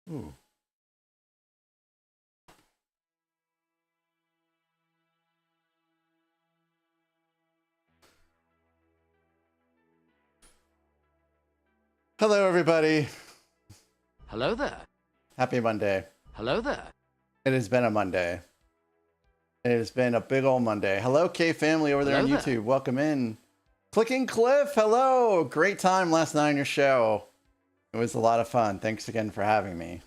Ooh. Hello, everybody. Hello there. Happy Monday. Hello there. It has been a Monday. It has been a big old Monday. Hello, K family over there on YouTube. Welcome in. Clicking Cliff, hello. Great time last night on your show. It was a lot of fun. Thanks again for having me.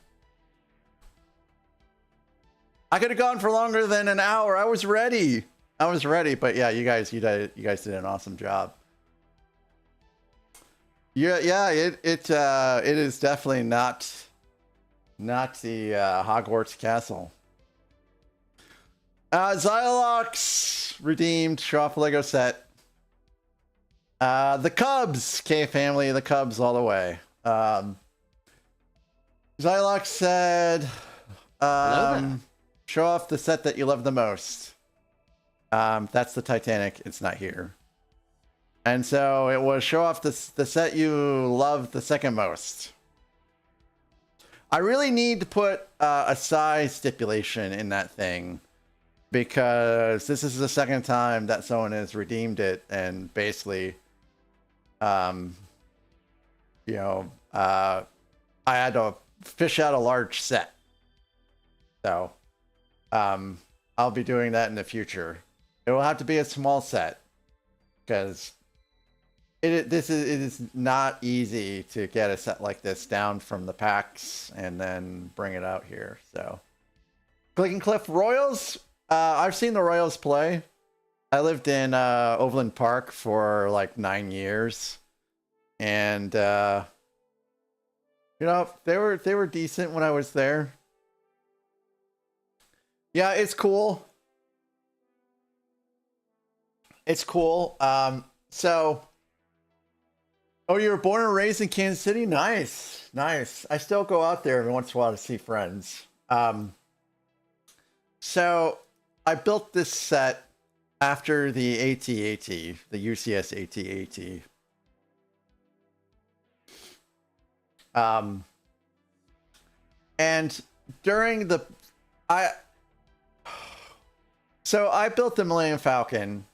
I could have gone for longer than an hour. I was ready. But yeah, you guys did an awesome job. Yeah, it is definitely not the Hogwarts castle. Xylox redeemed, show off Lego set. The Cubs, K family, the Cubs all the way. Xylox said, show off the set that you love the most. That's the Titanic. It's not here. And so it was show off the set you love the second most. I really need to put a size stipulation in that thing, because this is the second time that someone has redeemed it, and basically, I had to fish out a large set. So, I'll be doing that in the future. It will have to be a small set, because it is not easy to get a set like this down from the packs and then bring it out here. So, Clicking Cliff Royals. I've seen the Royals play. I lived in Overland Park for like 9 years, and they were decent when I was there. Yeah, it's cool. It's cool. Oh, you were born and raised in Kansas City? Nice. I still go out there every once in a while to see friends. So I built this set after the AT-AT, the UCS AT-AT. And during I built the Millennium Falcon,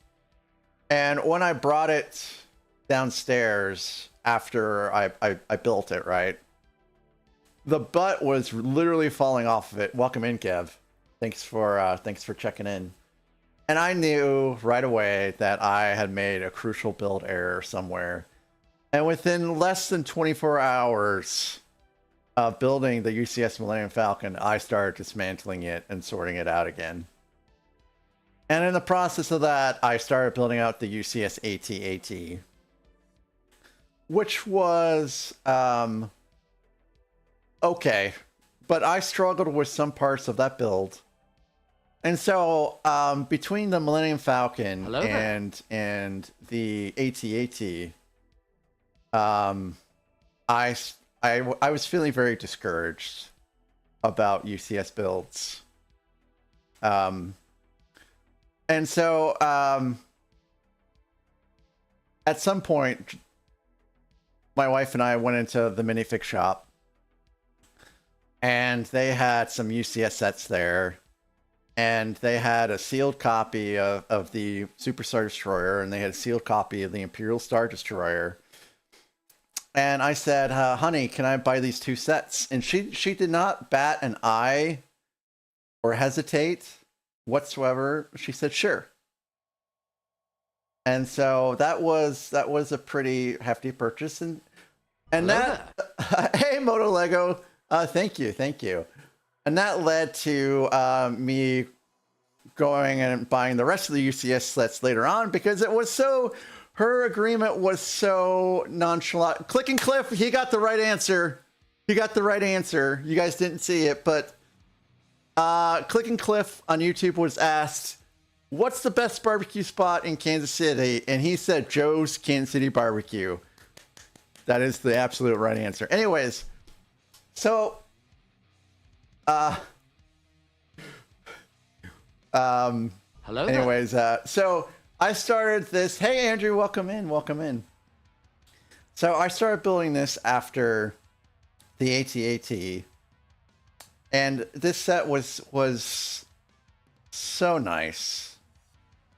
and when I brought it downstairs after I built it, right, the butt was literally falling off of it. Welcome in, Kev. Thanks for checking in. And I knew right away that I had made a crucial build error somewhere. And within less than 24 hours of building the UCS Millennium Falcon, I started dismantling it and sorting it out again. And in the process of that, I started building out the UCS AT-AT, which was okay, but I struggled with some parts of that build. And so between the Millennium Falcon and the AT-AT, I was feeling very discouraged about UCS builds. And so at some point, my wife and I went into the MickFX shop, and they had some UCS sets there, and they had a sealed copy of the Super Star Destroyer, and they had a sealed copy of the Imperial Star Destroyer. And I said, honey, can I buy these two sets? And she did not bat an eye or hesitate whatsoever. She said, sure. And so that was a pretty hefty purchase. And that, hey, Moto Lego, thank you. And that led to me going and buying the rest of the UCS sets later on, because her agreement was so nonchalant. Clicking Cliff, he got the right answer. You guys didn't see it, but Clicking Cliff on YouTube was asked, what's the best barbecue spot in Kansas City? And he said Joe's Kansas City Barbecue. That is the absolute right answer. Anyways, so hello. Anyways, so I started this. Hey, Andrew, welcome in. So I started building this after the AT-AT, And this set was so nice.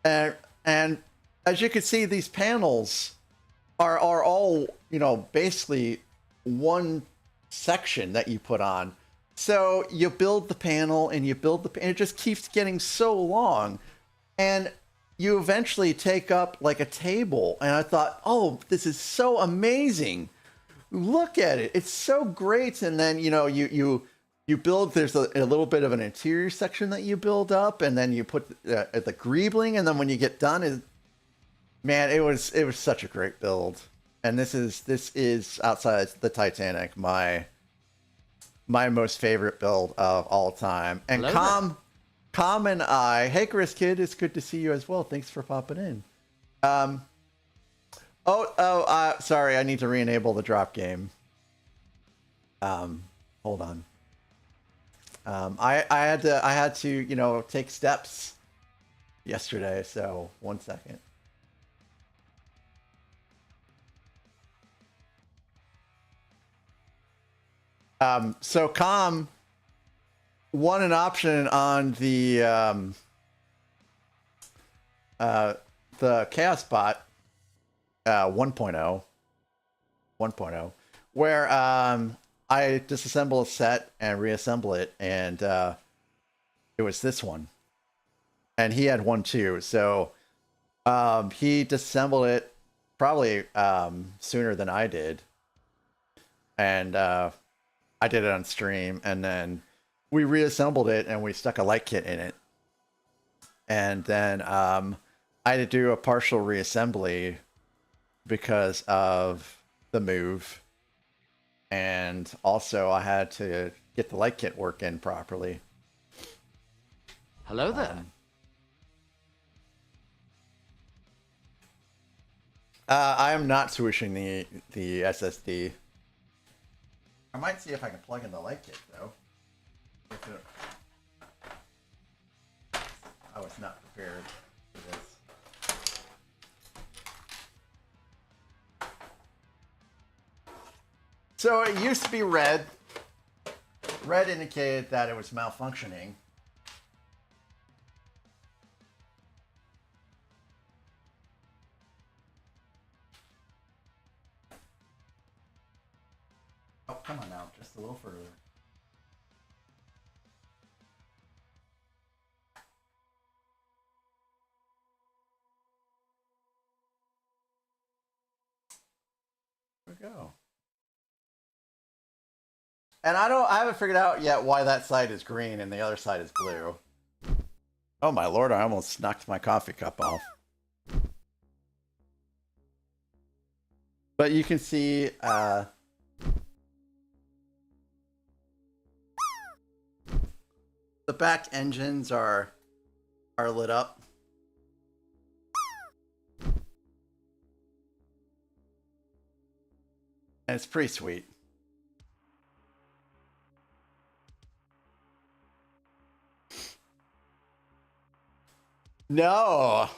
And as you can see, these panels are all, you know, basically one section that you put on. So you build the panel and you build the, and it just keeps getting so long. And you eventually take up like a table. And I thought, oh, this is so amazing. Look at it. It's so great. And then, you know, you build, there's a little bit of an interior section that you build up, and then you put the greebling. And then when you get done, man, it was such a great build. And this is outside the Titanic, my most favorite build of all time. And Com and I, hey Chris Kid, it's good to see you as well. Thanks for popping in. Sorry, I need to re-enable the drop game. Hold on. I had to, you know, take steps yesterday, so 1 second. So Com won an option on the Chaos Bot 1.0, where I disassemble a set and reassemble it, and it was this one, and he had one too. So he disassembled it probably sooner than I did, and I did it on stream, and then we reassembled it and we stuck a light kit in it. And then I had to do a partial reassembly because of the move. And also I had to get the light kit working properly. Hello there. I am not swooshing the SSD. I might see if I can plug in the light kit though. I was not prepared for this. So it used to be red. Red indicated that it was malfunctioning. Oh, come on now, just a little further. There we go. And I haven't figured out yet why that side is green and the other side is blue. Oh my lord, I almost knocked my coffee cup off. But you can see the back engines are lit up. And it's pretty sweet. No,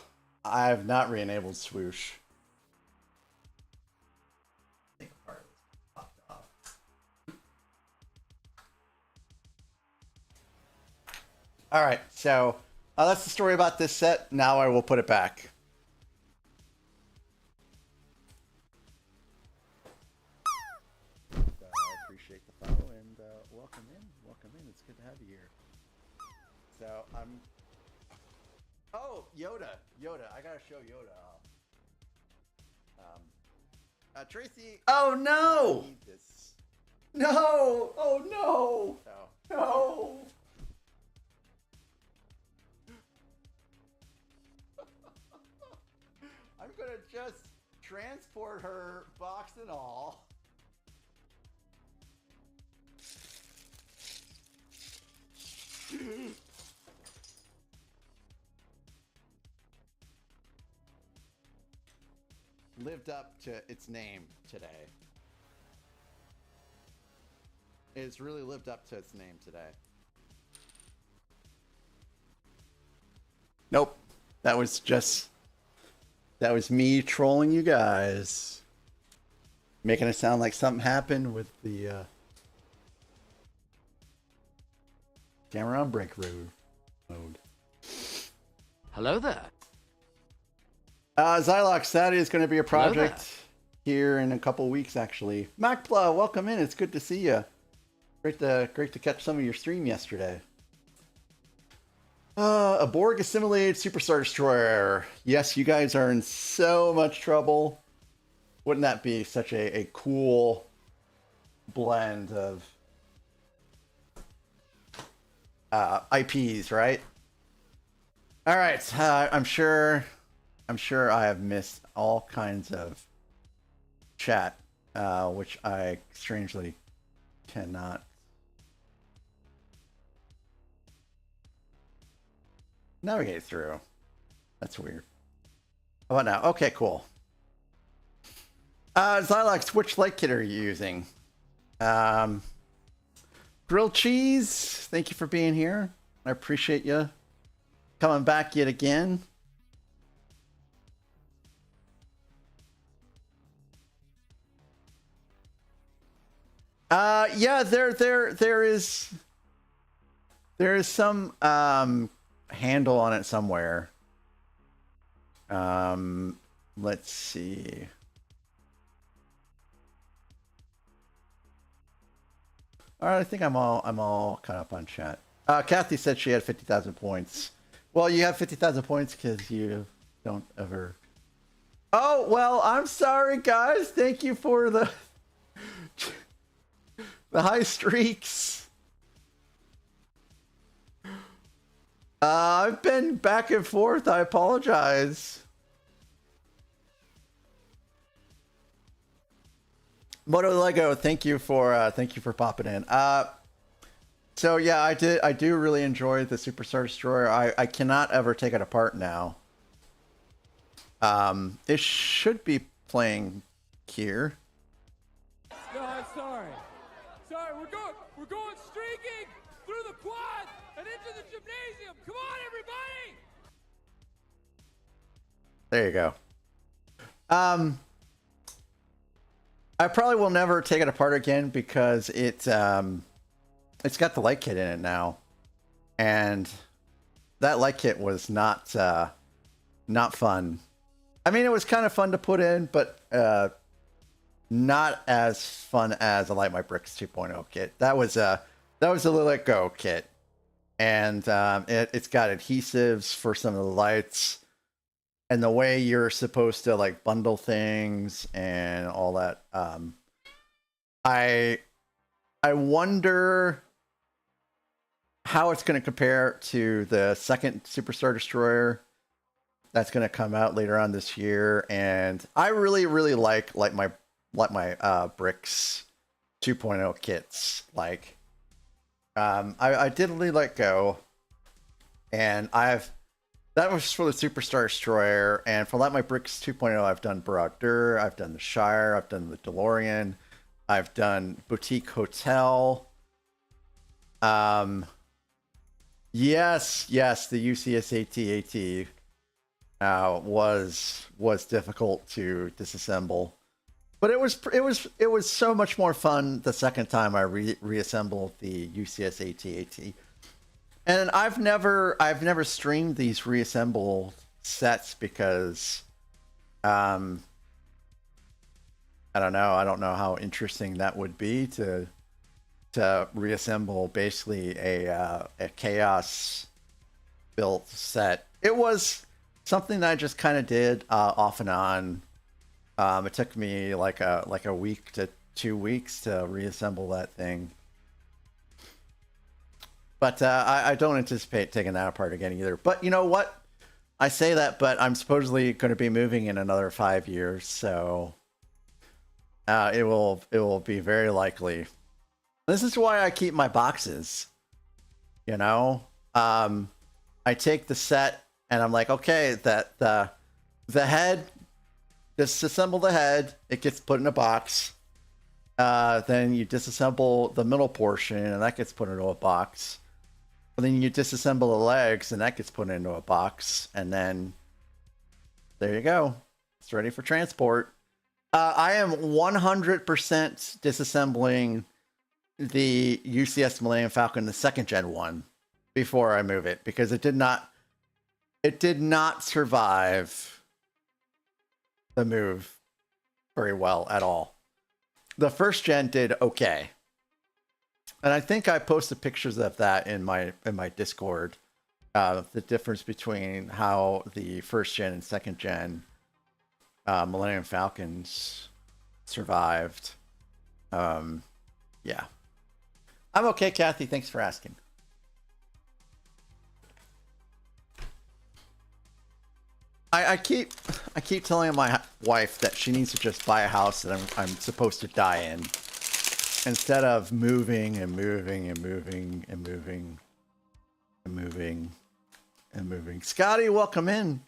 I have not re-enabled swoosh. I think a part was popped off. All right, so that's the story about this set. Now I will put it back. I appreciate the follow and welcome in. Welcome in. It's good to have you here. So I'm. Oh, Yoda. I gotta show Yoda off. Tracy. Oh no! No! Oh no! No! I'm gonna just transport her, box and all. Lived up to its name today. It's really lived up to its name today. Nope. That was me trolling you guys. Making it sound like something happened with the Camera on brake mode. Hello there. Zylox, that is going to be a project here in a couple weeks, actually. MacPla, welcome in. It's good to see you. Great to catch some of your stream yesterday. A Borg assimilated Superstar Destroyer. Yes, you guys are in so much trouble. Wouldn't that be such a cool blend of IPs, right? All right, I'm sure I have missed all kinds of chat, which I strangely cannot navigate through. That's weird. How about now? Okay, cool. Zylox, which light kit are you using? Grilled cheese, thank you for being here. I appreciate you coming back yet again. Yeah, there is some handle on it somewhere. Let's see. All right, I think I'm all caught up on chat. Kathy said she had 50,000 points. Well, you have 50,000 points because you don't ever. Oh well, I'm sorry, guys. Thank you for the high streaks. I've been back and forth. I apologize. Moto Lego, thank you for popping in. So yeah, I do really enjoy the Superstar Destroyer. I cannot ever take it apart now. It should be playing here. No, I'm sorry. Sorry, we're going streaking through the quad and into the gymnasium. Come on, everybody! There you go. I probably will never take it apart again because it's got the light kit in it now, and that light kit was not fun. I mean, it was kind of fun to put in, but not as fun as a Light My Bricks 2.0 kit. That was a Let Go kit, and it's got adhesives for some of the lights. And the way you're supposed to like bundle things and all that, I wonder how it's going to compare to the second Superstar Destroyer that's going to come out later on this year. And I really like my Bricks 2.0 kits. Like, I did Let Go, and that was for the Superstar Destroyer, and for Light My Bricks 2.0, I've done Barad-dûr, I've done the Shire, I've done the DeLorean, I've done Boutique Hotel. Yes, the UCS AT-AT was difficult to disassemble, but it was so much more fun the second time I reassembled the UCS AT-AT. And I've never streamed these reassemble sets because I don't know how interesting that would be to reassemble basically a chaos built set. It was something that I just kind of did off and on. It took me like a week to 2 weeks to reassemble that thing. But I don't anticipate taking that apart again either. But you know what? I say that, but I'm supposedly going to be moving in another 5 years, so it will be very likely. This is why I keep my boxes. You know, I take the set and I'm like, okay, that the head, disassemble the head, it gets put in a box. Then you disassemble the middle portion and that gets put into a box. And then you disassemble the legs and that gets put into a box. And then there you go. It's ready for transport. I am 100% disassembling the UCS Millennium Falcon, the second gen one. before I move it because it did not survive the move very well at all. The first gen did okay. And I think I posted pictures of that in my Discord. The difference between how the first gen and second gen Millennium Falcons survived. Yeah. I'm okay, Kathy. Thanks for asking. I keep telling my wife that she needs to just buy a house that I'm supposed to die in, instead of moving and moving and moving and moving and moving and moving. Scotty, welcome in.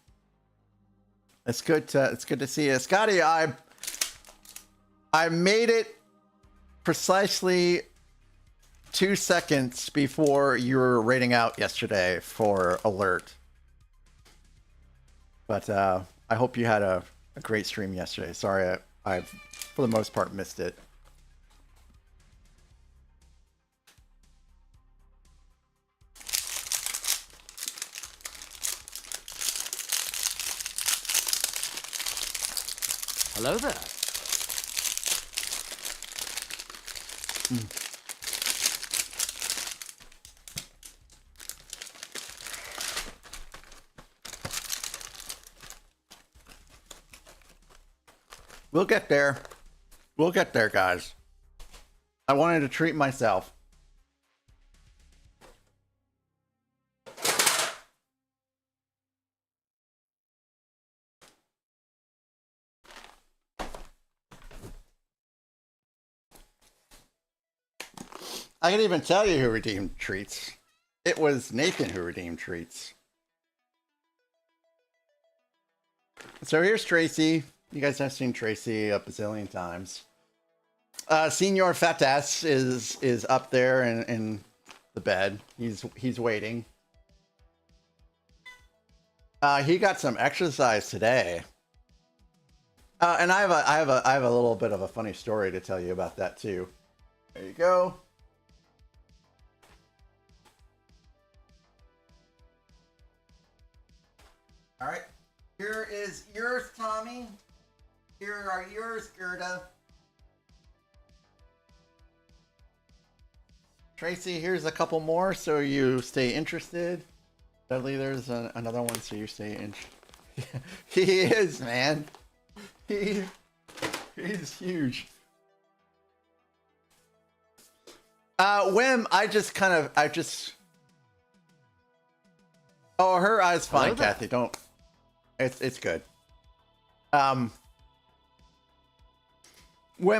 It's good to see you, Scotty. I made it precisely 2 seconds before you were rating out yesterday for alert. But I hope you had a great stream yesterday. Sorry, I for the most part missed it. Hello there. We'll get there. We'll get there, guys. I wanted to treat myself. I can even tell you who redeemed treats. It was Nathan who redeemed treats. So here's Tracy. You guys have seen Tracy a bazillion times. Senior Fat Ass is up there in the bed. He's waiting. He got some exercise today. And I have a little bit of a funny story to tell you about that too. There you go. All right. Here is yours, Tommy. Here are yours, Gerda. Tracy, here's a couple more so you stay interested. Dudley, there's another one so you stay interested. He is, man. He's huge. Wim, Oh, her eye's fine, Kathy. Don't. It's good. Wim,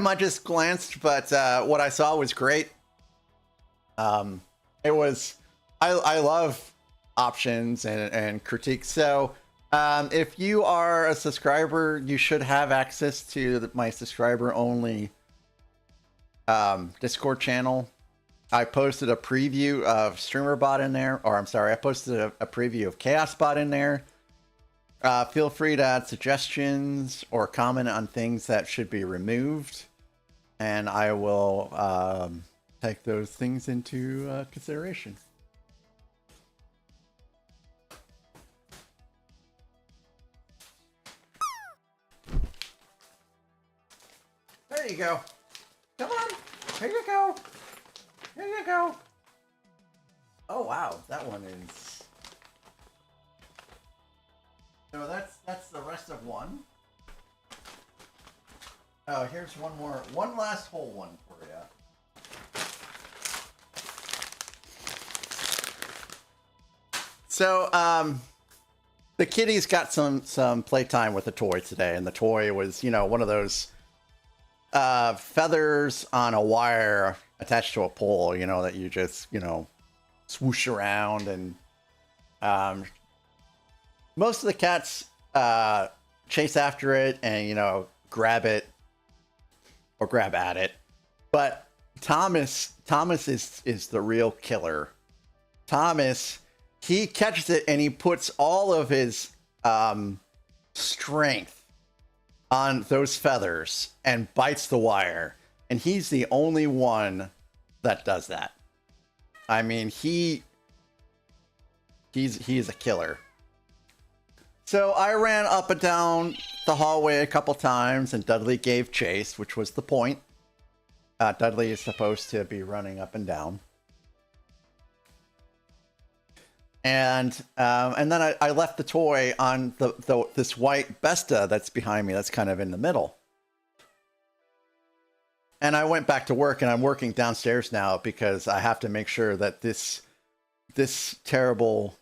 I just glanced, but what I saw was great. It was. I love options and critiques. So, if you are a subscriber, you should have access to my subscriber-only Discord channel. I posted a preview of StreamerBot in there, or I'm sorry, I posted a preview of ChaosBot in there. Feel free to add suggestions or comment on things that should be removed, and I will take those things into consideration. There you go. Come on. Here you go. Here you go. Oh wow, that one is. So that's the rest of one. Oh, here's one more, one last whole one for you. So the kitty's got some playtime with the toy today, and the toy was, you know, one of those feathers on a wire attached to a pole, you know, that you just, you know, swoosh around, and most of the cats chase after it and, you know, grab it or grab at it. But Thomas is the real killer. Thomas, he catches it and he puts all of his strength on those feathers and bites the wire. And he's the only one that does that. I mean, he He's a killer. So I ran up and down the hallway a couple times, and Dudley gave chase, which was the point. Dudley is supposed to be running up and down. And then I left the toy on this white Besta that's behind me, that's kind of in the middle. And I went back to work, and I'm working downstairs now because I have to make sure that this terrible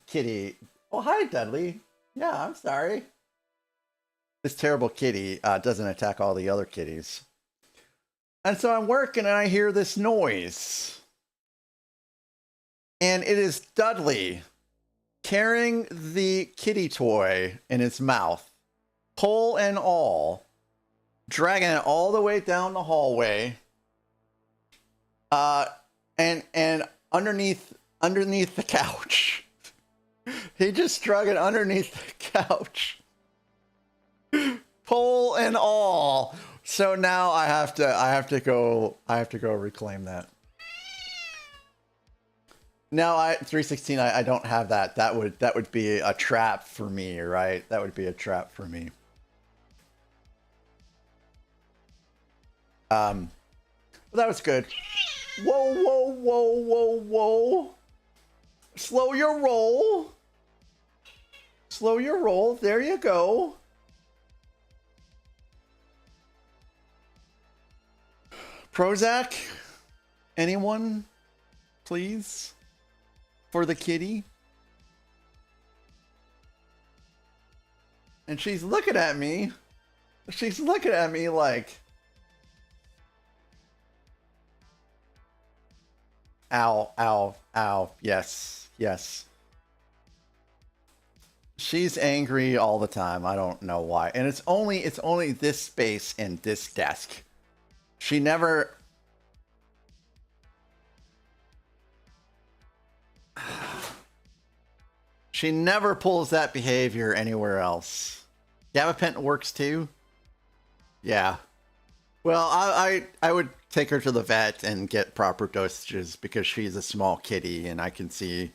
kitty... Oh, hi, Dudley. Yeah, I'm sorry. This terrible kitty doesn't attack all the other kitties. And so I'm working, and I hear this noise. And it is Dudley carrying the kitty toy in his mouth, pole and all, dragging it all the way down the hallway, and underneath the couch. He just drug it underneath the couch, pole and all. So now I have to go reclaim that. No, 316. I don't have that. That would be a trap for me, right? That would be a trap for me. Well, that was good. Whoa, whoa, whoa, whoa, whoa! Slow your roll. Slow your roll. There you go. Prozac? Anyone? Please? For the kitty? And she's looking at me. She's looking at me like... Ow, ow, ow. Yes, yes. She's angry all the time. I don't know why. And it's only this space and this desk. She never... She never pulls that behavior anywhere else. Gabapentin works too? Yeah. Well, I would take her to the vet and get proper dosages because she's a small kitty and I can see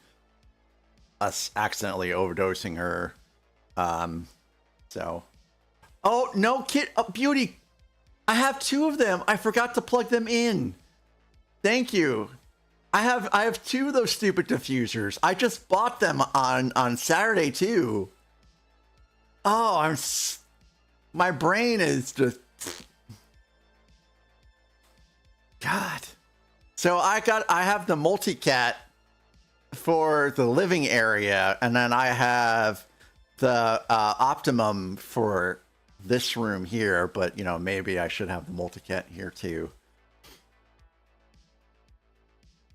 us accidentally overdosing her. So. Oh, no, Beauty. I have 2 of them. I forgot to plug them in. Thank you. I have 2 of those stupid diffusers. I just bought them on Saturday too. Oh, my brain is just... God. So I have the multicat for the living area, and then I have the optimum for this room here, but you know, maybe I should have the multicat here too.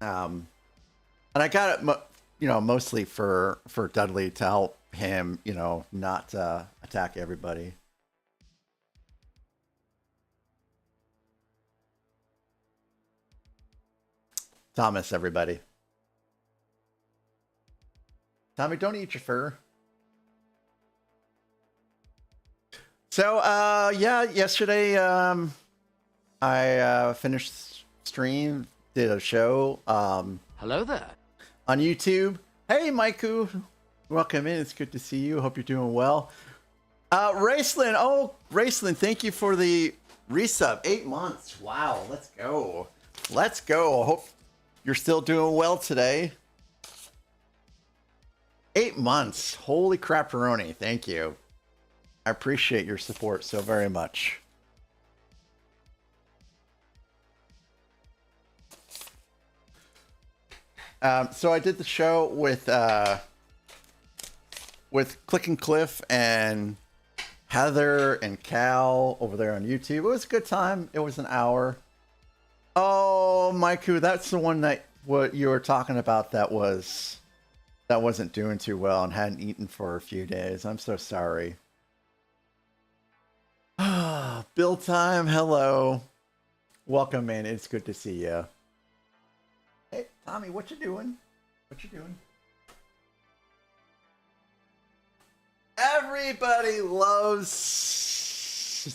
And I got it, you know, mostly for Dudley to help him, you know, not attack everybody. Thomas, everybody. Tommy, don't eat your fur. So, yeah, yesterday, I finished stream, did a show, Hello there. on YouTube. Hey, Maiku. Welcome in. It's good to see you. Hope you're doing well. Raceland. Oh, Raceland, thank you for the resub. 8 months. Wow. Let's go. Let's go. I hope you're still doing well today. 8 months. Holy crapperoni. Thank you. I appreciate your support so very much. So I did the show with Click and Cliff and Heather and Cal over there on YouTube. It was a good time. It was an hour. Oh, Maiku, that's the one that what you were talking about that wasn't doing too well and hadn't eaten for a few days. I'm so sorry. Bill time, hello. Welcome in. It's good to see you. Hey, Tommy, what you doing? What you doing? Everybody loves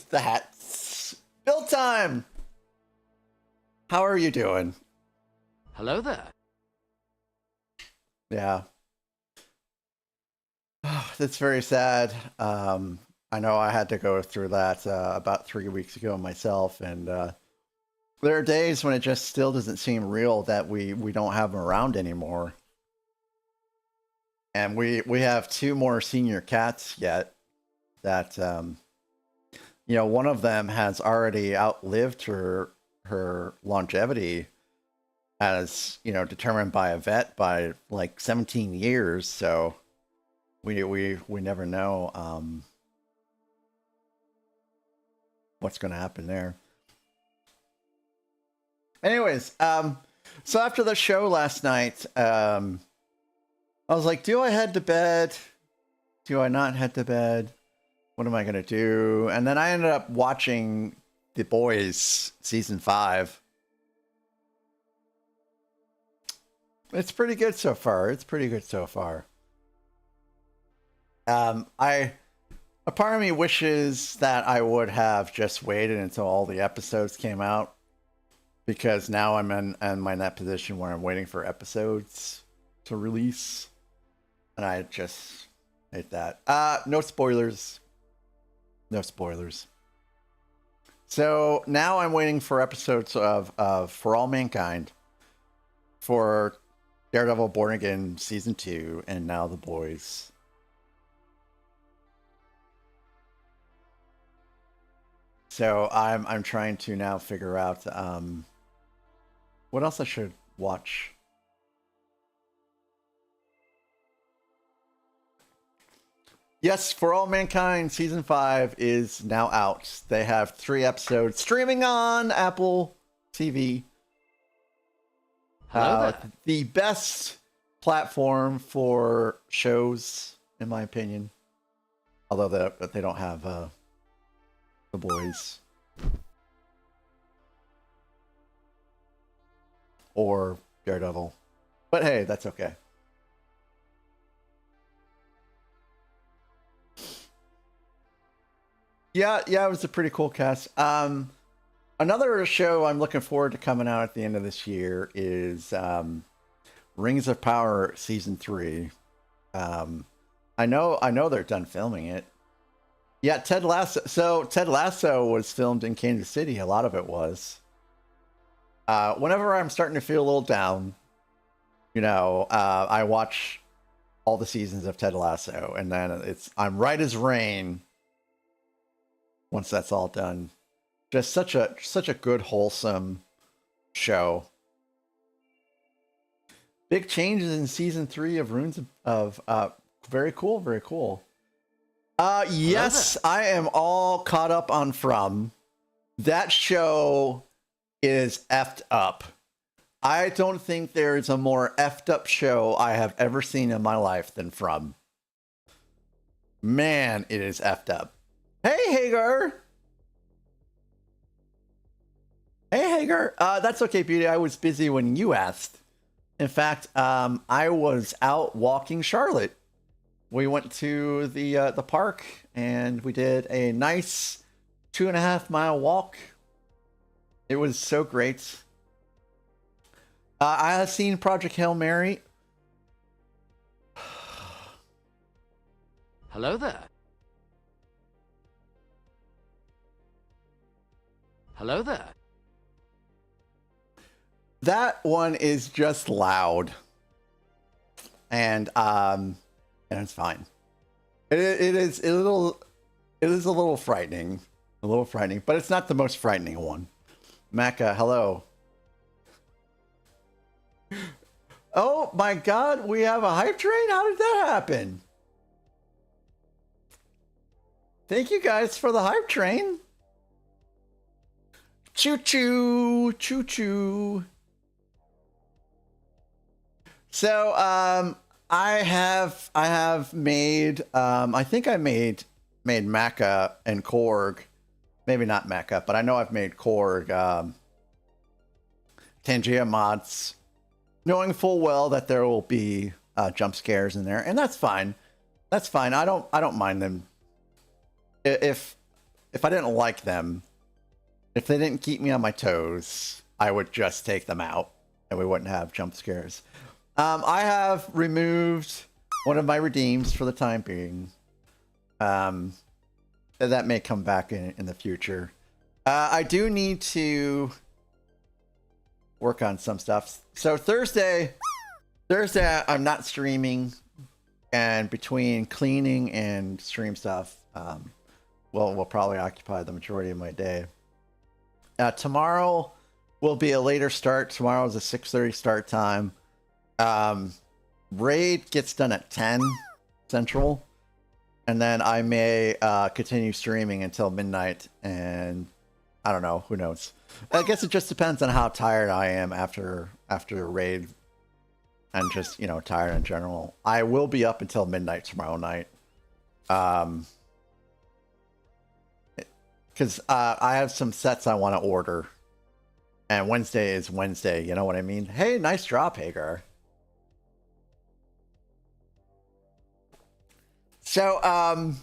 that. Bill time. How are you doing? Hello there. Yeah. That's very sad. I know I had to go through that about 3 weeks ago myself, and there are days when it just still doesn't seem real that we don't have them around anymore. And we have 2 more senior cats yet that you know, one of them has already outlived her longevity as, you know, determined by a vet by like 17 years, so we never know what's going to happen there. Anyways, so after the show last night, I was like, do I head to bed? Do I not head to bed? What am I going to do? And then I ended up watching The Boys season 5. It's pretty good so far. It's pretty good so far. A part of me wishes that I would have just waited until all the episodes came out, because now I'm in that position where I'm waiting for episodes to release, and I just hate that. No spoilers. No spoilers. So now I'm waiting for episodes of For All Mankind, for Daredevil Born Again season 2, and now The Boys. So I'm trying to now figure out what else I should watch. Yes, For All Mankind season 5 is now out. They have 3 episodes streaming on Apple TV. The best platform for shows, in my opinion. Although they don't have The Boys or Daredevil, but hey, that's okay. Yeah, it was a pretty cool cast. Another show I'm looking forward to coming out at the end of this year is Rings of Power season 3. I know they're done filming it. Yeah, Ted Lasso. So Ted Lasso was filmed in Kansas City. A lot of it was. Whenever I'm starting to feel a little down, you know, I watch all the seasons of Ted Lasso, and then I'm right as rain once that's all done. Just such a good, wholesome show. Big changes in season 3 of Runes of very cool, very cool. Yes, I am all caught up on From. That show is effed up. I don't think there's a more effed up show I have ever seen in my life than From. Man, it is effed up. Hey, Hagar. Hey, Hagar. That's okay, Beauty. I was busy when you asked. In fact, I was out walking Charlotte. We went to the park, and we did a nice 2.5 mile walk. It was so great. I have seen Project Hail Mary. Hello there. Hello there. That one is just loud, and it's fine. It is a little frightening, but it's not the most frightening one. Macca, hello. Oh my God, we have a hype train? How did that happen? Thank you guys for the hype train. Choo choo, choo choo. So, I have made, I think I made Macca and Korg. Maybe not Macca, but I know I've made Korg, Tangia mods, knowing full well that there will be jump scares in there, and that's fine. That's fine. I don't mind them. If I didn't like them, if they didn't keep me on my toes, I would just take them out, and we wouldn't have jump scares. I have removed one of my redeems for the time being. That may come back in the future. I do need to work on some stuff. So Thursday I'm not streaming, and between cleaning and stream stuff, will probably occupy the majority of my day. Tomorrow will be a later start. Tomorrow is a 6:30 start time. Raid gets done at 10 Central, and then I may continue streaming until midnight, and I don't know, who knows. I guess it just depends on how tired I am after raid, and just, you know, tired in general. I will be up until midnight tomorrow night. Because I have some sets I want to order, and Wednesday is Wednesday, you know what I mean? Hey, nice drop, Hagar. So,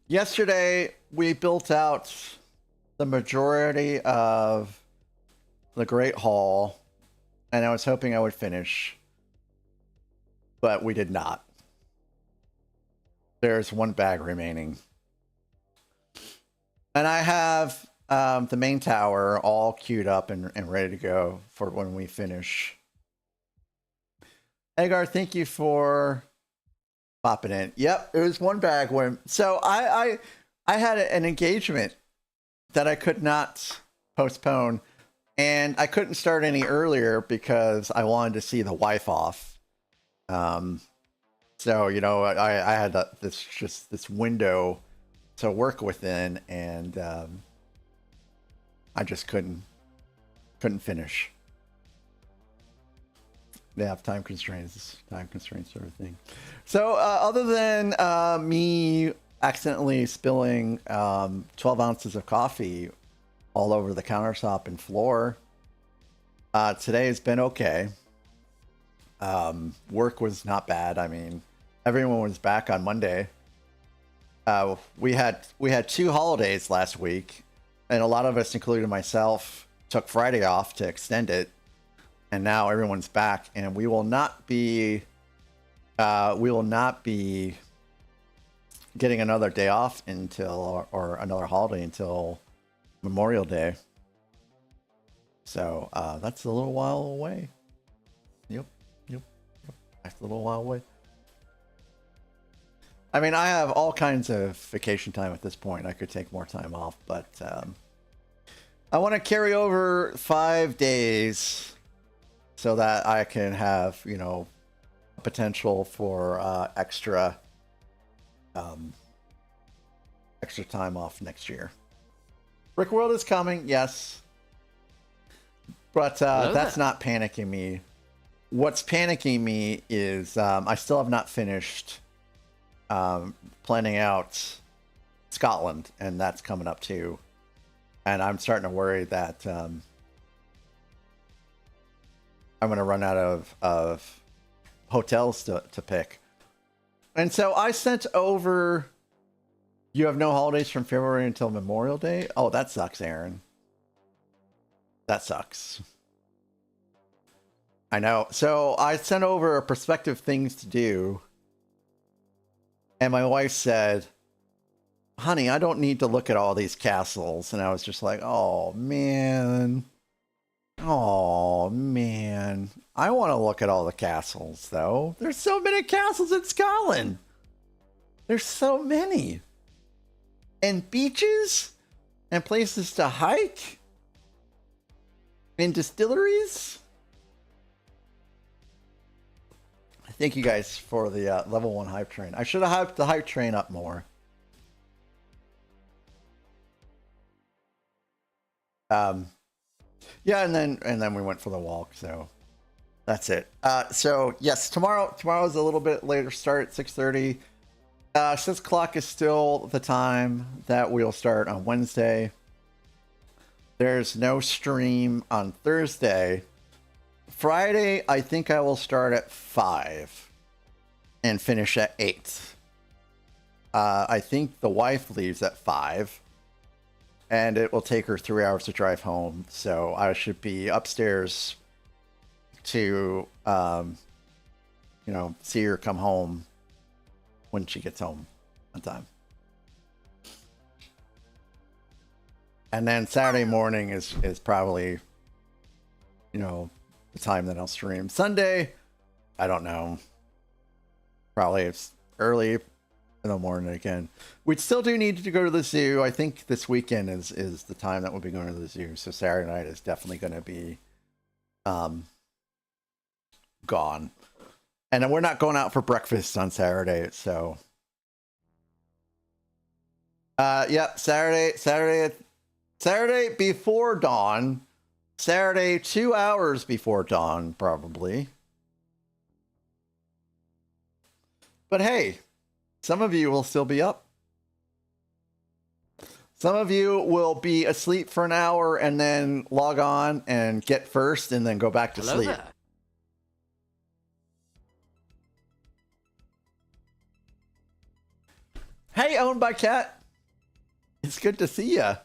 yesterday we built out the majority of the Great Hall, and I was hoping I would finish, but we did not. There's one bag remaining. And I have the main tower all queued up and ready to go for when we finish. Hagar, thank you for popping in. Yep, it was one bag when. So I had an engagement that I could not postpone, and I couldn't start any earlier because I wanted to see the wife off. So, you know, I had this window to work within, and I just couldn't finish. They have time constraints sort of thing. So other than me accidentally spilling 12 ounces of coffee all over the countertop and floor, today has been okay. Work was not bad. I mean, everyone was back on Monday. We had 2 holidays last week, and a lot of us, including myself, took Friday off to extend it, and now everyone's back, and we will not be getting another day off until, or another holiday until Memorial Day. So that's a little while away. Yep. That's a little while away. I mean, I have all kinds of vacation time at this point. I could take more time off, but I want to carry over 5 days so that I can have, you know, potential for extra time off next year. Brick World is coming, yes, but that's not panicking me. What's panicking me is I still have not finished planning out Scotland, and that's coming up too, and I'm starting to worry that I'm going to run out of hotels to pick. And so I sent over, you have no holidays from February until Memorial Day? Oh, that sucks, Aaron. That sucks. I know. So I sent over prospective things to do, and my wife said, honey, I don't need to look at all these castles. And I was just like, oh, man. Oh, man. I want to look at all the castles, though. There's so many castles in Scotland. There's so many. And beaches. And places to hike. And distilleries. Thank you guys for the level 1 hype train. I should have hyped the hype train up more. Yeah, and then we went for the walk, so that's it. So yes, tomorrow's a little bit later start, 6:30. 6 o'clock is still the time that we'll start on Wednesday. There's no stream on Thursday. Friday, I think I will start at 5 and finish at 8. I think the wife leaves at 5, and it will take her 3 hours to drive home. So I should be upstairs to, you know, see her come home when she gets home on time. And then Saturday morning is probably, you know, the time that I'll stream. Sunday, I don't know. Probably it's early in the morning again. We still do need to go to the zoo. I think this weekend is the time that we'll be going to the zoo. So Saturday night is definitely going to be gone. And then we're not going out for breakfast on Saturday, so yeah, Saturday before dawn. Saturday 2 hours before dawn, probably. But hey, some of you will still be up. Some of you will be asleep for an hour and then log on and get first and then go back to sleep. There. Hey, owned by Cat. It's good to see ya.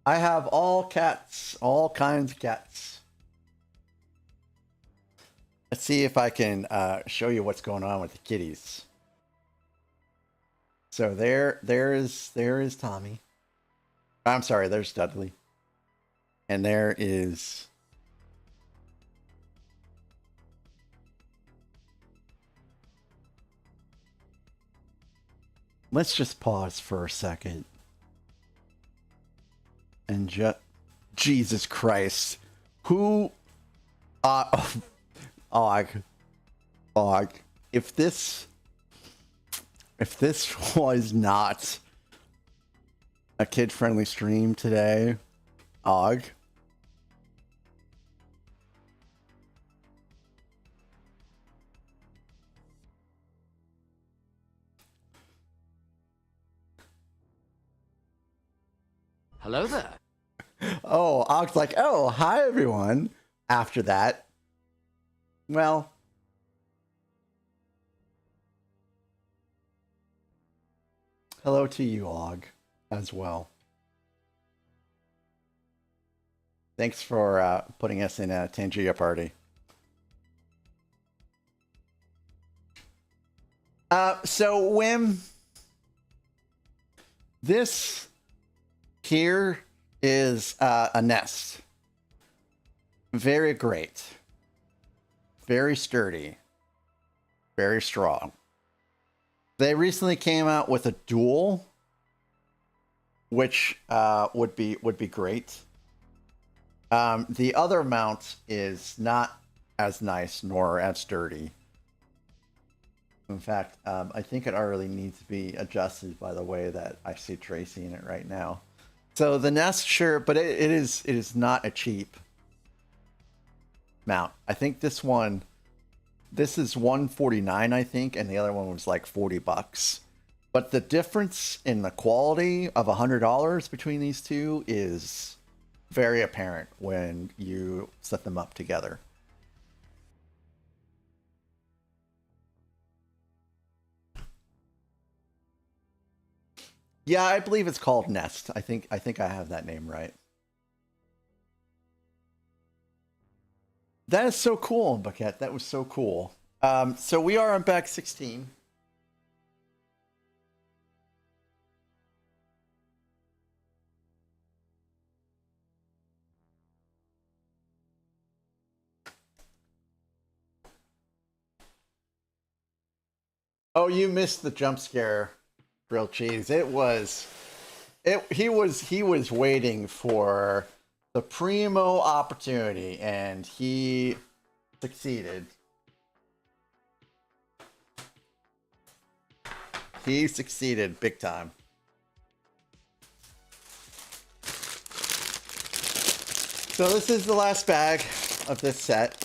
I have all cats, all kinds of cats. Let's see if I can show you what's going on with the kitties. So there is Tommy. I'm sorry, there's Dudley. And there is let's just pause for a second. And Jesus Christ. Who if this was not a kid-friendly stream today, Og. Hello there. Oh, Og's like, oh, hi everyone. After that, well, hello to you, Og, as well. Thanks for putting us in a Tangia party. So, Wim, this here is a nest. Very great. Very sturdy. Very strong. They recently came out with a dual, which would be great. The other mount is not as nice nor as sturdy. In fact, I think it already needs to be adjusted by the way that I see Tracy in it right now. So the nest, sure, but it is not a cheap mount. I think this is $149, I think, and the other one was like $40. But the difference in the quality of $100 between these two is very apparent when you set them up together. Yeah, I believe it's called Nest. I think I have that name right. That is so cool, Bucket. That was so cool. So we are on back 16. Oh, you missed the jump scare, grilled cheese. He was waiting for the primo opportunity, and he succeeded. He succeeded big time. So this is the last bag of this set.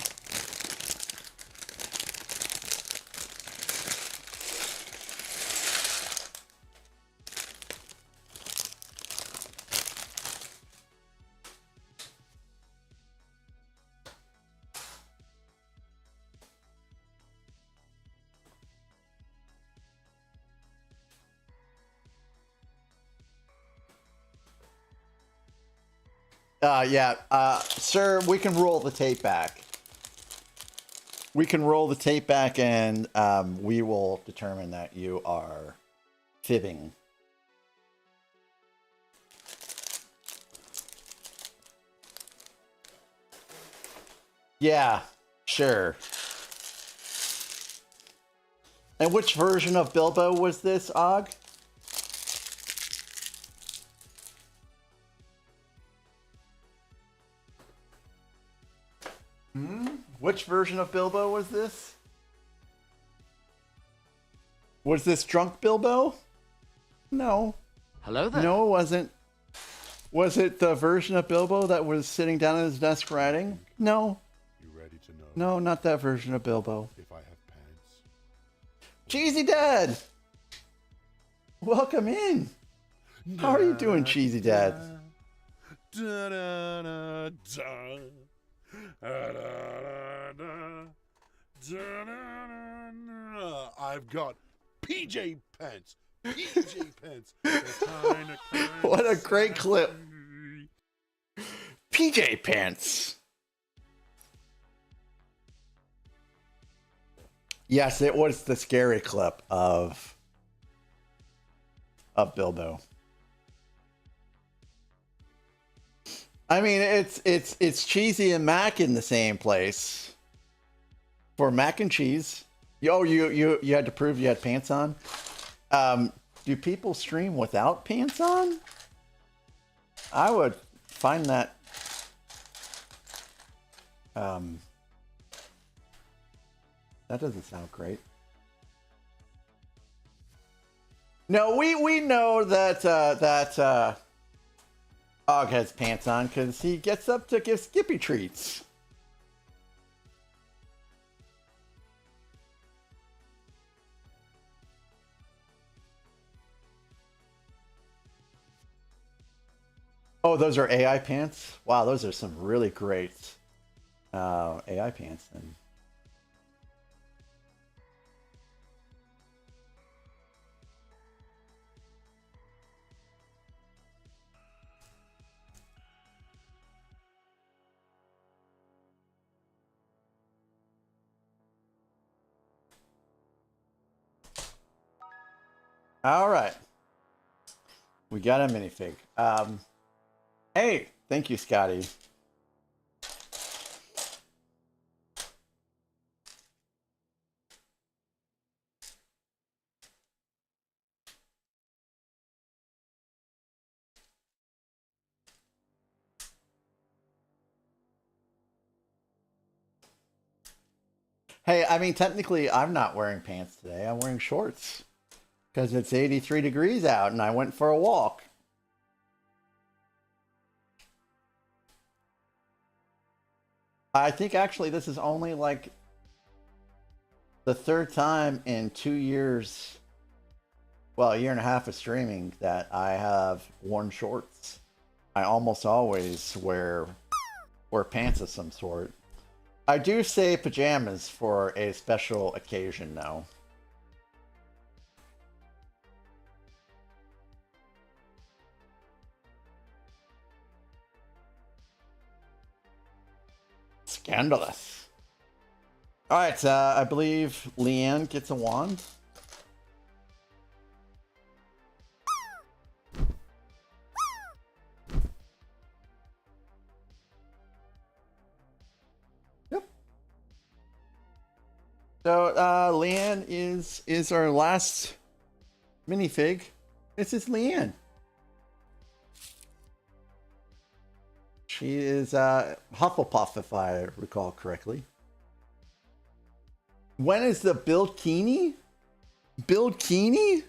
Yeah, sir, we can roll the tape back. we can roll the tape back and we will determine that you are fibbing. Yeah, sure. And which version of Bilbo was this, Og? Which version of Bilbo was this? Was this drunk Bilbo? No. Hello there. No, it wasn't. Was it the version of Bilbo that was sitting down at his desk writing? No. You ready to know? No, not that version of Bilbo. If I have pants. Cheesy Dad! Welcome in. How are you doing, Cheesy Dad? Da, da, da, da. Da, da, da, da. I've got PJ pants. PJ pants. What a great clip. PJ pants. Yes, it was the scary clip of Bilbo. I mean, it's cheesy and mac in the same place. For mac and cheese. Oh, you had to prove you had pants on? Do people stream without pants on? I would find that that doesn't sound great. No, we know that Og has pants on because he gets up to give Skippy treats. Oh, those are AI pants? Wow, those are some really great AI pants then. All right. We got a minifig. Hey, thank you, Scotty. Hey, I mean, technically, I'm not wearing pants today. I'm wearing shorts because it's 83 degrees out and I went for a walk. I think actually this is only like the third time in 2 years, well, a year and a half of streaming that I have worn shorts. I almost always wear pants of some sort. I do say pajamas for a special occasion now. Scandalous. All right, I believe Leanne gets a wand. Yep. So Leanne is our last minifig. This is Leanne. She is Hufflepuff, if I recall correctly. When is the Buildkini? Buildkini?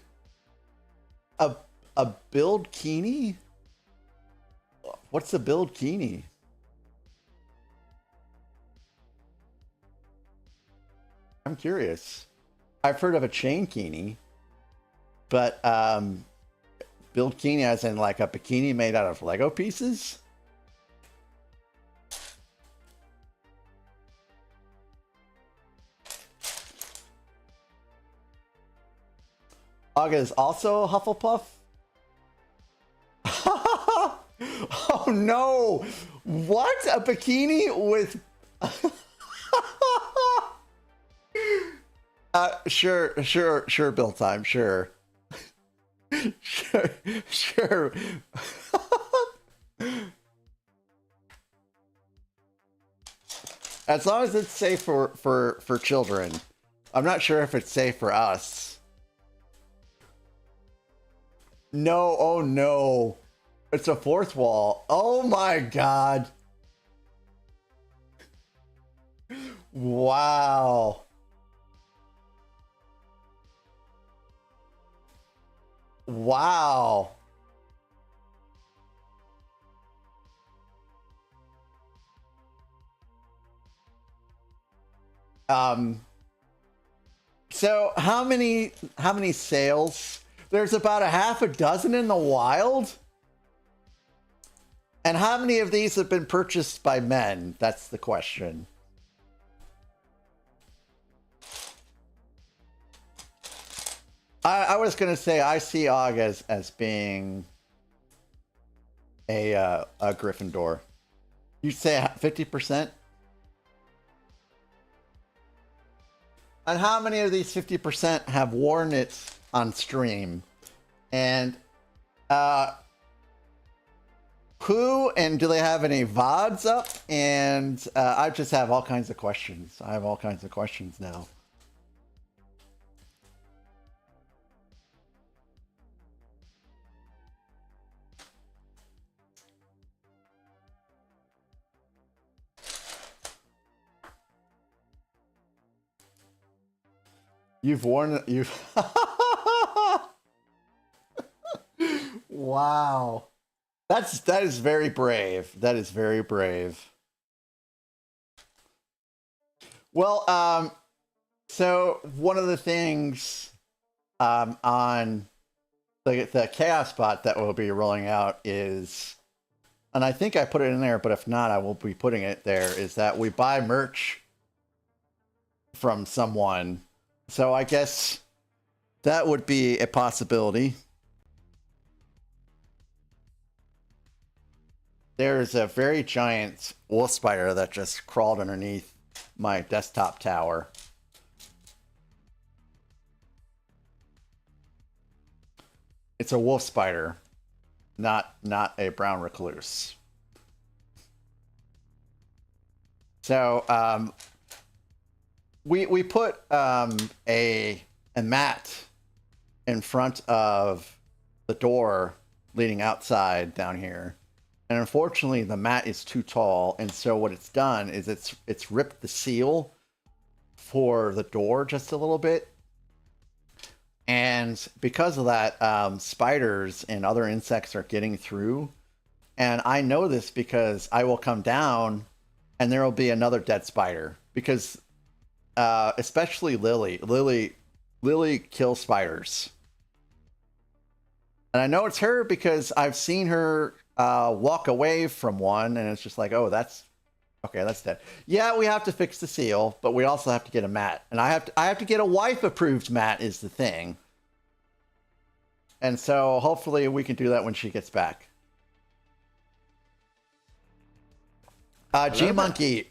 A Buildkini? What's the Buildkini? I'm curious. I've heard of a Chainkini, but Buildkini as in like a bikini made out of Lego pieces? Aga is also Hufflepuff? Oh no! What? A bikini with... Sure, build time, sure. Sure. As long as it's safe for children. I'm not sure if it's safe for us. No, oh no. It's a fourth wall. Oh my god. Wow. Wow. So how many sales? There's about a half a dozen in the wild. And how many of these have been purchased by men? That's the question. I was gonna say I see Og as being a Gryffindor. You say 50%? And how many of these 50% have worn it on stream? And who, and do they have any VODs up? And I just have all kinds of questions. I have all kinds of questions now. You've worn it. You've. Wow. That is very brave. That is very brave. Well, so one of the things on the chaos bot that we'll be rolling out is, and I think I put it in there, but if not, I will be putting it there, is that we buy merch from someone. So I guess that would be a possibility. There's a very giant wolf spider that just crawled underneath my desktop tower. It's a wolf spider, not a brown recluse. So we put a mat in front of the door leading outside down here. And unfortunately, the mat is too tall, and so what it's done is it's ripped the seal for the door just a little bit. And because of that, spiders and other insects are getting through. And I know this because I will come down, and there will be another dead spider. Because especially Lily kills spiders. And I know it's her because I've seen her walk away from one, and it's just like, oh, that's okay, that's dead. Yeah, we have to fix the seal, but we also have to get a mat, and I have to get a wife approved mat is the thing. And so hopefully we can do that when she gets back. G Monkey.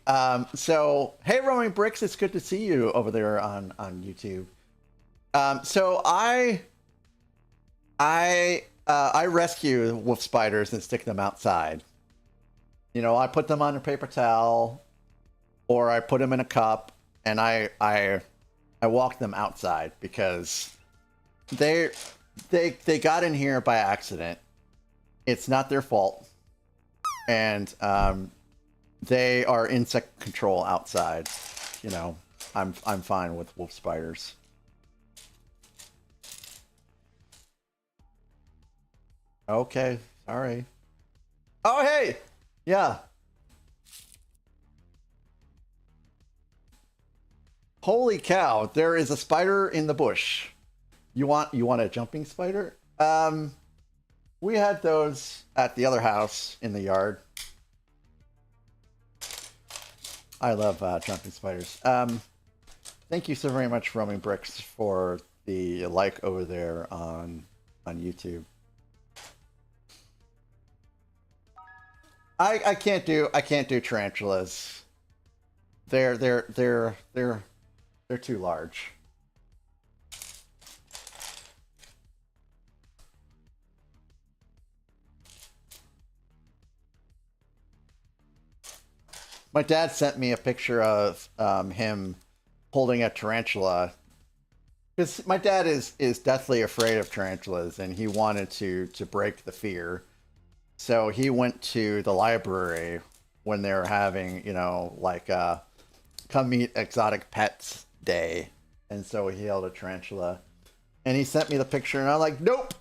So hey, Roaming Bricks, it's good to see you over there on YouTube. So I rescue wolf spiders and stick them outside. You know, I put them on a paper towel, or I put them in a cup, and I walk them outside because they got in here by accident. It's not their fault, and they are insect control outside. You know, I'm fine with wolf spiders. Okay, sorry. Oh, hey! Yeah. Holy cow, there is a spider in the bush. You want a jumping spider? We had those at the other house in the yard. I love jumping spiders. Thank you so very much, Roaming Bricks, for the like over there on YouTube. I can't do tarantulas. They're too large. My dad sent me a picture of him holding a tarantula. Because my dad is deathly afraid of tarantulas, and he wanted to break the fear. So he went to the library when they were having, you know, like come meet exotic pets day. And so he held a tarantula. And he sent me the picture, and I'm like, nope,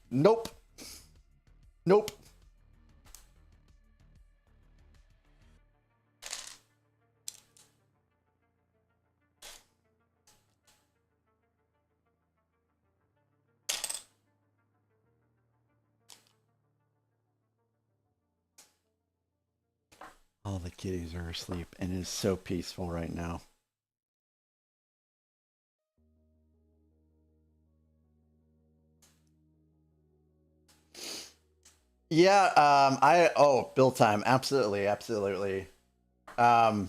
nope, nope. All the kitties are asleep, and it is so peaceful right now. Yeah, build time, absolutely, absolutely. And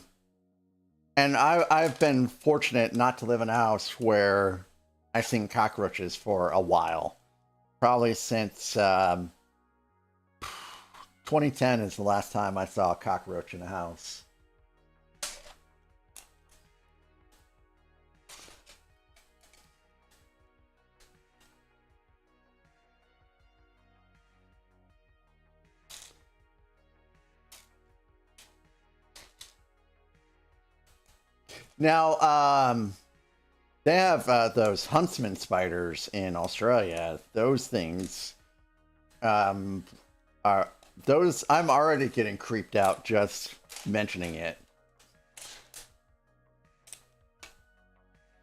I've been fortunate not to live in a house where I've seen cockroaches for a while. Probably since 2010 is the last time I saw a cockroach in a house. Now, they have those huntsman spiders in Australia. Those things are those. I'm already getting creeped out just mentioning it.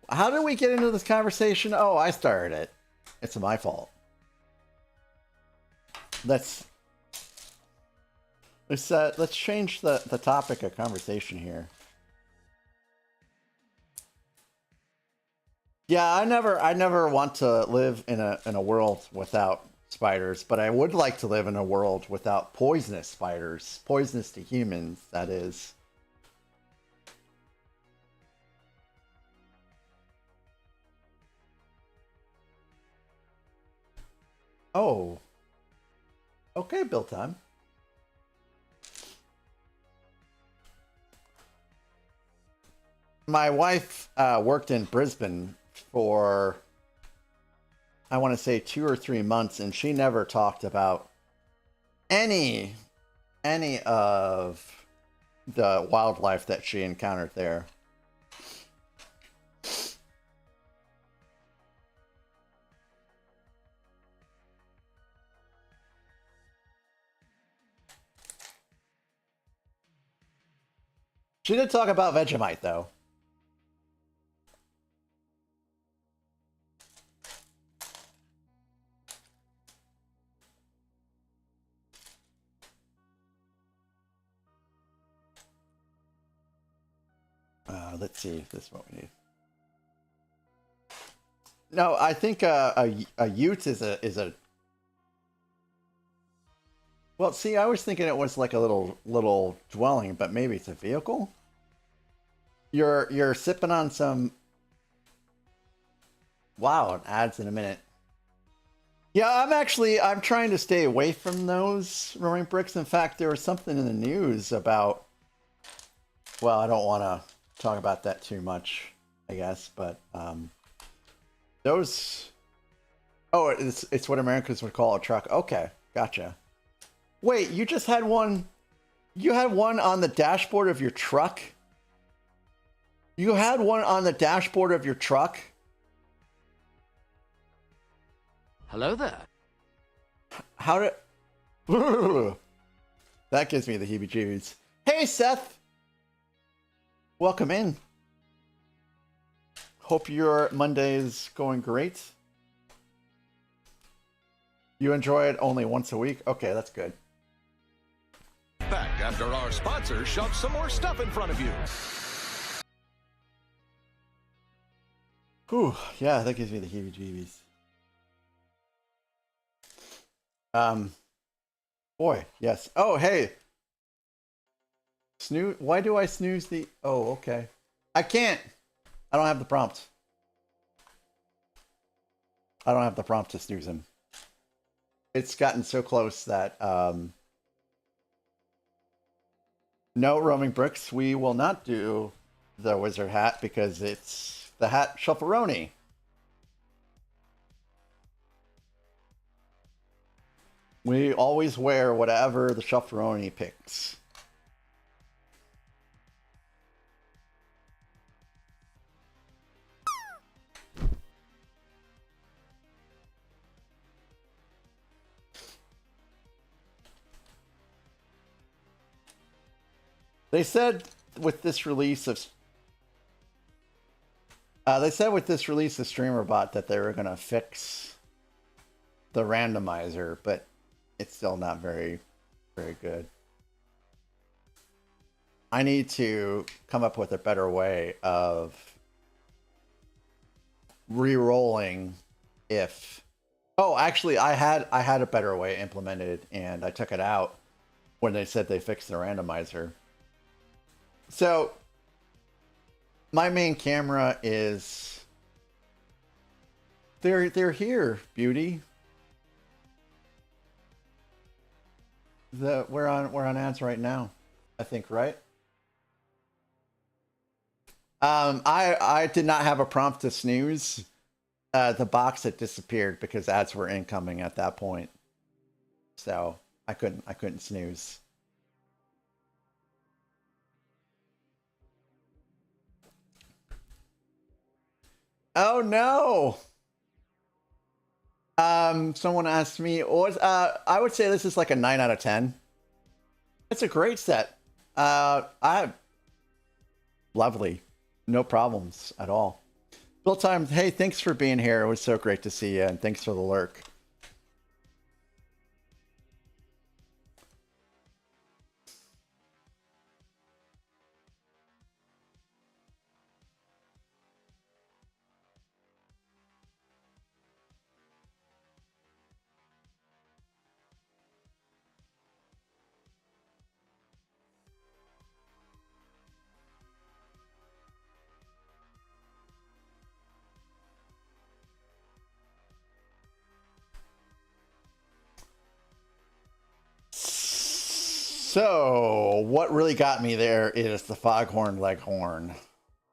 How did we get into this conversation? Oh, I started it. It's my fault. Let's change the topic of conversation here. Yeah, I never want to live in a world without spiders, but I would like to live in a world without poisonous spiders. Poisonous to humans, that is. Oh. Okay, build time. My wife worked in Brisbane for, I want to say 2 or 3 months, and she never talked about any of the wildlife that she encountered there. She did talk about Vegemite, though. Let's see if this is what we need. No, I think a ute is a. Well, see, I was thinking it was like a little dwelling, but maybe it's a vehicle. You're sipping on some. Wow, ads in a minute. Yeah, I'm trying to stay away from those roaring bricks. In fact, there was something in the news about. Well, I don't want to talk about that too much, I guess, but those. Oh, it's what Americans would call a truck. Okay, gotcha. Wait, you just had one. You had one on the dashboard of your truck? You had one on the dashboard of your truck? Hello there. How did... That gives me the heebie-jeebies. Hey, Seth! Welcome in. Hope your Monday is going great. You enjoy it only once a week? Okay, that's good. Back after our sponsors shove some more stuff in front of you. Whew, yeah, that gives me the heebie-jeebies. Boy, yes. Oh, hey. Snooze. Why do I snooze the... Oh, okay. I can't. I don't have the prompt. I don't have the prompt to snooze him. It's gotten so close that, No, roaming bricks. We will not do the wizard hat because it's the hat shuffleroni. We always wear whatever the shuffleroni picks. They said with this release of StreamerBot that they were gonna fix the randomizer, but it's still not very good. I need to come up with a better way of re-rolling if... Oh, actually, I had a better way implemented, and I took it out when they said they fixed the randomizer. So, my main camera is... They're here, beauty. We're on ads right now, I think, right? I did not have a prompt to snooze. The box had disappeared because ads were incoming at that point, so I couldn't snooze. Oh no! Someone asked me, I would say this is like a 9 out of 10. It's a great set. Lovely. No problems at all. Build time, hey, thanks for being here. It was so great to see you, and thanks for the lurk. So, what really got me there is the Foghorn Leghorn.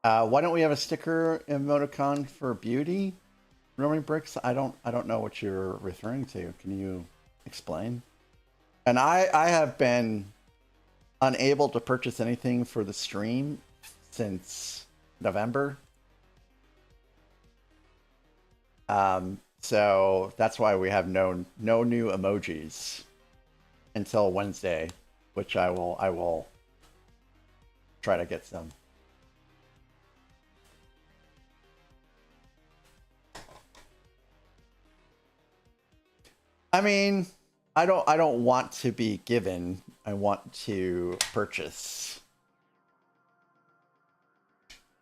Why don't we have a sticker emoticon for beauty? Roaming bricks? I don't know what you're referring to. Can you explain? And I have been unable to purchase anything for the stream since November. So that's why we have no new emojis until Wednesday, which I will try to get some. I mean, I don't want to be given. I want to purchase.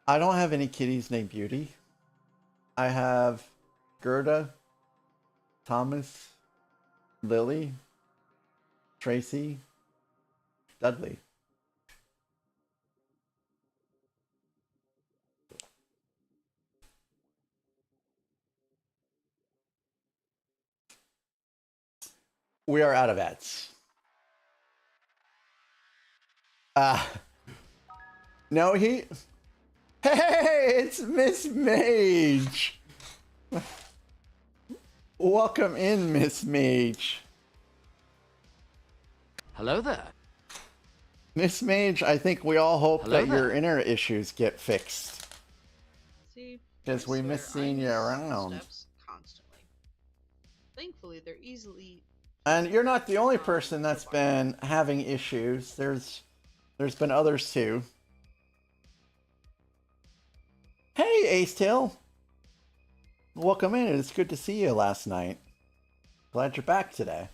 I don't have any kitties named Beauty. I have Gerda, Thomas, Lily, Tracy, Dudley. We are out of ads. No, he... Hey, it's Miss Mage! Welcome in, Miss Mage. Hello there. Miss Mage, I think we all hope Hello that there. your internet issues get fixed. See, Because we miss seeing you around. Steps constantly. Thankfully, they're easily. And you're not the only person that's been having issues. There's been others too. Hey, Ace Tail. Welcome in. It's good to see you last night. Glad you're back today.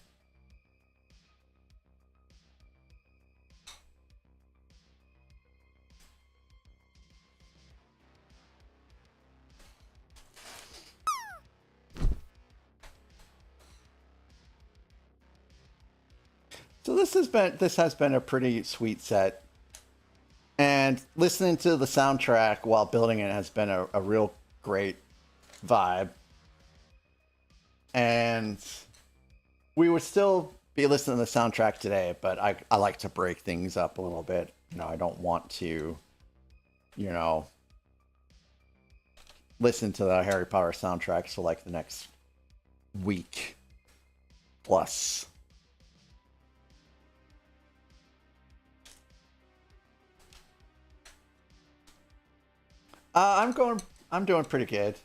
So this has been a pretty sweet set. And listening to the soundtrack while building it has been a real great vibe. And we would still be listening to the soundtrack today, but I like to break things up a little bit You know, I don't want to, you know, listen to the Harry Potter soundtracks for like the next week plus. I'm doing pretty good.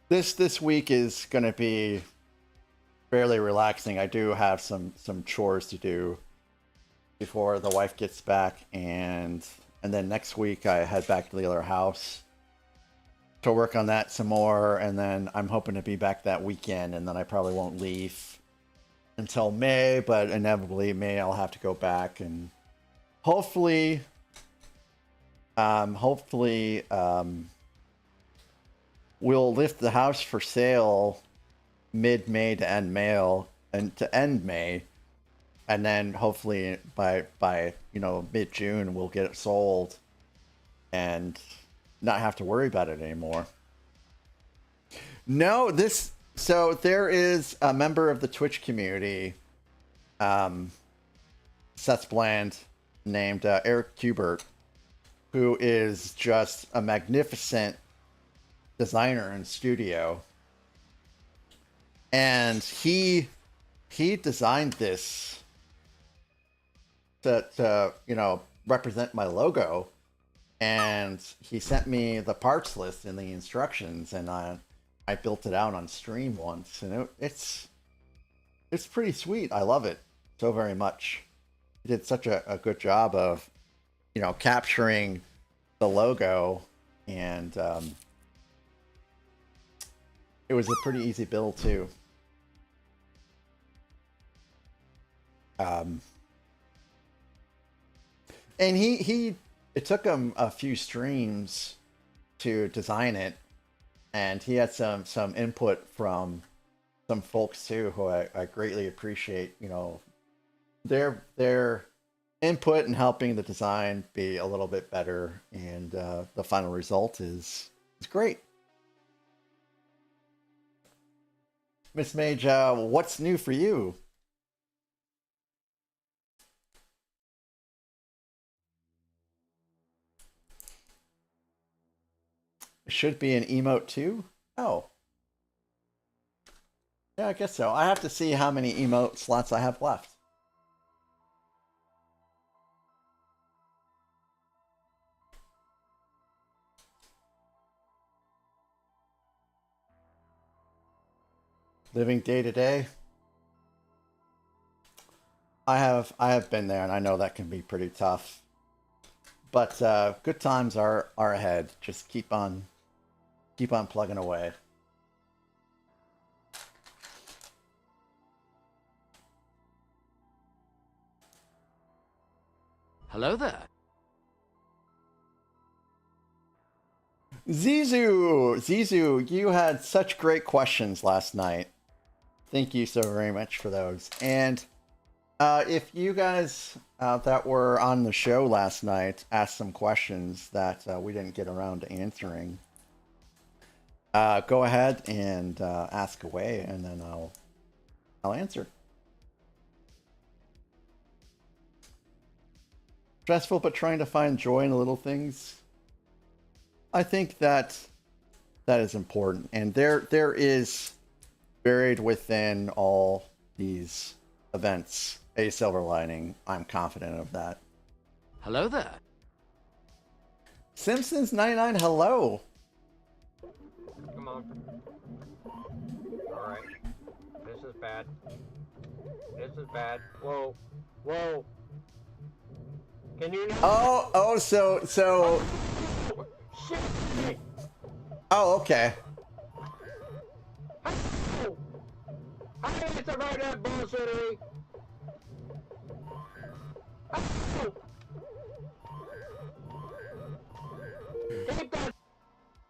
This week is gonna be fairly relaxing. I do have some chores to do before the wife gets back, and then next week I head back to the other house to work on that some more, and then I'm hoping to be back that weekend, and then I probably won't leave until May, but inevitably May I'll have to go back, and hopefully we'll lift the house for sale mid-May to end May, and then hopefully by you know, mid-June we'll get it sold and not have to worry about it anymore. No, so there is a member of the Twitch community, Seth's Bland, named Eric Kubert, who is just a magnificent designer and studio, and he designed this to you know, represent my logo, and he sent me the parts list and the instructions, and I built it out on stream once, and it's pretty sweet. I love it so very much. He did such a good job of, you know, capturing the logo, and it was a pretty easy build too. And it took him a few streams to design it, and he had some input from some folks too, who I greatly appreciate. You know, their input in helping the design be a little bit better, and the final result is great. Miss Mage, what's new for you? It should be an emote too? Oh. Yeah, I guess so. I have to see how many emote slots I have left. Living day to day. I have been there, and I know that can be pretty tough. But good times are ahead. Just keep on plugging away. Hello there. Zizu, you had such great questions last night. Thank you so very much for those. And if you guys that were on the show last night asked some questions that we didn't get around to answering, go ahead and ask away, and then I'll answer. Stressful, but trying to find joy in the little things. I think that is important, and there is buried within all these events a silver lining. I'm confident of that. Hello there. Simpsons 99, hello. Come on. Alright. This is bad. This is bad. Whoa. Whoa. Can you not? Oh, so Shit! Hey. oh, okay. I ain't about that bullshit.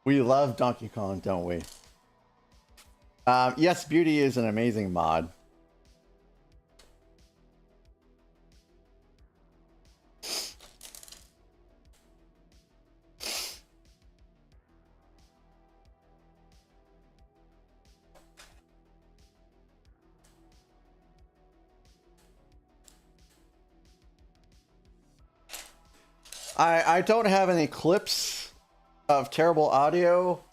We love Donkey Kong, don't we? Yes, Beauty is an amazing mod. I don't have any clips of terrible audio.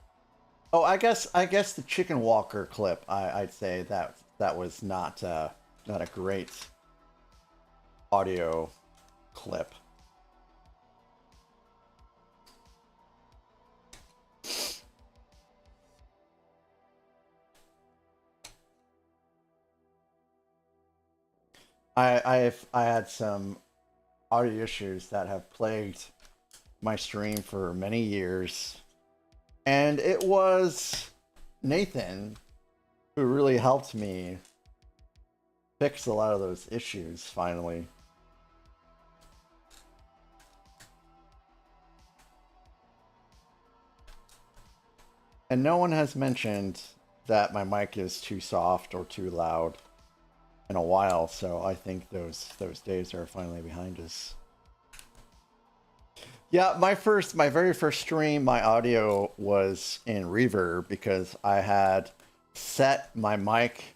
Oh, I guess the Chicken Walker clip. I'd say that was not a great audio clip. I had some audio issues that have plagued my stream for many years, and it was Nathan who really helped me fix a lot of those issues finally. And no one has mentioned that my mic is too soft or too loud in a while, so I think those days are finally behind us. Yeah, my very first stream, my audio was in reverb because I had set my mic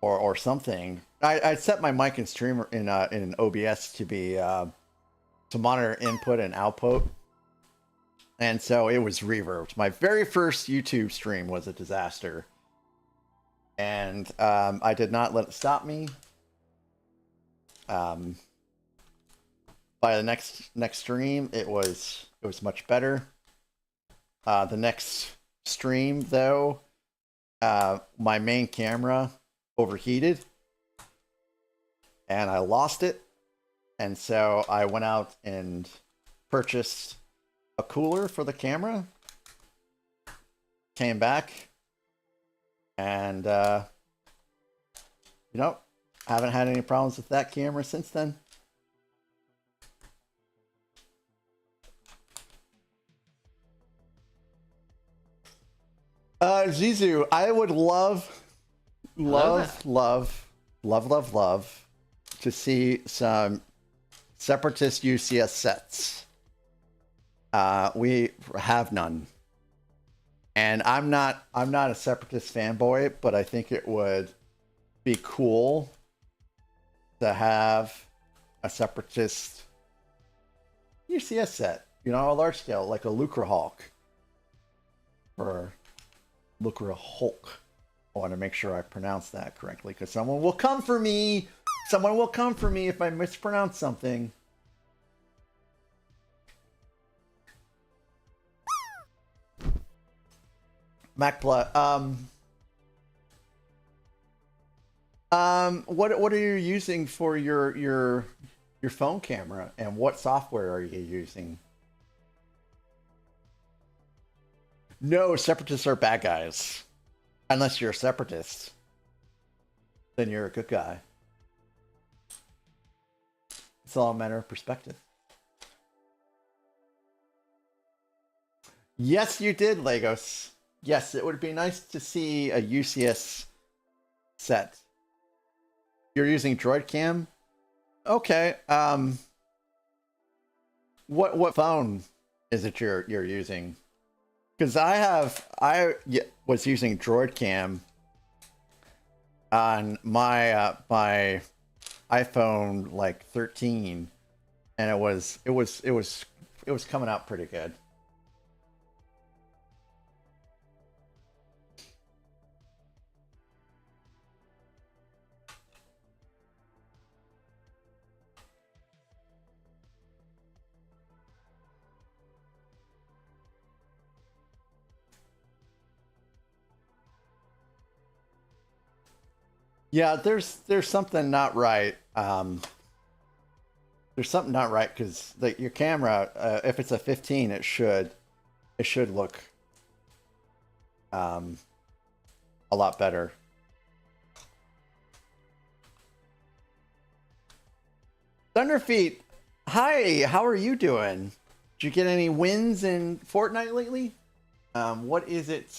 or something. I set my mic in streamer in an OBS to be to monitor input and output, and so it was reverbed. My very first YouTube stream was a disaster. And I did not let it stop me. By the next stream, it was much better. The next stream, though, my main camera overheated, and I lost it. And so I went out and purchased a cooler for the camera. Came back. And, you know, haven't had any problems with that camera since then. Zizu, I would love to see some Separatist UCS sets. We have none. And I'm not a Separatist fanboy, but I think it would be cool to have a Separatist UCS set, you know, a large scale, like a Lucra Hulk or Lucra Hulk. I want to make sure I pronounce that correctly because someone will come for me. Someone will come for me if I mispronounce something. MacPlus. What are you using for your phone camera, and what software are you using? No, separatists are bad guys. Unless you're a separatist, then you're a good guy. It's all a matter of perspective. Yes, you did, Legos. Yes, it would be nice to see a UCS set. You're using Droid Cam? Okay. What phone is it you're using? Because I was using Droid Cam on my my iPhone like 13, and it was coming out pretty good. Yeah, there's something not right. There's something not right because your camera, if it's a 15, it should look a lot better. Thunderfeet, hi, how are you doing? Did you get any wins in Fortnite lately? What is it?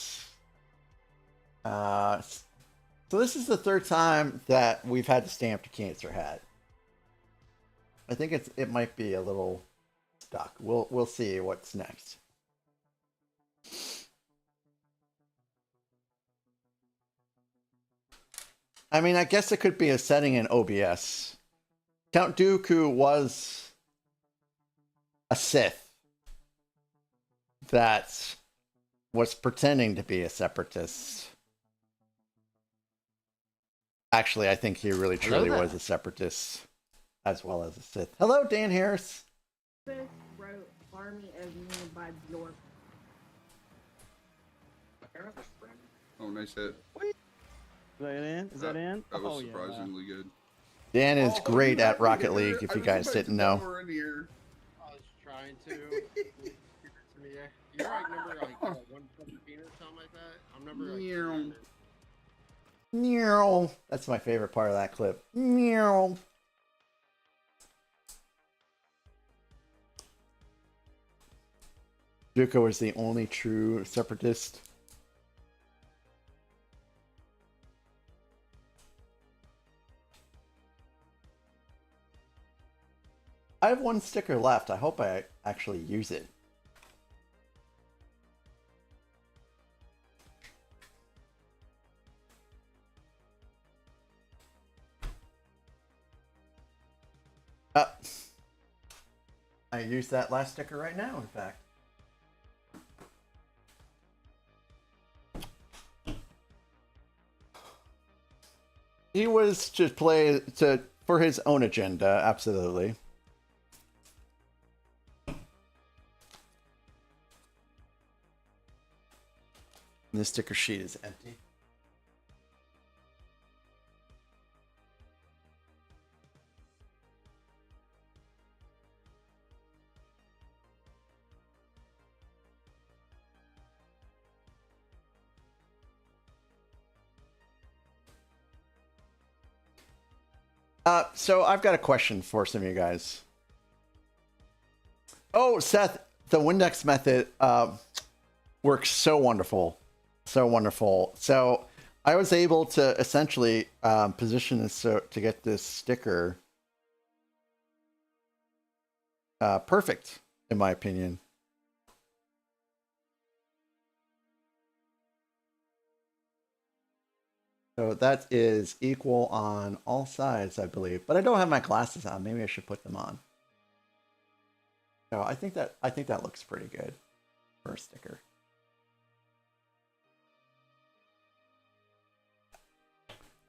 So this is the third time that we've had to stamp the cancer hat. I think it might be a little stuck. We'll see what's next. I mean, I guess it could be a setting in OBS. Count Dooku was a Sith that was pretending to be a separatist. Actually, I think he really truly was a separatist as well as a Sith. Hello, Dan Harris. Wrote Army of Nearby Bjork. Oh, nice hit. Is that in? Is that in? That was Oh, surprisingly good. Dan is great at Rocket League, if you guys didn't know. I was trying to. You're like number like 114 or something like that. I'm number like 300. Meow. That's my favorite part of that clip. Meow. Zuko is the only true separatist. I have one sticker left. I hope I actually use it. I use that last sticker right now, in fact. He was to play for his own agenda, absolutely. And the sticker sheet is empty. So I've got a question for some of you guys. Oh, Seth, the Windex method works so wonderful. So wonderful. So I was able to essentially position this so to get this sticker perfect, in my opinion. So that is equal on all sides, I believe. But I don't have my glasses on. Maybe I should put them on. So I think that looks pretty good for a sticker.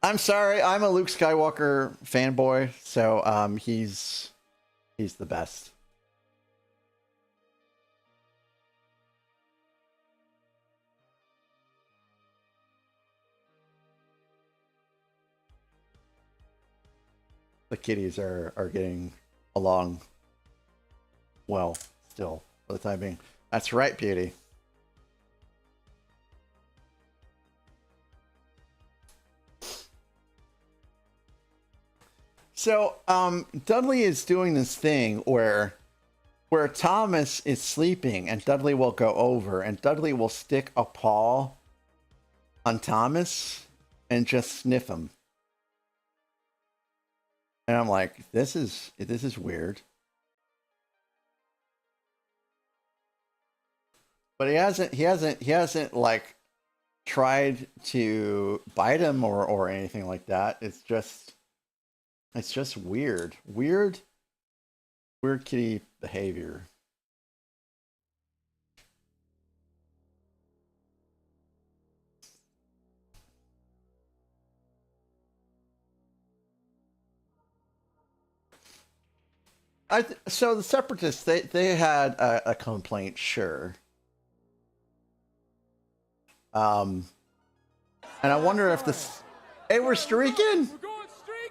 I'm sorry, I'm a Luke Skywalker fanboy, so he's the best. The kitties are getting along well still for the time being. That's right, Beauty. So Dudley is doing this thing where Thomas is sleeping and Dudley will go over and Dudley will stick a paw on Thomas and just sniff him. And I'm like, this is weird. But he hasn't like tried to bite him or anything like that. It's just weird. Weird kitty behavior. So the Separatists, they had a complaint, sure. And I wonder if this... Hey, we're streaking!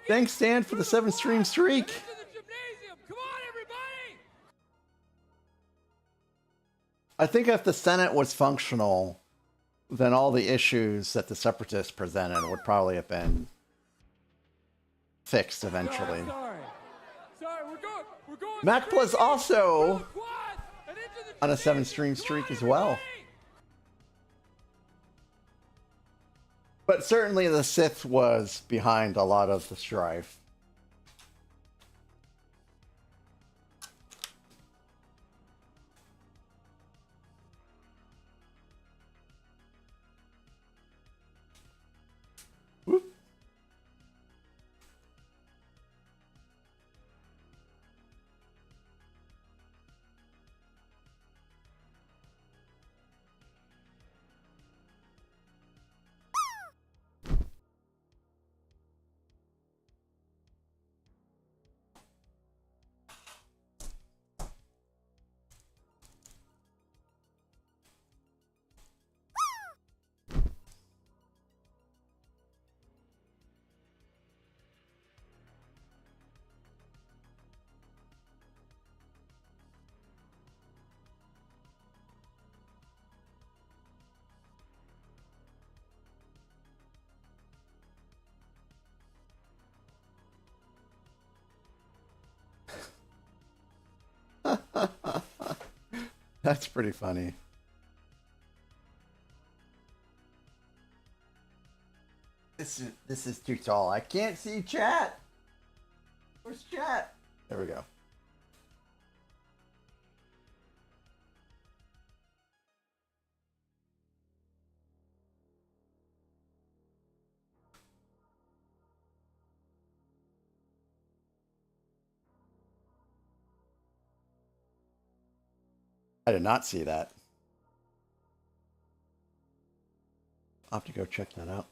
Thanks, Dan, for the 7-stream streak. Come on, everybody! I think if the Senate was functional, then all the issues that the Separatists presented would probably have been fixed eventually. Sorry, we're going Mac Plus also quad and into the on a 7-stream streak as well. But certainly the Sith was behind a lot of the strife. Whoop. That's pretty funny. This is too tall. I can't see chat. Where's chat? There we go. I did not see that. I'll have to go check that out.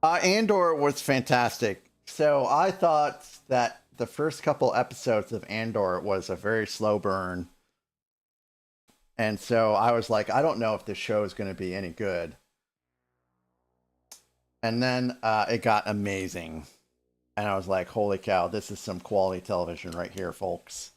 Andor was fantastic. So I thought that the first couple episodes of Andor was a very slow burn. And so I was like, I don't know if this show is going to be any good. And then it got amazing. And I was like, holy cow, this is some quality television right here, folks.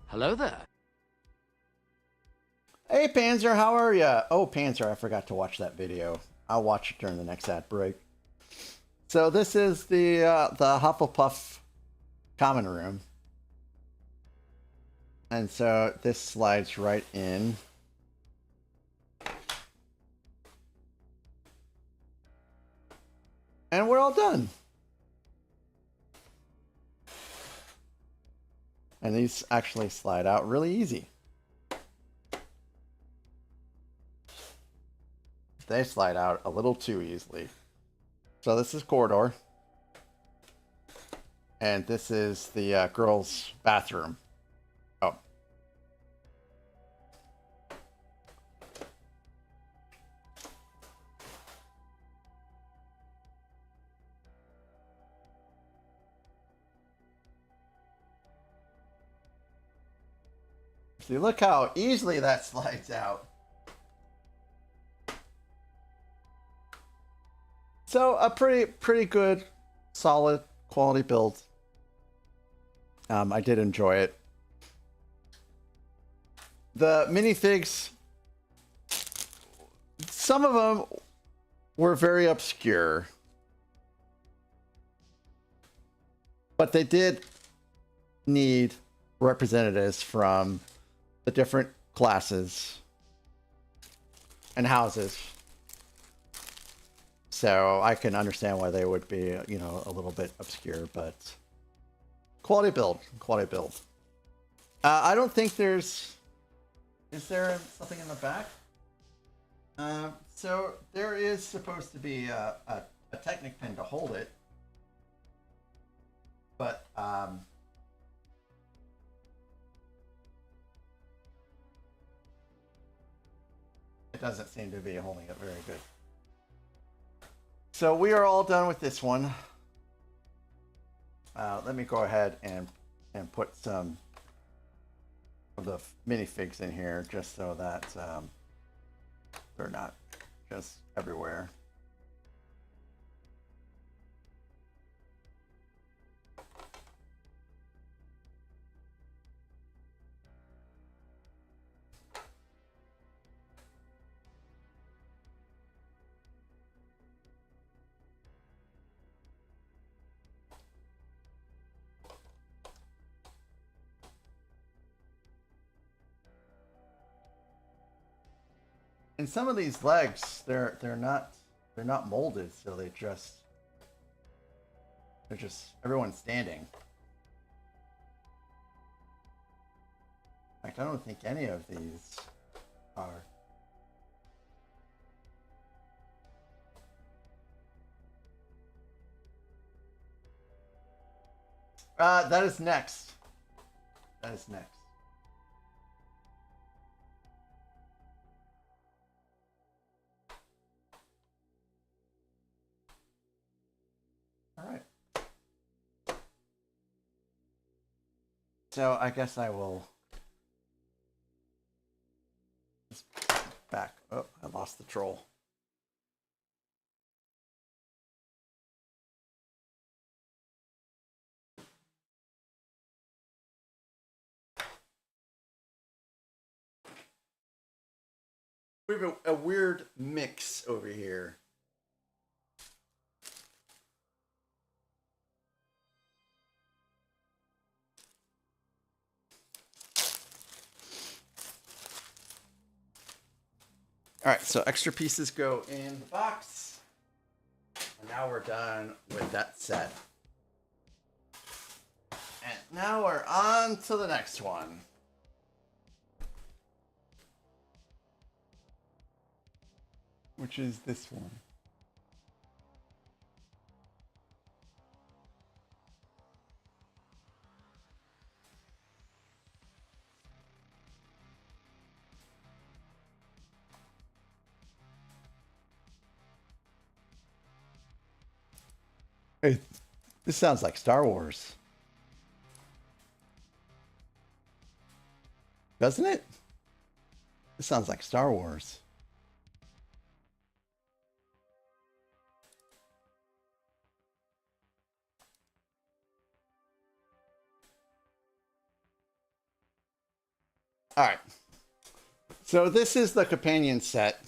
Hello there. Hey, Panzer, how are ya? Oh, Panzer, I forgot to watch that video. I'll watch it during the next ad break. So this is the Hufflepuff common room. And so this slides right in. And we're all done. And these actually slide out really easy. They slide out a little too easily. So this is corridor. And this is the girls' bathroom. Oh. See, look how easily that slides out. So a pretty good, solid quality build. I did enjoy it. The minifigs, some of them were very obscure, but they did need representatives from the different classes and houses. So I can understand why they would be, you know, a little bit obscure, but quality build, quality build. I don't think there's, is there something in the back? So there is supposed to be a Technic pin to hold it, but it doesn't seem to be holding it very good. So we are all done with this one. Let me go ahead and put some of the minifigs in here just so that they're not just everywhere. And some of these legs, they're not molded, so they're just everyone's standing. In fact, I don't think any of these are. That is next. That is next. All right. So I guess I will just back. Oh, I lost the troll. We have a weird mix over here. All right, so extra pieces go in the box. And now we're done with that set. And now we're on to the next one. Which is this one. Hey, this sounds like Star Wars. Doesn't it? This sounds like Star Wars. All right. So this is the companion set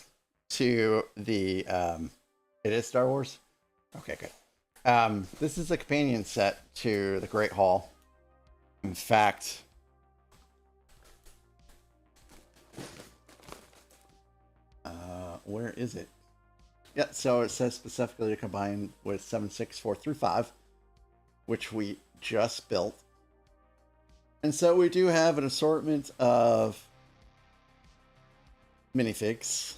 to the, it is Star Wars? Okay, good. This is a companion set to the Great Hall. In fact, where is it? Yeah, so it says specifically to combine with 76435, which we just built. And so we do have an assortment of minifigs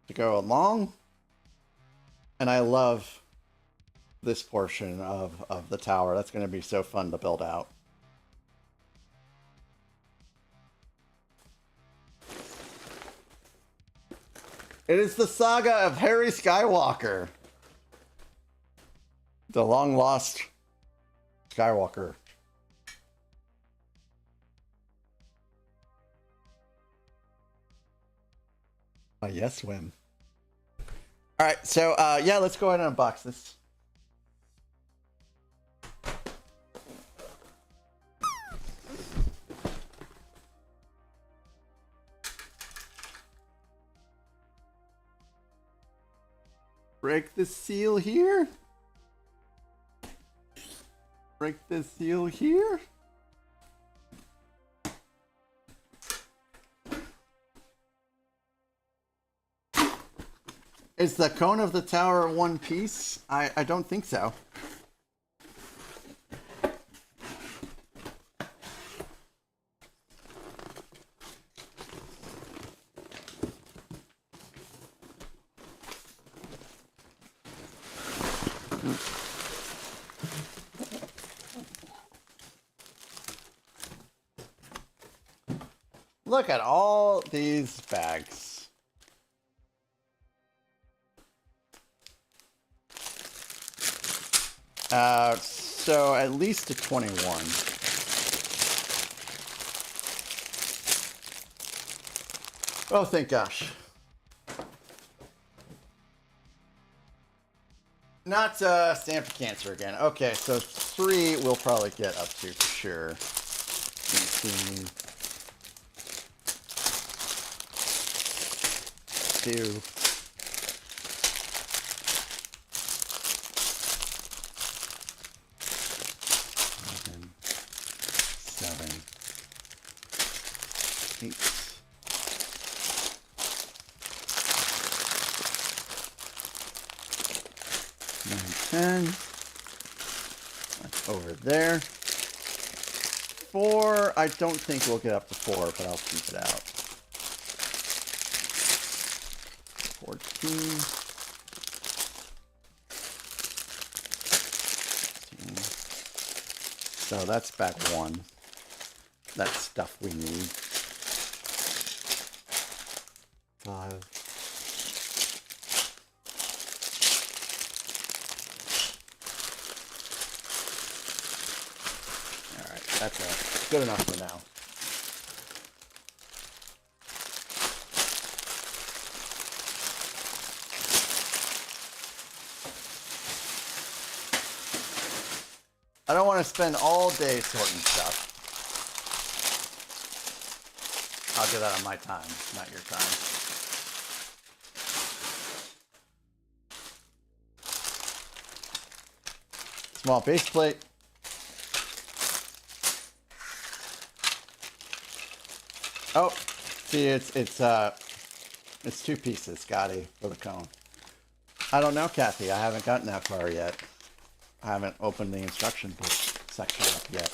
to go along. And I love this portion of the tower. That's going to be so fun to build out. It is the saga of Harry Skywalker. The long lost Skywalker. Yes, Wim. All right, so yeah, let's go ahead and unbox this. Break the seal here. Break the seal here. Is the cone of the tower one piece? I don't think so. Look at all these bags. So at least a 21. Oh, thank gosh. Not stamp cancer again. Okay, so 3 we'll probably get up to for sure. 18. 2. 7, 8, 9, 10. That's over there. 4, I don't think we'll get up to 4, but I'll keep it out. 14. 15. So that's back 1. That's stuff we need. 5. All right, that's good enough for now. I don't want to spend all day sorting stuff. I'll do that on my time, not your time. Small base plate. Oh, see, it's 2 pieces, Scotty, for the cone. I don't know, Kathy. I haven't gotten that far yet. I haven't opened the instruction book section up yet.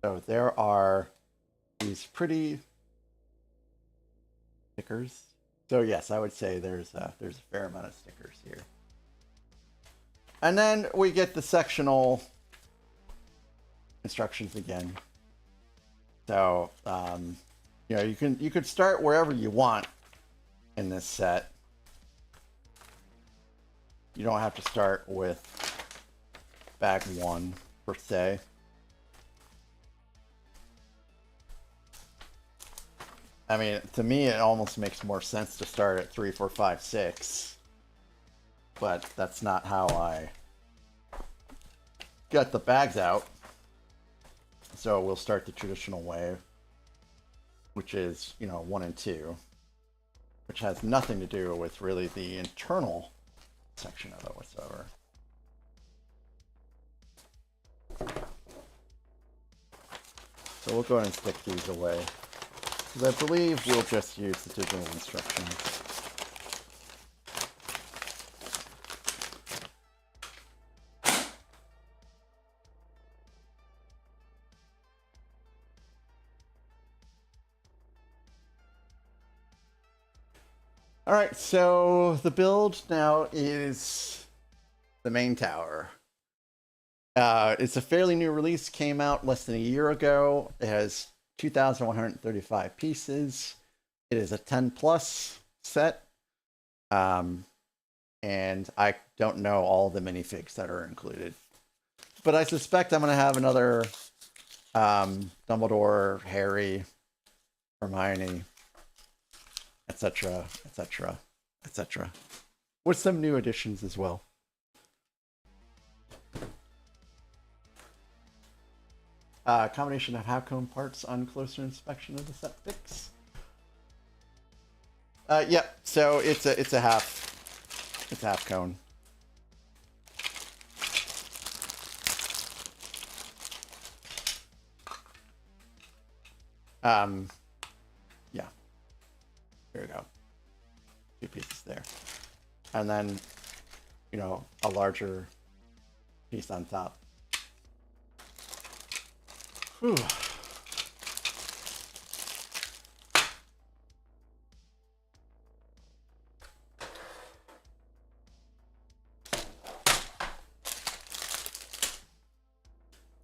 So there are these pretty stickers. So yes, I would say there's a fair amount of stickers here. And then we get the sectional instructions again. So you know, you could start wherever you want in this set. You don't have to start with bag 1 per se. I mean, to me, it almost makes more sense to start at 3, 4, 5, 6. But that's not how I got the bags out. So we'll start the traditional way, which is, you know, 1 and 2, which has nothing to do with really the internal section of it whatsoever. So we'll go ahead and stick these away. I believe we'll just use the digital instructions. All right, so the build now is the main tower. It's a fairly new release, came out less than a year ago. It has 2,135 pieces. It is a 10 plus set. And I don't know all the minifigs that are included. But I suspect I'm going to have another Dumbledore, Harry, Hermione, etc., etc., etc. With some new additions as well. Combination of half cone parts on closer inspection of the set fix. Yep. So it's a half cone. Yeah. Here we go. 2 pieces there, and then, you know, a larger piece on top. Whew.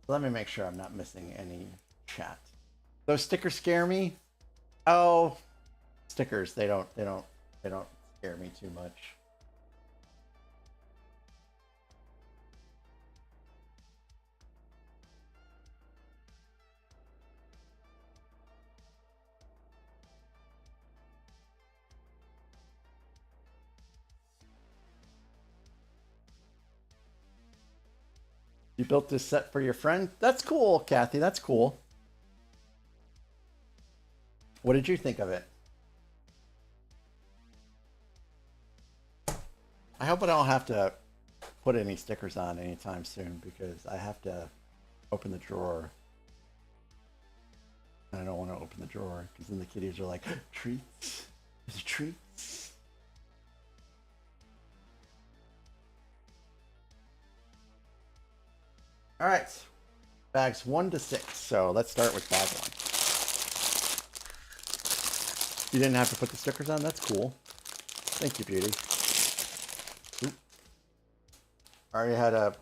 Let me make sure I'm not missing any chat. Those stickers scare me. Oh, stickers, they don't scare me too much. You built this set for your friend? That's cool, Kathy. That's cool. What did you think of it? I hope I don't have to put any stickers on anytime soon, because I have to open the drawer. And I don't want to open the drawer, because then the kiddies are like, treats? Is it treats? All right, bags 1 to 6. So let's start with bag 1. You didn't have to put the stickers on? That's cool. Thank you, beauty. Oop. I already had a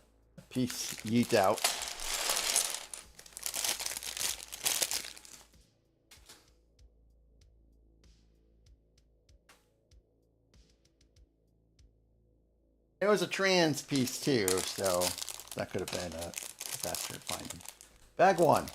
piece yeet out. It was a trans piece too, so that could have been a disaster finding. Bag 1.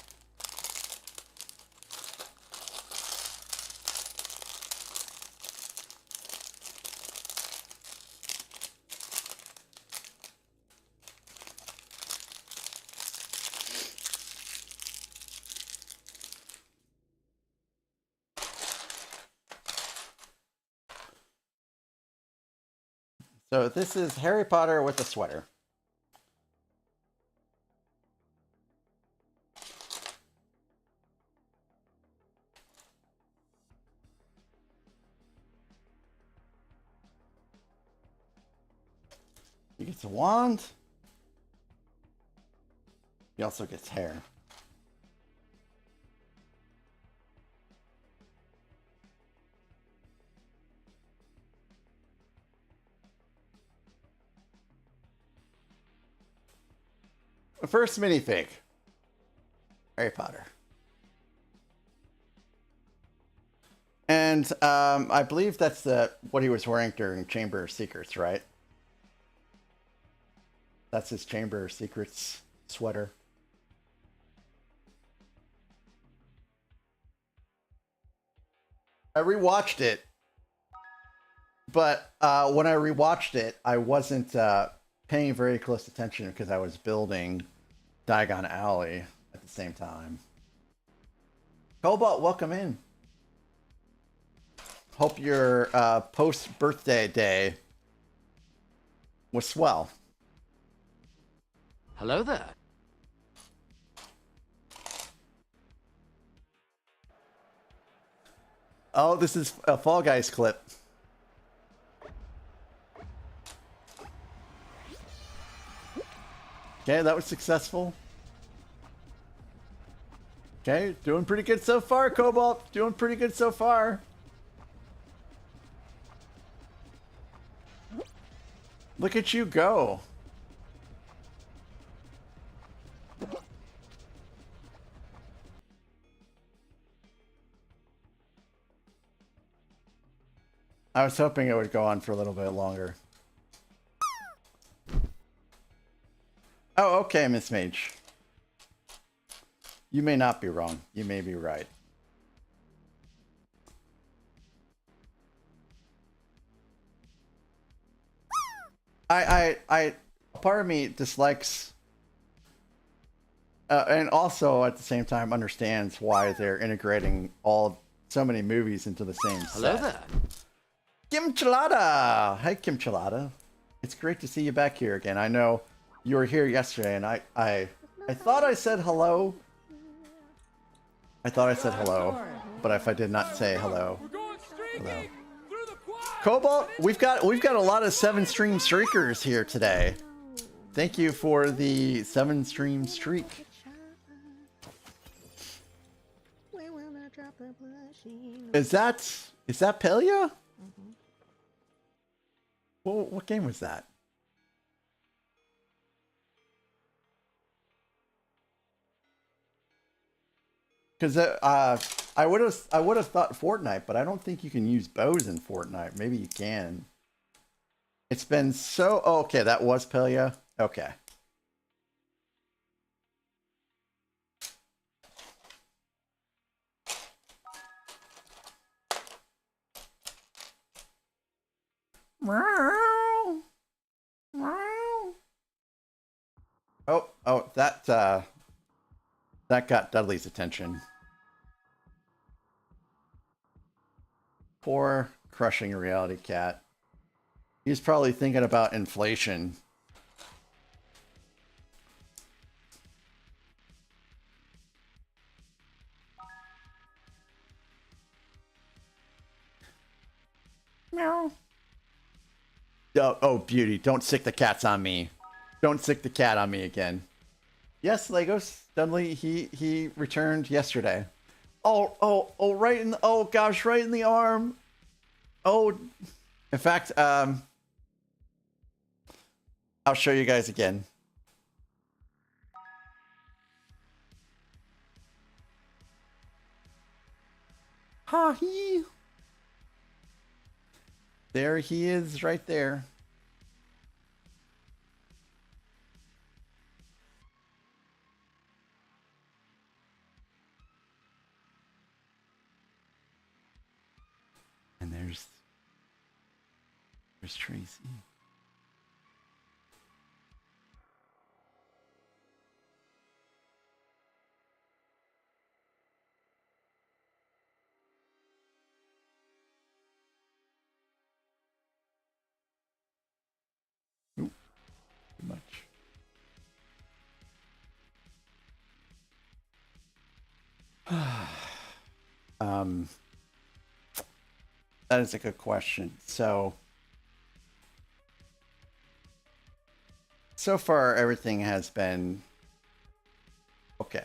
So this is Harry Potter with a sweater. He gets a wand. He also gets hair. First minifig. Harry Potter. And I believe that's what he was wearing during Chamber of Secrets, right? That's his Chamber of Secrets sweater. I rewatched it, but when I rewatched it, I wasn't paying very close attention because I was building Diagon Alley at the same time. Cobalt, welcome in. Hope your post-birthday day was swell. Hello there. Oh, this is a Fall Guys clip. Okay, that was successful. Okay, doing pretty good so far, Cobalt. Doing pretty good so far. Look at you go. I was hoping it would go on for a little bit longer. Oh, okay, Miss Mage. You may not be wrong. You may be right. Part of me dislikes, and also at the same time understands why they're integrating so many movies into the same set. Hello there. Kimchalada! Hi, Kimchalada. It's great to see you back here again. I know you were here yesterday, and I thought I said hello. I thought I said hello, but if I did not say hello, hello. Cobalt, we've got a lot of 7-stream streakers here today. Thank you for the 7-stream streak. Is that Pelia? What game was that? Because I would have thought Fortnite, but I don't think you can use bows in Fortnite. Maybe you can. It's been so... Oh, okay, that was Pelia. Okay. Oh, that got Dudley's attention. Poor crushing reality cat. He's probably thinking about inflation. Meow. Oh, beauty. Don't sick the cats on me. Don't sick the cat on me again. Yes, Legos. Dudley, he returned yesterday. Oh, right in the, oh gosh, right in the arm. Oh, in fact, I'll show you guys again. Ha he. There he is, right there. And there's Tracy. That is a good question. So far everything has been okay.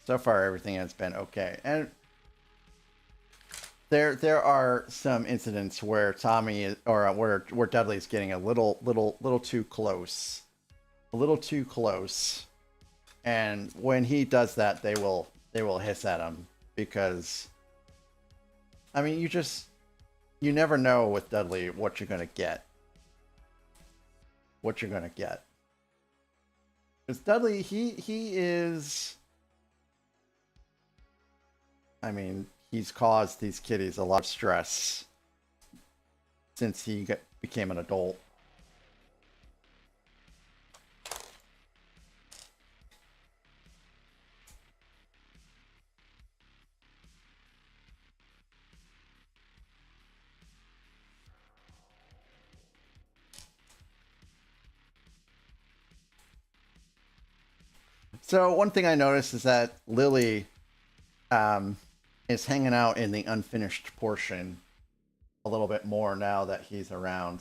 So far everything has been okay. And there are some incidents where Tommy is, or where Dudley's getting a little too close. A little too close. And when he does that, they will hiss at him because I mean, you never know with Dudley what you're going to get. What you're going to get. Because Dudley, he is, I mean, he's caused these kitties a lot of stress since he became an adult. So one thing I noticed is that Lily is hanging out in the unfinished portion a little bit more now that he's around.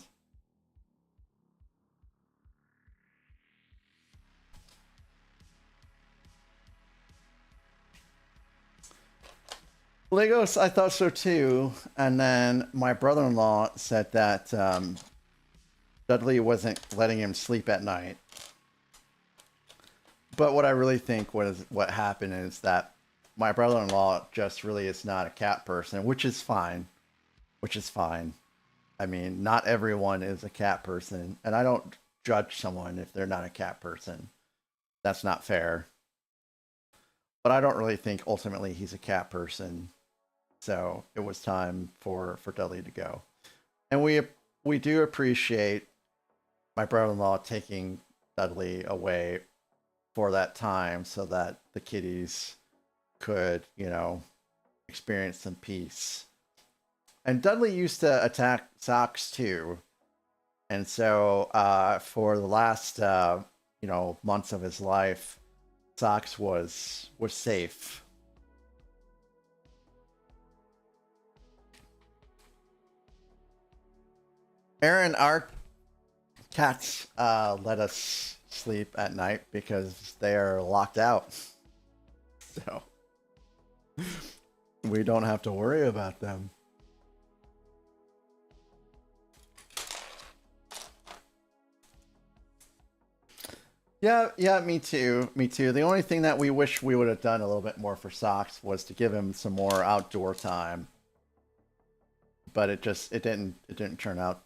Legos, I thought so too. And then my brother-in-law said that Dudley wasn't letting him sleep at night. But what I really think what happened is that my brother-in-law just really is not a cat person, which is fine. Which is fine. I mean, not everyone is a cat person, and I don't judge someone if they're not a cat person. That's not fair. But I don't really think ultimately he's a cat person. So it was time for Dudley to go. And we do appreciate my brother-in-law taking Dudley away for that time so that the kitties could, you know, experience some peace. And Dudley used to attack Socks too. And so for the last, you know, months of his life, Socks was safe. Aaron, our cats let us sleep at night because they are locked out. So we don't have to worry about them. Yeah, me too. Me too. The only thing that we wish we would have done a little bit more for Socks was to give him some more outdoor time. But it didn't turn out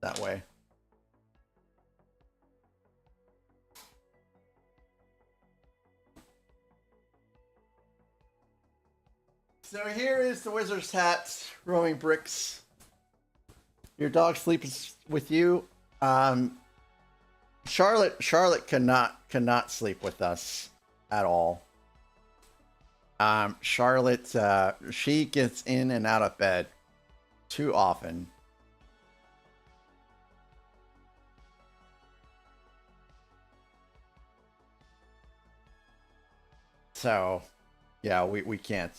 that way. So here is the wizard's hat, throwing bricks. Your dog sleeps with you. Charlotte cannot sleep with us at all. Charlotte, she gets in and out of bed too often. So, yeah, we can't.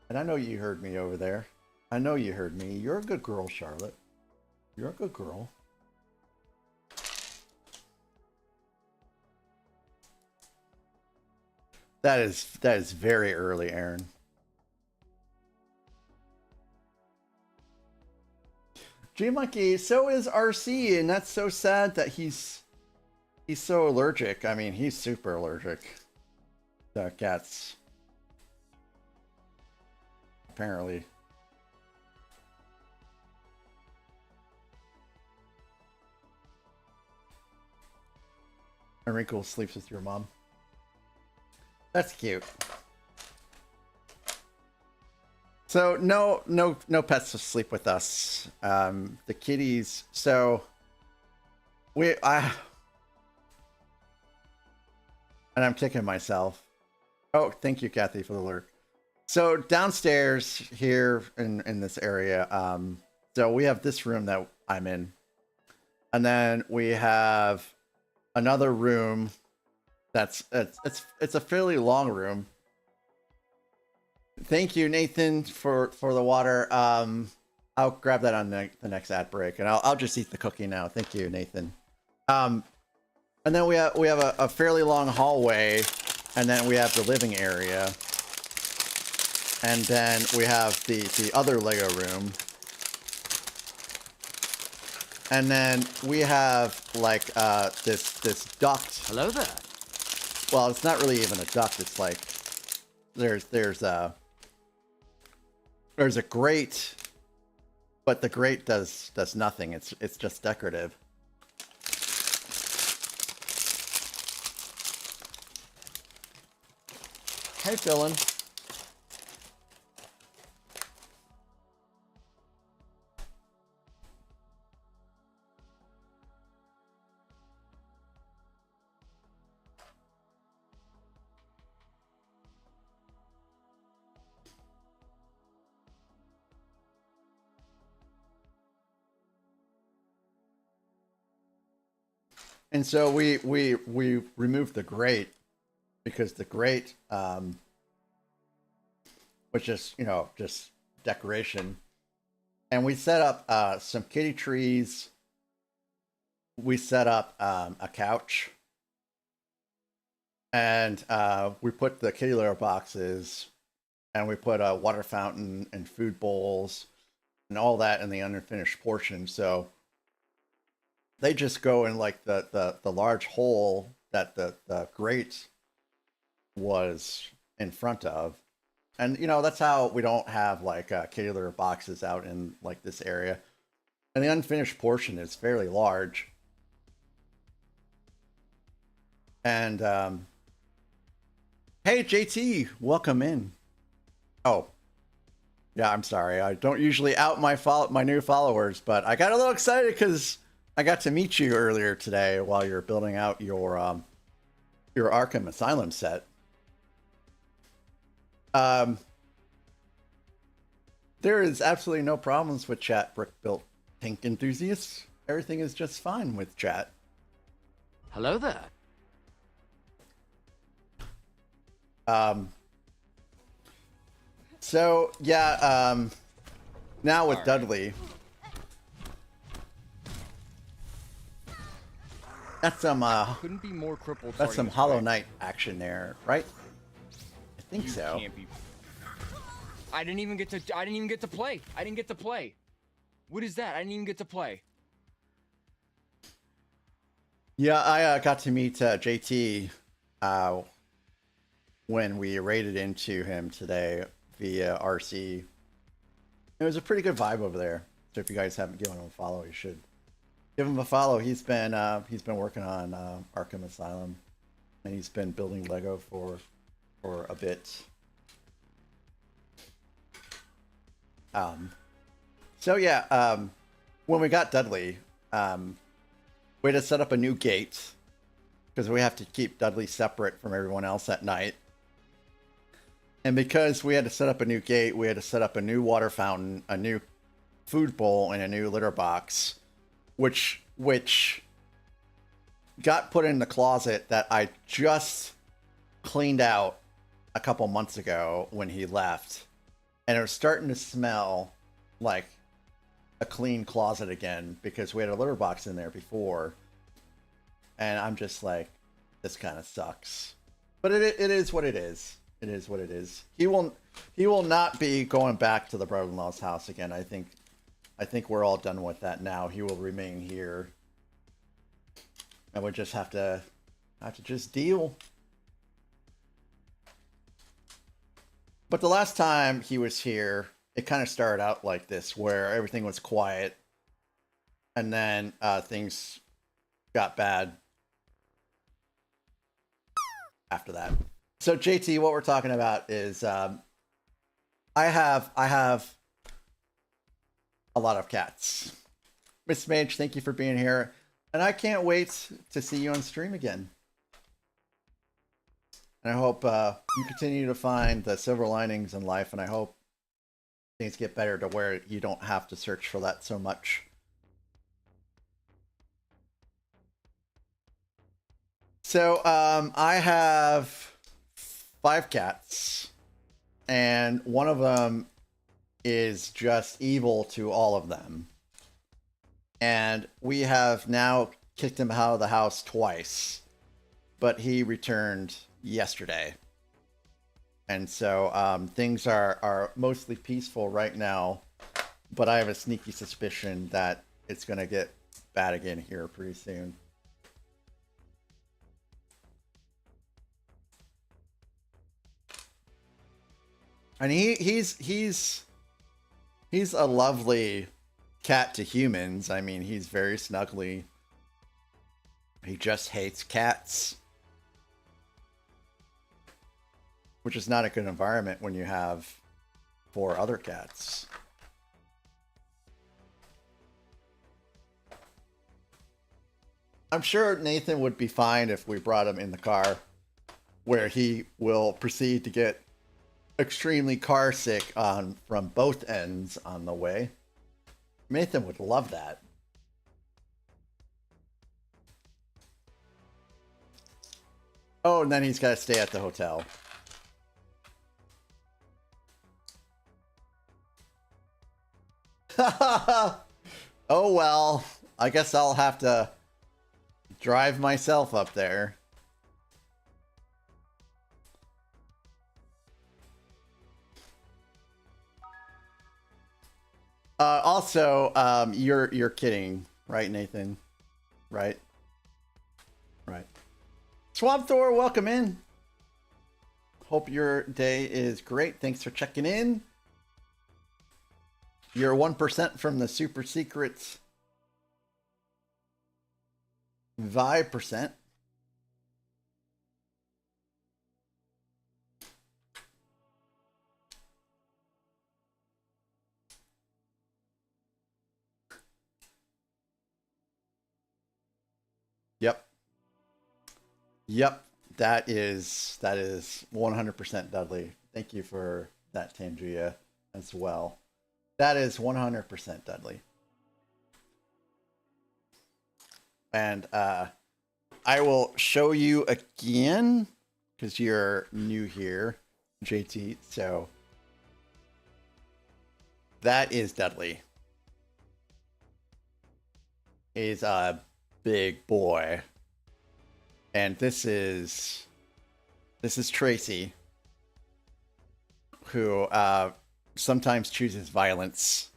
And I know you heard me over there. I know you heard me. You're a good girl, Charlotte. You're a good girl. That is very early, Aaron. G-Monkey, so is RC, and that's so sad that he's so allergic. I mean, he's super allergic to cats. Apparently. And Wrinkle sleeps with your mom. That's cute. So no pets to sleep with us. The kitties. So and I'm kicking myself. Oh, thank you, Kathy, for the lurk. So downstairs here in this area, so we have this room that I'm in, and then we have another room It's a fairly long room. Thank you, Nathan, for the water. I'll grab that on the next ad break, and I'll just eat the cookie now. Thank you, Nathan. And then we have a fairly long hallway, and then we have the living area, and then we have the other Lego room, and then we have like this duct. Hello there. Well, it's not really even a duct. It's like there's a grate, but the grate does nothing. It's just decorative. Hey, Dylan. And so we removed the grate because the grate was just, you know, just decoration. And we set up some kitty trees. We set up a couch. And we put the kitty litter boxes, and we put a water fountain and food bowls and all that in the unfinished portion. So they just go in like the large hole that the grate was in front of. And, you know, that's how we don't have like kitty litter boxes out in like this area. And the unfinished portion is fairly large. And, hey, JT, welcome in. Oh, yeah, I'm sorry. I don't usually out my new followers, but I got a little excited because I got to meet you earlier today while you're building out your Arkham Asylum set. There is absolutely no problems with chat, Brick Built Pink enthusiasts. Everything is just fine with chat. Hello there. So yeah, now with Dudley, that's some couldn't be more crippled. that's some Hollow Knight action there, right? I think so. Can't be. I didn't even get to play. I didn't get to play. What is that? I didn't even get to play. Yeah, I got to meet JT when we raided into him today via RC. It was a pretty good vibe over there. So if you guys haven't given him a follow, you should give him a follow. He's been working on Arkham Asylum, and he's been building Lego for a bit. So yeah, when we got Dudley, we had to set up a new gate because we have to keep Dudley separate from everyone else at night. And because we had to set up a new gate, we had to set up a new water fountain, a new food bowl, and a new litter box, which got put in the closet that I just cleaned out a couple months ago when he left. And it was starting to smell like a clean closet again because we had a litter box in there before. And I'm just like, this kind of sucks. But it is what it is. It is what it is. He will not be going back to the brother-in-law's house again. I think we're all done with that now. He will remain here. And we just have to just deal. But the last time he was here, it kind of started out like this, where everything was quiet, and then things got bad after that. So JT, what we're talking about is I have a lot of cats. Miss Mage, thank you for being here, and I can't wait to see you on stream again. And I hope you continue to find the silver linings in life, and I hope things get better to where you don't have to search for that so much. So I have 5 cats, and one of them is just evil to all of them. And we have now kicked him out of the house twice, but he returned yesterday. And so things are mostly peaceful right now, but I have a sneaky suspicion that it's going to get bad again here pretty soon. And he's a lovely cat to humans. I mean, he's very snuggly. He just hates cats, which is not a good environment when you have 4 other cats. I'm sure Nathan would be fine if we brought him in the car, where he will proceed to get extremely car sick from both ends on the way. Nathan would love that. Oh, and then he's got to stay at the hotel. Oh well, I guess I'll have to drive myself up there. Also, you're kidding, right, Nathan? Right? Right. Swamp Thor, welcome in. Hope your day is great. Thanks for checking in. You're 1% from the super secrets. 5%. Yep. Yep. That is 100% Dudley. Thank you for that, Tangia, as well. That is 100% Dudley. And I will show you again, because you're new here, JT. So that is Dudley. He's a big boy. And this is Tracy, who sometimes chooses violence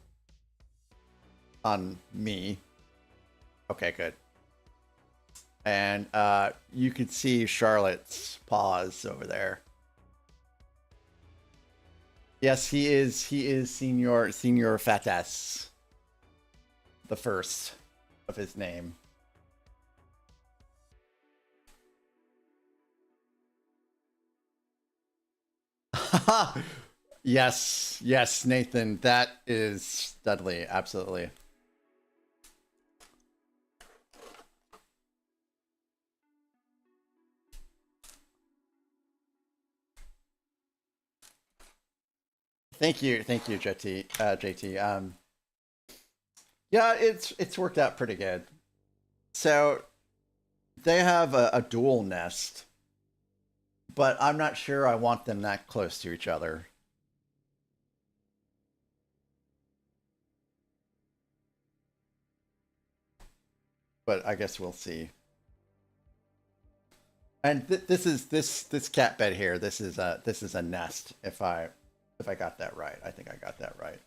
on me. Okay, good. And you can see Charlotte's paws over there. Yes, he is Senior Fatas, the first of his name. Yes, Nathan, that is Dudley, absolutely. Thank you, JT. Yeah, it's worked out pretty good. So they have a dual nest, but I'm not sure I want them that close to each other. But I guess we'll see. And this cat bed here. This is a nest. If I got that right, I think I got that right.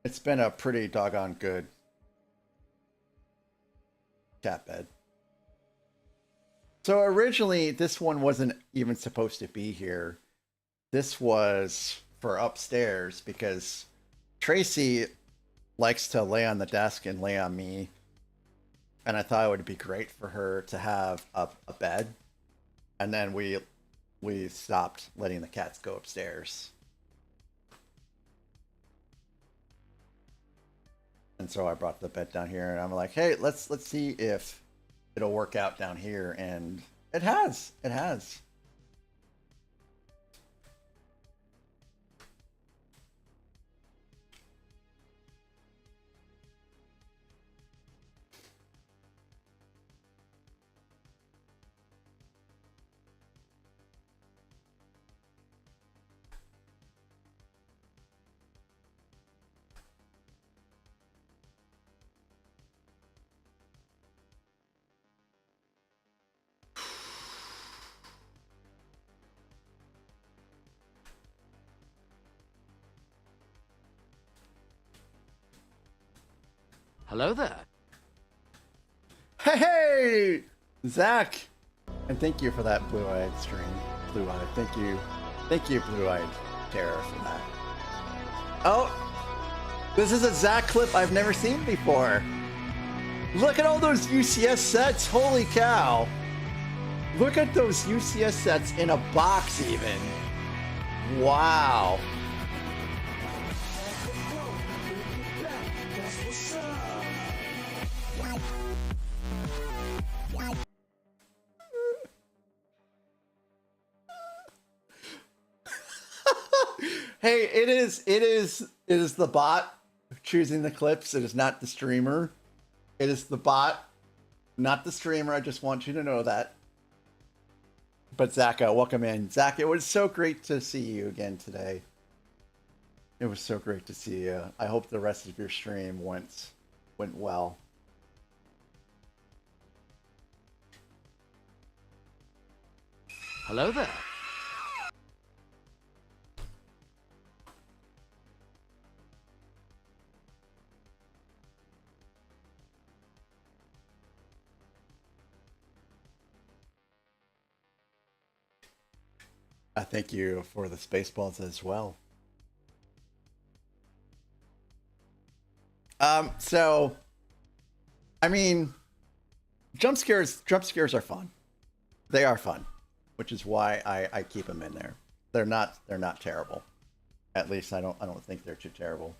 It's been a pretty doggone good cat bed. So originally, this one wasn't even supposed to be here. This was for upstairs because Tracy likes to lay on the desk and lay on me. And I thought it would be great for her to have a bed. And then we stopped letting the cats go upstairs. And so I brought the bed down here and I'm like, hey, let's see if it'll work out down here. And it has. It has. Hello there. Hey, Zach, and thank you for that blue-eyed stream. Blue-eyed, thank you, blue-eyed terror for that. Oh, this is a Zach clip I've never seen before. Look at all those UCS sets. Holy cow. Look at those UCS sets in a box even. Wow. Hey, it is the bot choosing the clips. It is not the streamer. It is the bot, not the streamer. I just want you to know that. But Zach, welcome in. Zach, it was so great to see you again today. It was so great to see you. I hope the rest of your stream went well. Hello there. I thank you for the Spaceballs as well. So, I mean, jump scares are fun. They are fun, which is why I keep them in there. They're not terrible. At least I don't think they're too terrible.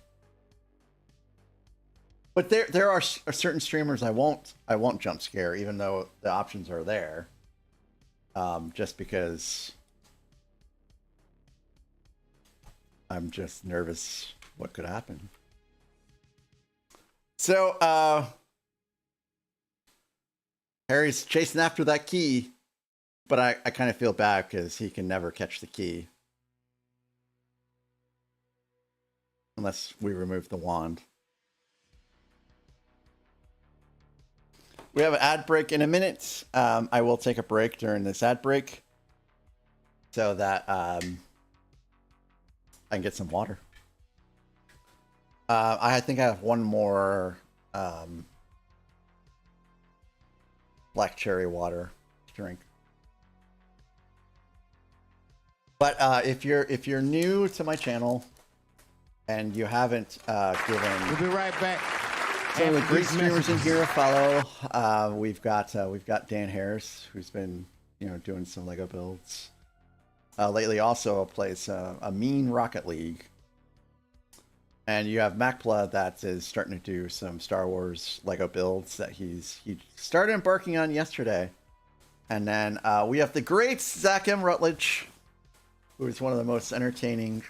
But there are certain streamers I won't jump scare, even though the options are there. Just because I'm just nervous what could happen. So, Harry's chasing after that key, but I kind of feel bad because he can never catch the key. Unless we remove the wand. We have an ad break in a minute. I will take a break during this ad break so that I can get some water. I think I have one more black cherry water to drink. But if you're new to my channel and you haven't given, We'll be right back. some of the great streamers in here a follow. We've got Dan Harris, who's been doing some Lego builds. Lately also plays a mean Rocket League. And you have MacPla that is starting to do some Star Wars Lego builds that he started embarking on yesterday. And then we have the great Zach M. Rutledge, who is one of the most entertaining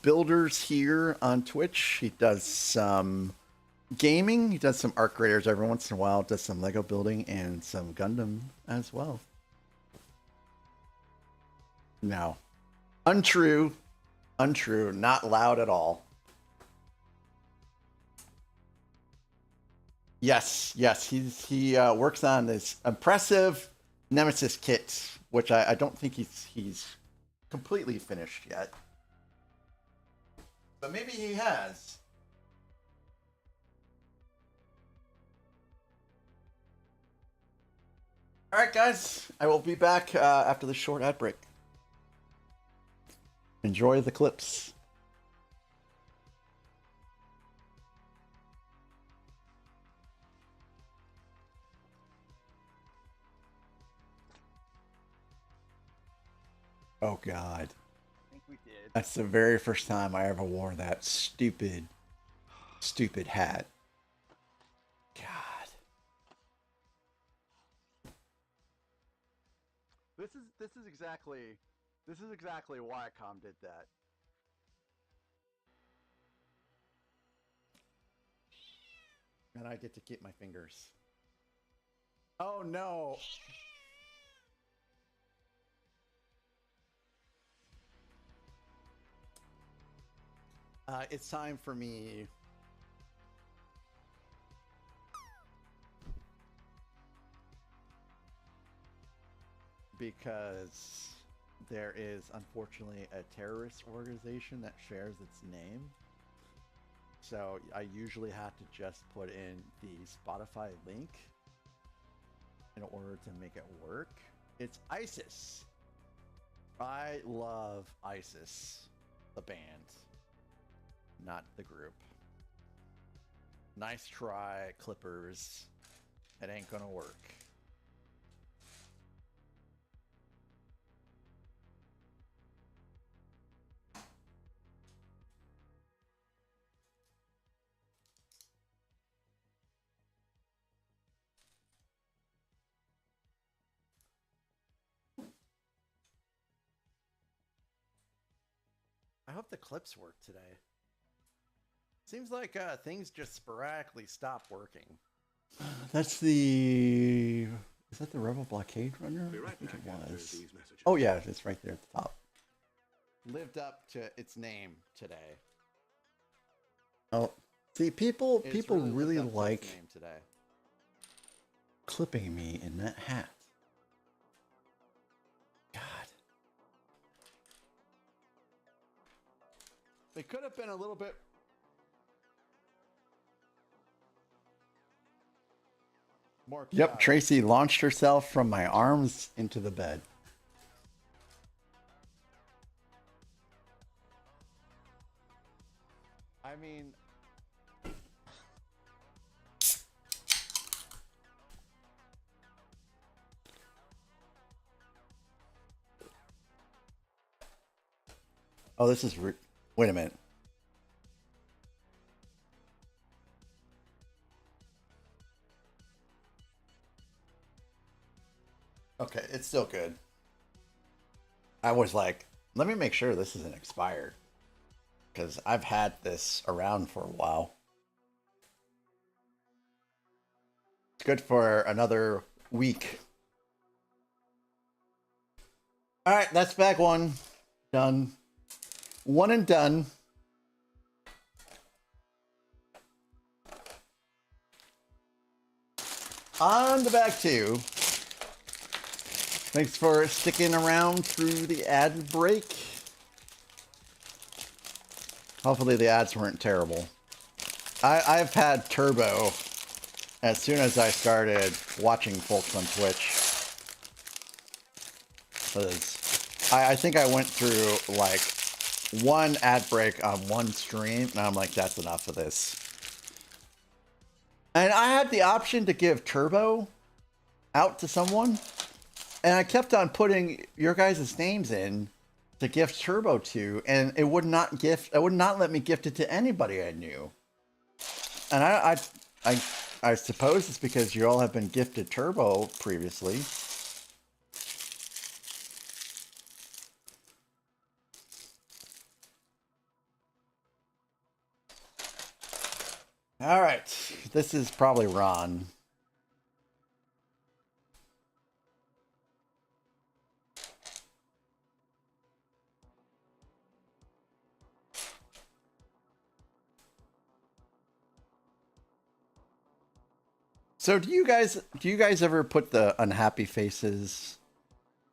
builders here on Twitch. He does some gaming, he does some Arc Graders every once in a while, does some Lego building and some Gundam as well. No. Untrue. Untrue. Not loud at all. Yes. He works on this impressive Nemesis kit, which I don't think he's completely finished yet. But maybe he has. All right, guys. I will be back after the short ad break. Enjoy the clips. Oh God. I think we did. That's the very first time I ever wore that stupid hat. God. This is exactly why Com did that. And I get to keep my fingers. Oh no. It's time for me because there is unfortunately a terrorist organization that shares its name. So I usually have to just put in the Spotify link in order to make it work. It's ISIS. I love ISIS, the band, not the group. Nice try, Clippers. It ain't gonna work. I hope the clips work today. Seems like things just sporadically stop working. That's the... Is that the Rebel Blockade Runner? I think it was. Oh yeah, it's right there at the top. Lived up to its name today. Oh, see, people really like clipping me in that hat. God. They could have been a little bit... more. Yep, Tracy launched herself from my arms into the bed. I mean... Oh, this is... Wait a minute. Okay, it's still good. I was like, let me make sure this isn't expired. Because I've had this around for a while. It's good for another week. Alright, that's bag one. Done. One and done. On to bag two. Thanks for sticking around through the ad break. Hopefully the ads weren't terrible. I've had Turbo as soon as I started watching folks on Twitch. I think I went through like one ad break on one stream, and I'm like, that's enough of this. And I had the option to give Turbo out to someone, and I kept on putting your guys' names in to gift Turbo to, and it would not let me gift it to anybody I knew. And I suppose it's because you all have been gifted Turbo previously. All right, this is probably Ron. So do you guys ever put the unhappy faces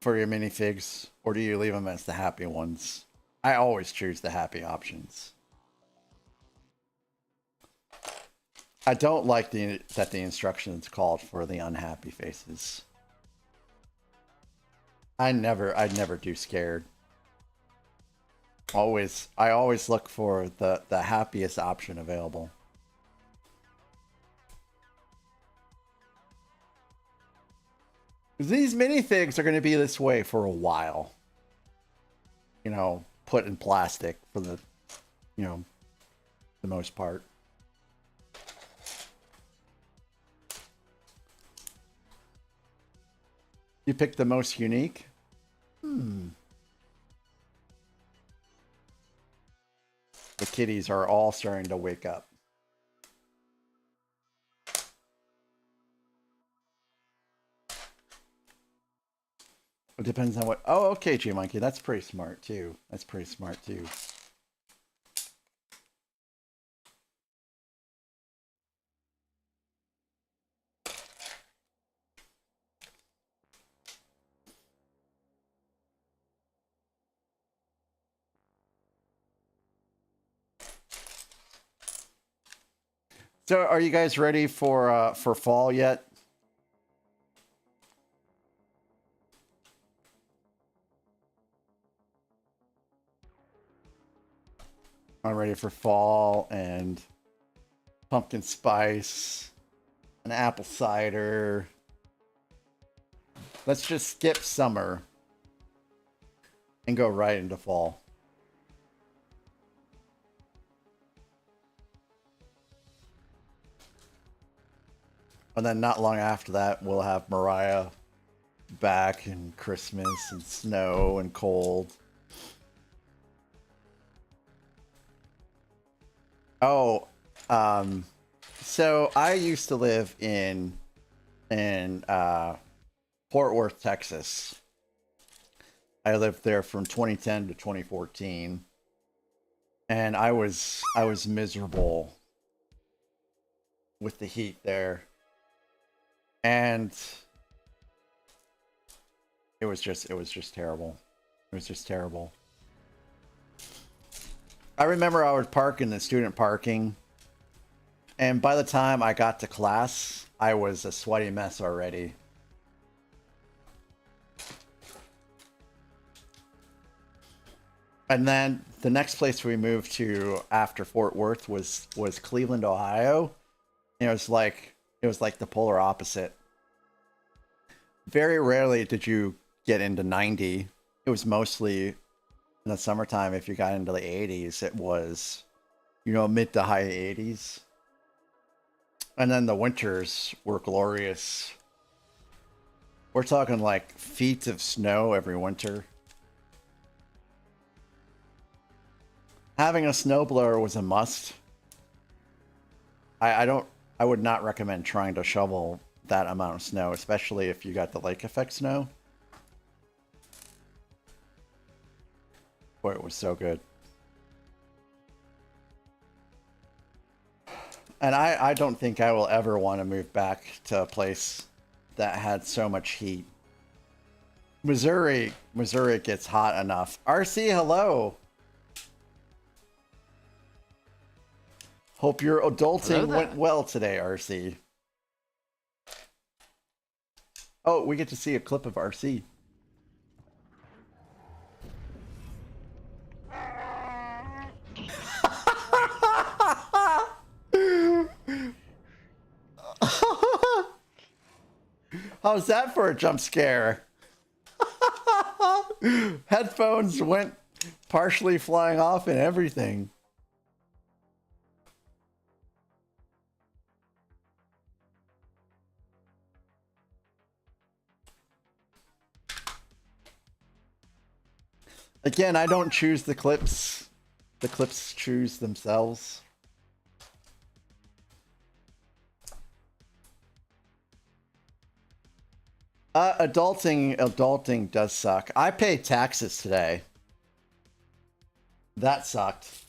for your minifigs, or do you leave them as the happy ones? I always choose the happy options. I don't like that the instructions called for the unhappy faces. I'd never do scared. I always look for the happiest option available. These minifigs are going to be this way for a while. You know, put in plastic for the, you know, the most part. You picked the most unique? The kitties are all starting to wake up. It depends on what... Oh, okay, G-Monkey. That's pretty smart, too. That's pretty smart, too. So, are you guys ready for fall yet? I'm ready for fall and pumpkin spice, an apple cider. Let's just skip summer and go right into fall. And then not long after that, we'll have Mariah back and Christmas and snow and cold. Oh, so I used to live in Fort Worth, Texas. I lived there from 2010 to 2014, and I was miserable with the heat there. And it was just terrible. It was just terrible. I remember I would park in the student parking, and by the time I got to class, I was a sweaty mess already. And then the next place we moved to after Fort Worth was Cleveland, Ohio. And it was like the polar opposite. Very rarely did you get into 90. It was mostly in the summertime. If you got into the 80s, it was, mid to high 80s. And then the winters were glorious. We're talking like feet of snow every winter. Having a snowblower was a must. I would not recommend trying to shovel that amount of snow, especially if you got the lake effect snow. Boy, it was so good. And I don't think I will ever want to move back to a place that had so much heat. Missouri gets hot enough. RC, hello. Hope your adulting went well today, RC. Oh, we get to see a clip of RC. How's that for a jump scare? Headphones went partially flying off and everything. Again, I don't choose the clips. The clips choose themselves. Adulting does suck. I paid taxes today. That sucked.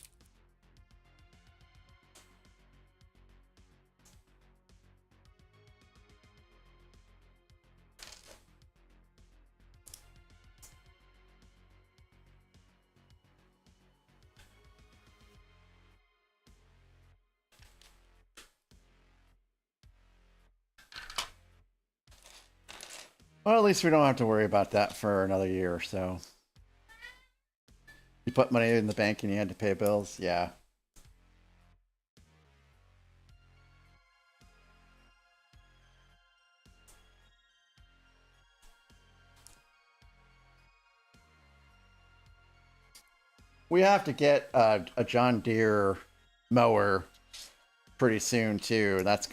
Well, at least we don't have to worry about that for another year or so. You put money in the bank and you had to pay bills? Yeah. We have to get a John Deere mower pretty soon too. That's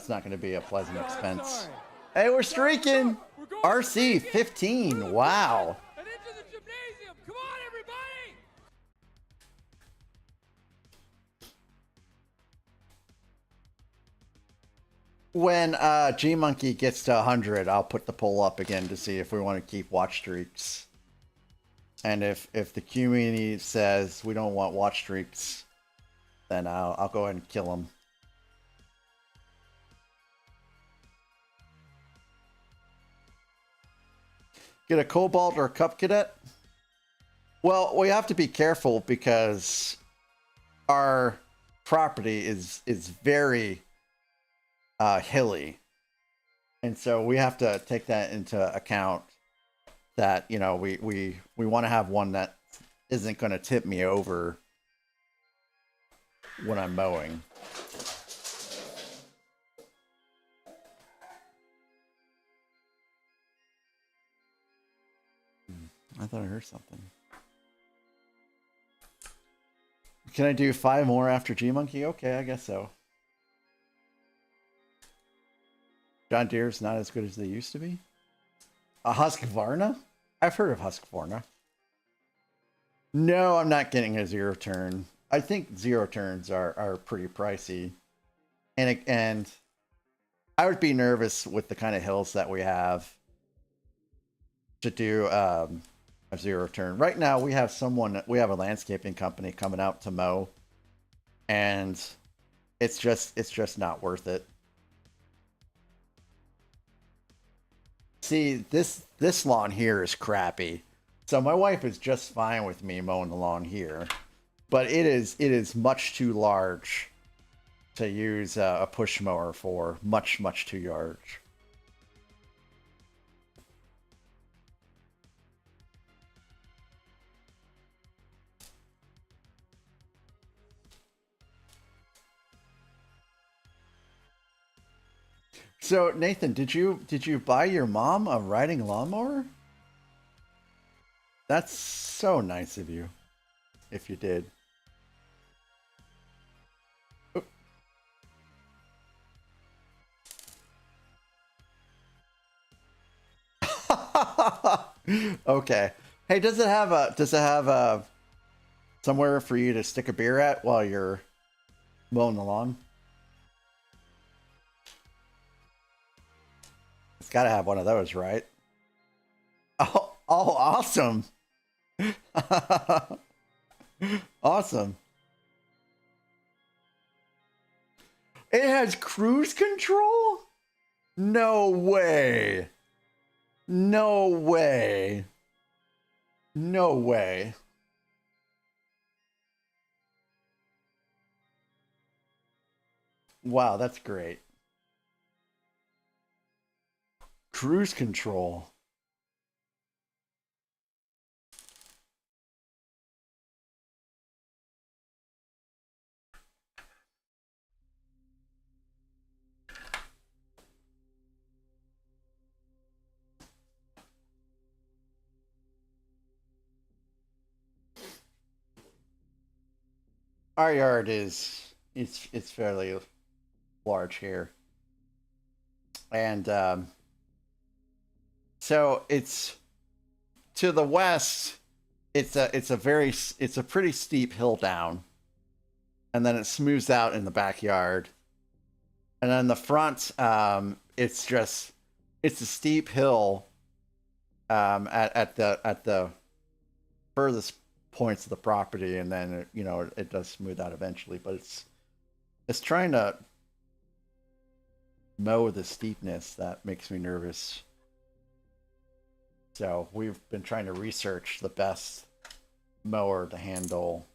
not going to be a pleasant expense. Hey, we're streaking. RC 15. Wow. And into the gymnasium. Come on, everybody. When G Monkey gets to 100, I'll put the poll up again to see if we want to keep watch streaks. And if the community says we don't want watch streaks, then I'll go ahead and kill them. Get a Cobalt or a Cup Cadet? Well, we have to be careful because our property is very hilly, and so we have to take that into account. That we want to have one that isn't going to tip me over when I'm mowing. I thought I heard something. Can I do 5 more after G-Monkey? Okay, I guess so. John Deere's not as good as they used to be. A Husqvarna? I've heard of Husqvarna. No, I'm not getting a zero turn. I think zero turns are pretty pricey. And I would be nervous with the kind of hills that we have to do a zero turn. Right now we have a landscaping company coming out to mow, and it's just not worth it. See, this lawn here is crappy. So my wife is just fine with me mowing the lawn here, but it is much too large to use a push mower for. Much too large. So Nathan, did you buy your mom a riding lawnmower? That's so nice of you, if you did. Oop. Okay. Hey, does it have somewhere for you to stick a beer at while you're mowing the lawn? It's got to have one of those, right? Oh, awesome. Awesome. It has cruise control? No way. No way. No way. Wow, that's great. Cruise control. Our yard it's fairly large here, and so it's to the west. It's a pretty steep hill down, and then it smooths out in the backyard, and then the front it's a steep hill at the furthest points of the property, and then it does smooth out eventually, but it's trying to mow the steepness that makes me nervous. So we've been trying to research the best mower to handle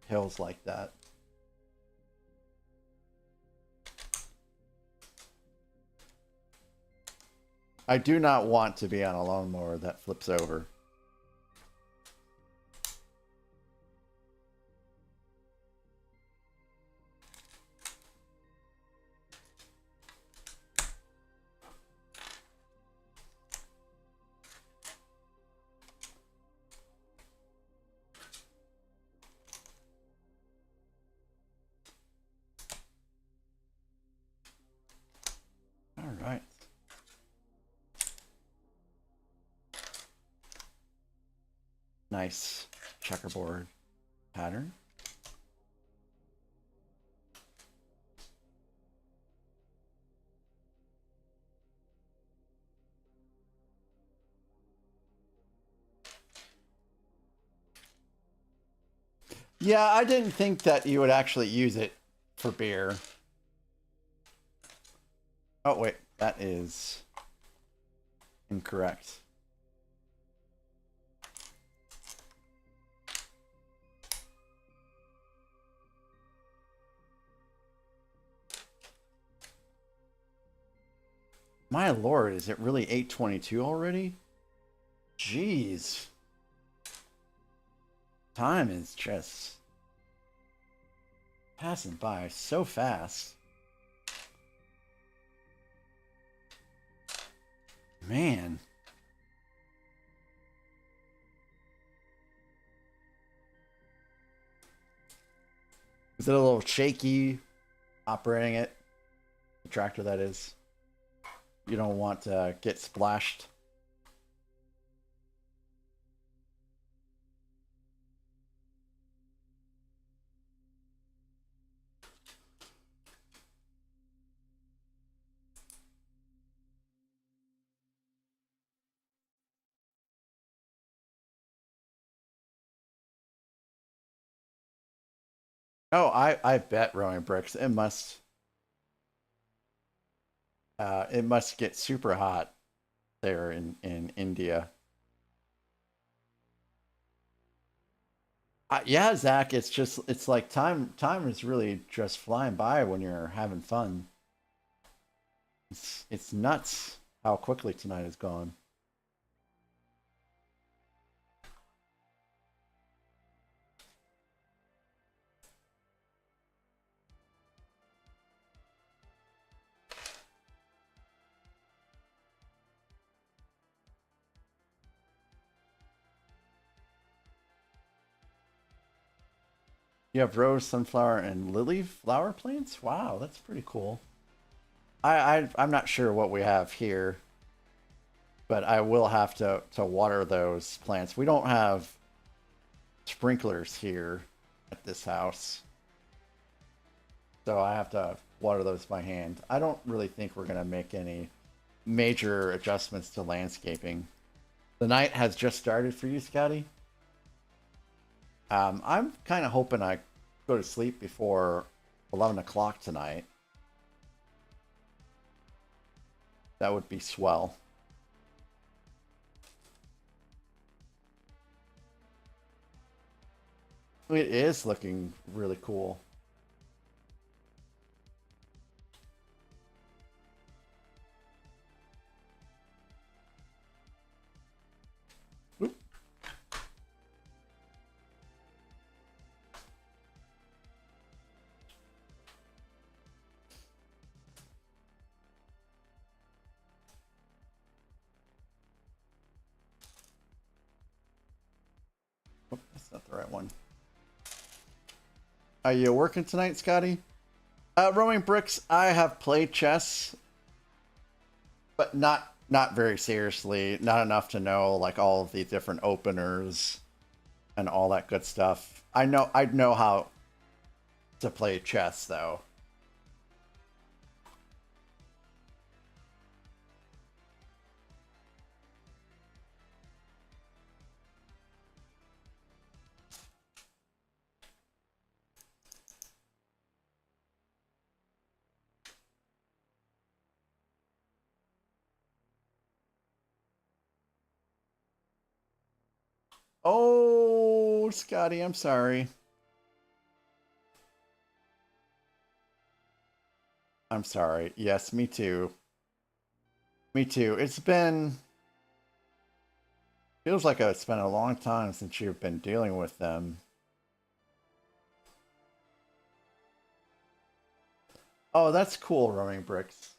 hills like that. I do not want to be on a lawnmower that flips over. All right. Nice checkerboard pattern. Yeah, I didn't think that you would actually use it for beer. Oh, wait, that is incorrect. My lord, is it really 8:22 already? Jeez. Time is just passing by so fast. Man. Is it a little shaky operating it? The tractor, that is. You don't want to get splashed. Oh, I bet rowing bricks. It must get super hot there in India. Yeah, Zach, it's like time is really just flying by when you're having fun. It's nuts how quickly tonight has gone. You have rose, sunflower, and lily flower plants? Wow, that's pretty cool. I'm not sure what we have here, but I will have to water those plants. We don't have sprinklers here at this house, so I have to water those by hand. I don't really think we're gonna make any major adjustments to landscaping. The night has just started for you, Scotty. I'm kind of hoping I go to sleep before 11 o'clock tonight. That would be swell. It is looking really cool. Oop. Oh, that's not the right one. Are you working tonight, Scotty? Rowing bricks, I have played chess, but not very seriously. Not enough to know like all of the different openers and all that good stuff. I know how to play chess though. Oh, Scotty, I'm sorry. I'm sorry. Yes, me too. Me too. Feels like it's been a long time since you've been dealing with them. Oh, that's cool, rowing bricks.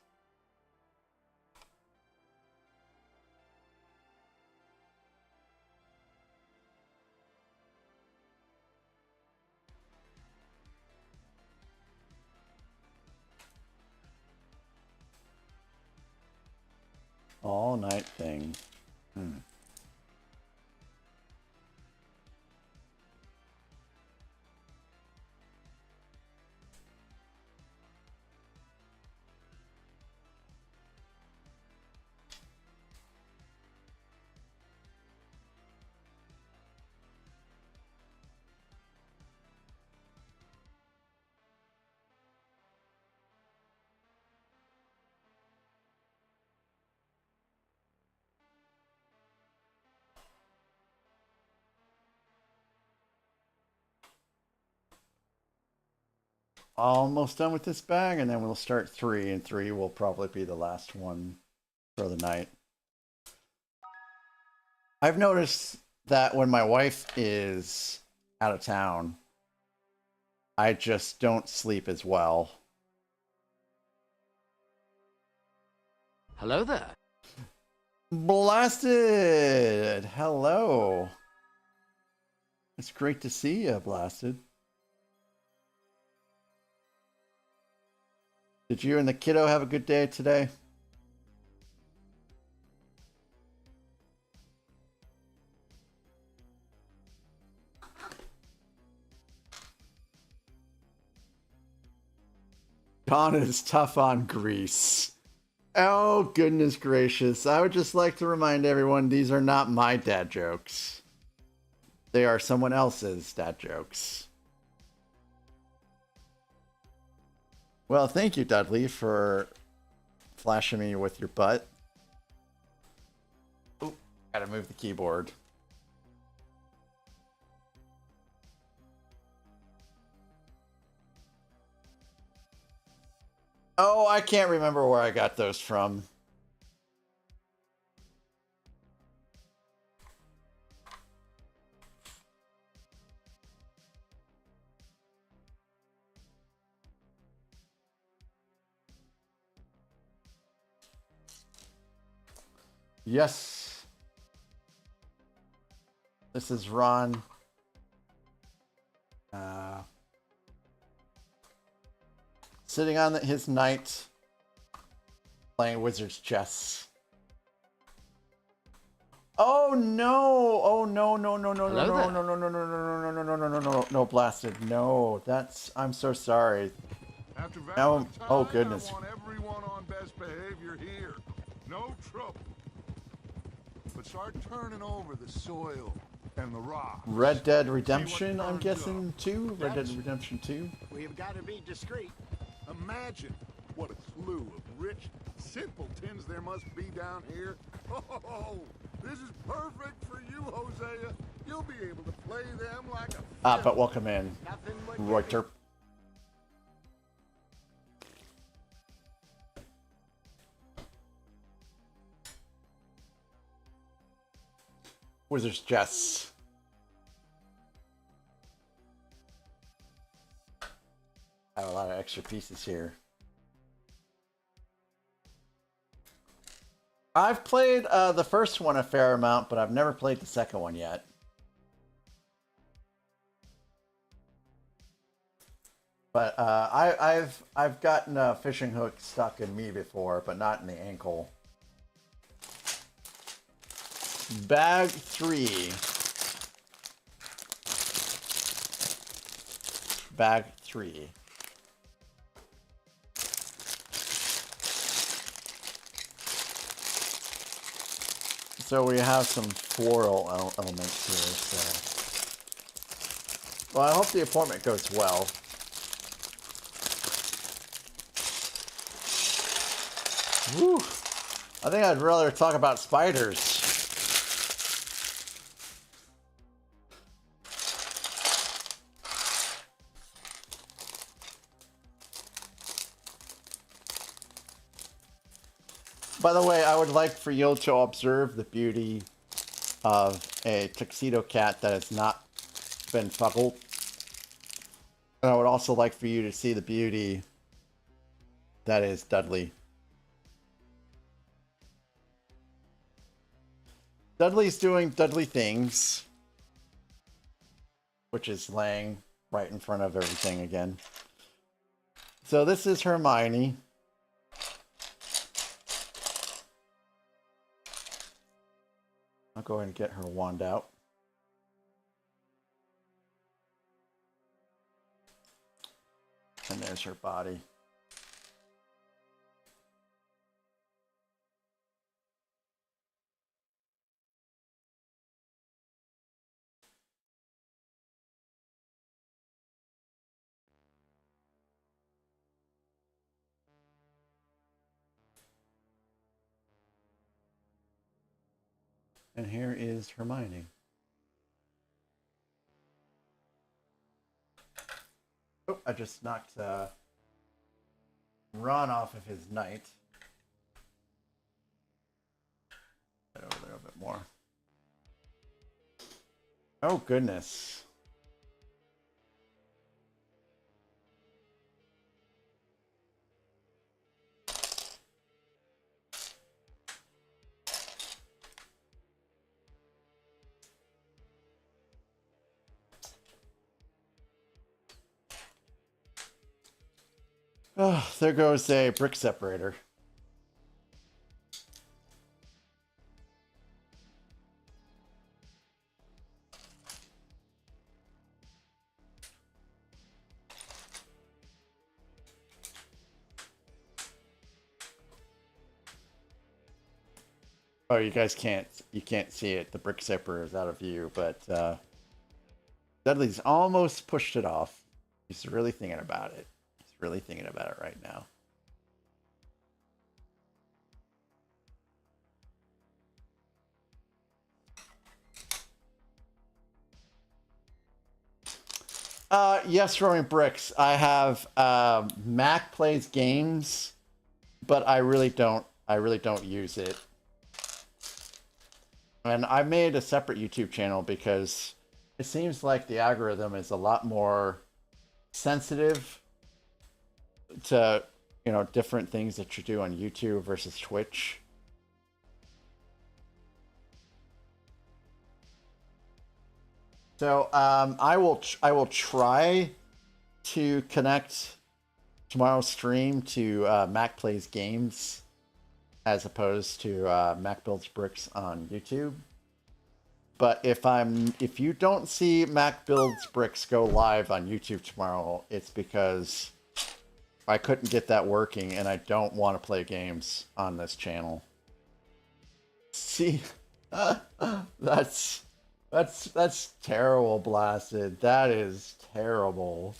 All night thing. Almost done with this bag, and then we'll start 3, and 3 will probably be the last one. for the night. I've noticed that when my wife is out of town, I just don't sleep as well. Hello there. Blasted! Hello. It's great to see you, Blasted. Did you and the kiddo have a good day today? Con is tough on Greece. Oh, goodness gracious. I would just like to remind everyone these are not my dad jokes. They are someone else's dad jokes. Well, thank you, Dudley, for flashing me with your butt. Oop, gotta move the keyboard. Oh, I can't remember where I got those from. Yes. This is Ron. Sitting on his knight, playing Wizard's chess. Oh no! Oh no! No! No! No! No! No! No! No! No! No! No! No! No! No! No! No! No! No! Blasted! No! That's. I'm so sorry. After No. Oh goodness. I want everyone on best behavior here. No trouble. But start turning over the soil and the rock. Red Dead Redemption, I'm guessing 2? Red Dead Redemption 2? We've got to be discreet. Imagine what a slew of rich simpletons there must be down here. Oh, this is perfect for you, Hosea. You'll be able to play them like a... But welcome in, Reuter. Wizard's chess. I have a lot of extra pieces here. I've played the first one a fair amount, but I've never played the second one yet. But I've gotten a fishing hook stuck in me before, but not in the ankle. Bag 3. Bag 3. So we have some floral elements here. So, well, I hope the appointment goes well. Woo! I think I'd rather talk about spiders. By the way, I would like for you to observe the beauty of a tuxedo cat that has not been fuckled. And I would also like for you to see the beauty that is Dudley. Dudley's doing Dudley things, which is laying right in front of everything again. So this is Hermione. I'll go ahead and get her wand out. And there's her body. And here is Hermione. Oh, I just knocked Ron off of his knight. more. Oh, goodness. Oh, there goes a brick separator. Oh, you guys can't see it. The brick separator is out of view, but Dudley's almost pushed it off. He's really thinking about it. He's really thinking about it right now. Yes, Throwing Bricks. I have Mac plays games, but I really don't use it. And I made a separate YouTube channel because it seems like the algorithm is a lot more sensitive to, you know, different things that you do on YouTube versus Twitch. So I will try to connect tomorrow's stream to Mac Plays Games as opposed to Mac Builds Bricks on YouTube. But if you don't see Mac Builds Bricks go live on YouTube tomorrow, it's because I couldn't get that working and I don't want to play games on this channel. See, that's terrible, Blasted. That is terrible.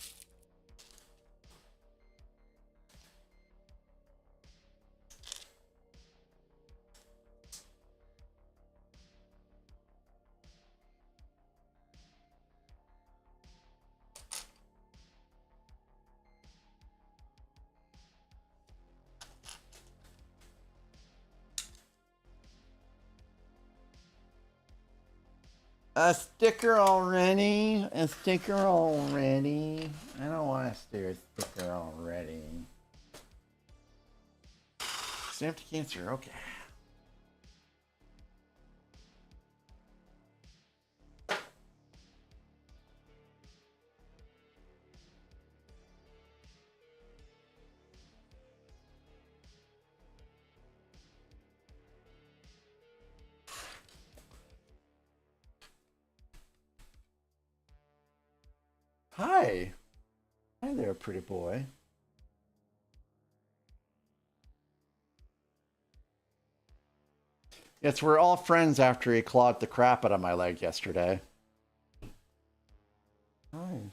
A sticker already? A sticker already? I don't want to do a sticker already. Stamped cancer, okay. Hi. Hi there, pretty boy. Yes, we're all friends after he clawed the crap out of my leg yesterday. Hi.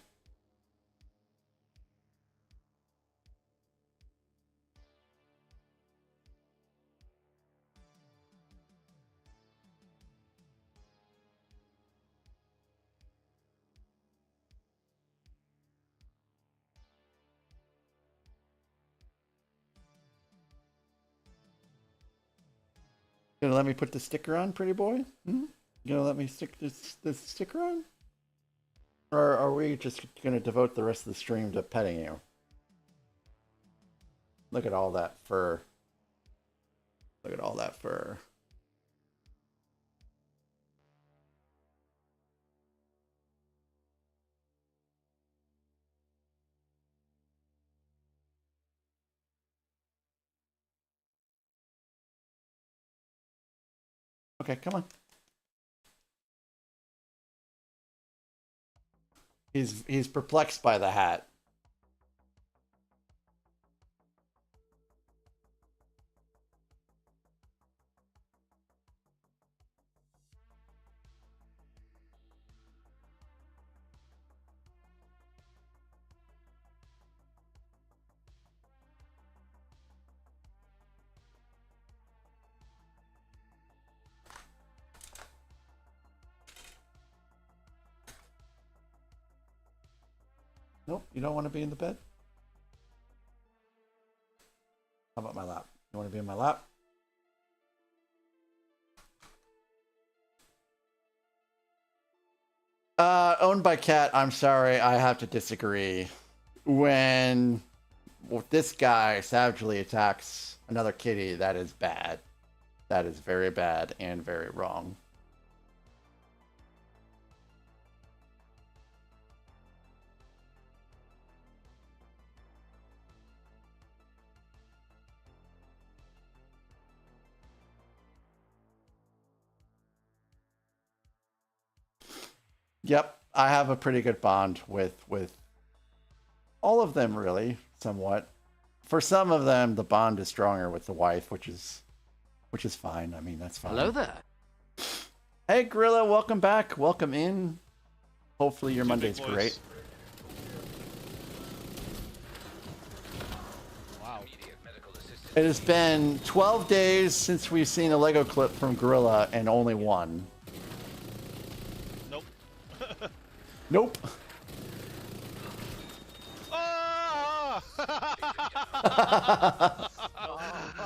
You gonna let me put the sticker on, pretty boy? Hmm? You gonna let me stick this sticker on? Or are we just gonna devote the rest of the stream to petting you? Look at all that fur. Look at all that fur. Okay, come on. He's perplexed by the hat. Nope, you don't want to be in the bed? How about my lap? You want to be in my lap? Owned by cat. I'm sorry, I have to disagree. When this guy savagely attacks another kitty, that is bad. That is very bad and very wrong. Yep, I have a pretty good bond with all of them, really, somewhat. For some of them, the bond is stronger with the wife, which is fine. I mean, that's fine. Hello there. Hey, Gorilla, welcome back. Welcome in. Hopefully your Monday's great. Wow. It has been 12 days since we've seen a Lego clip from Gorilla, and only one. Nope. Nope.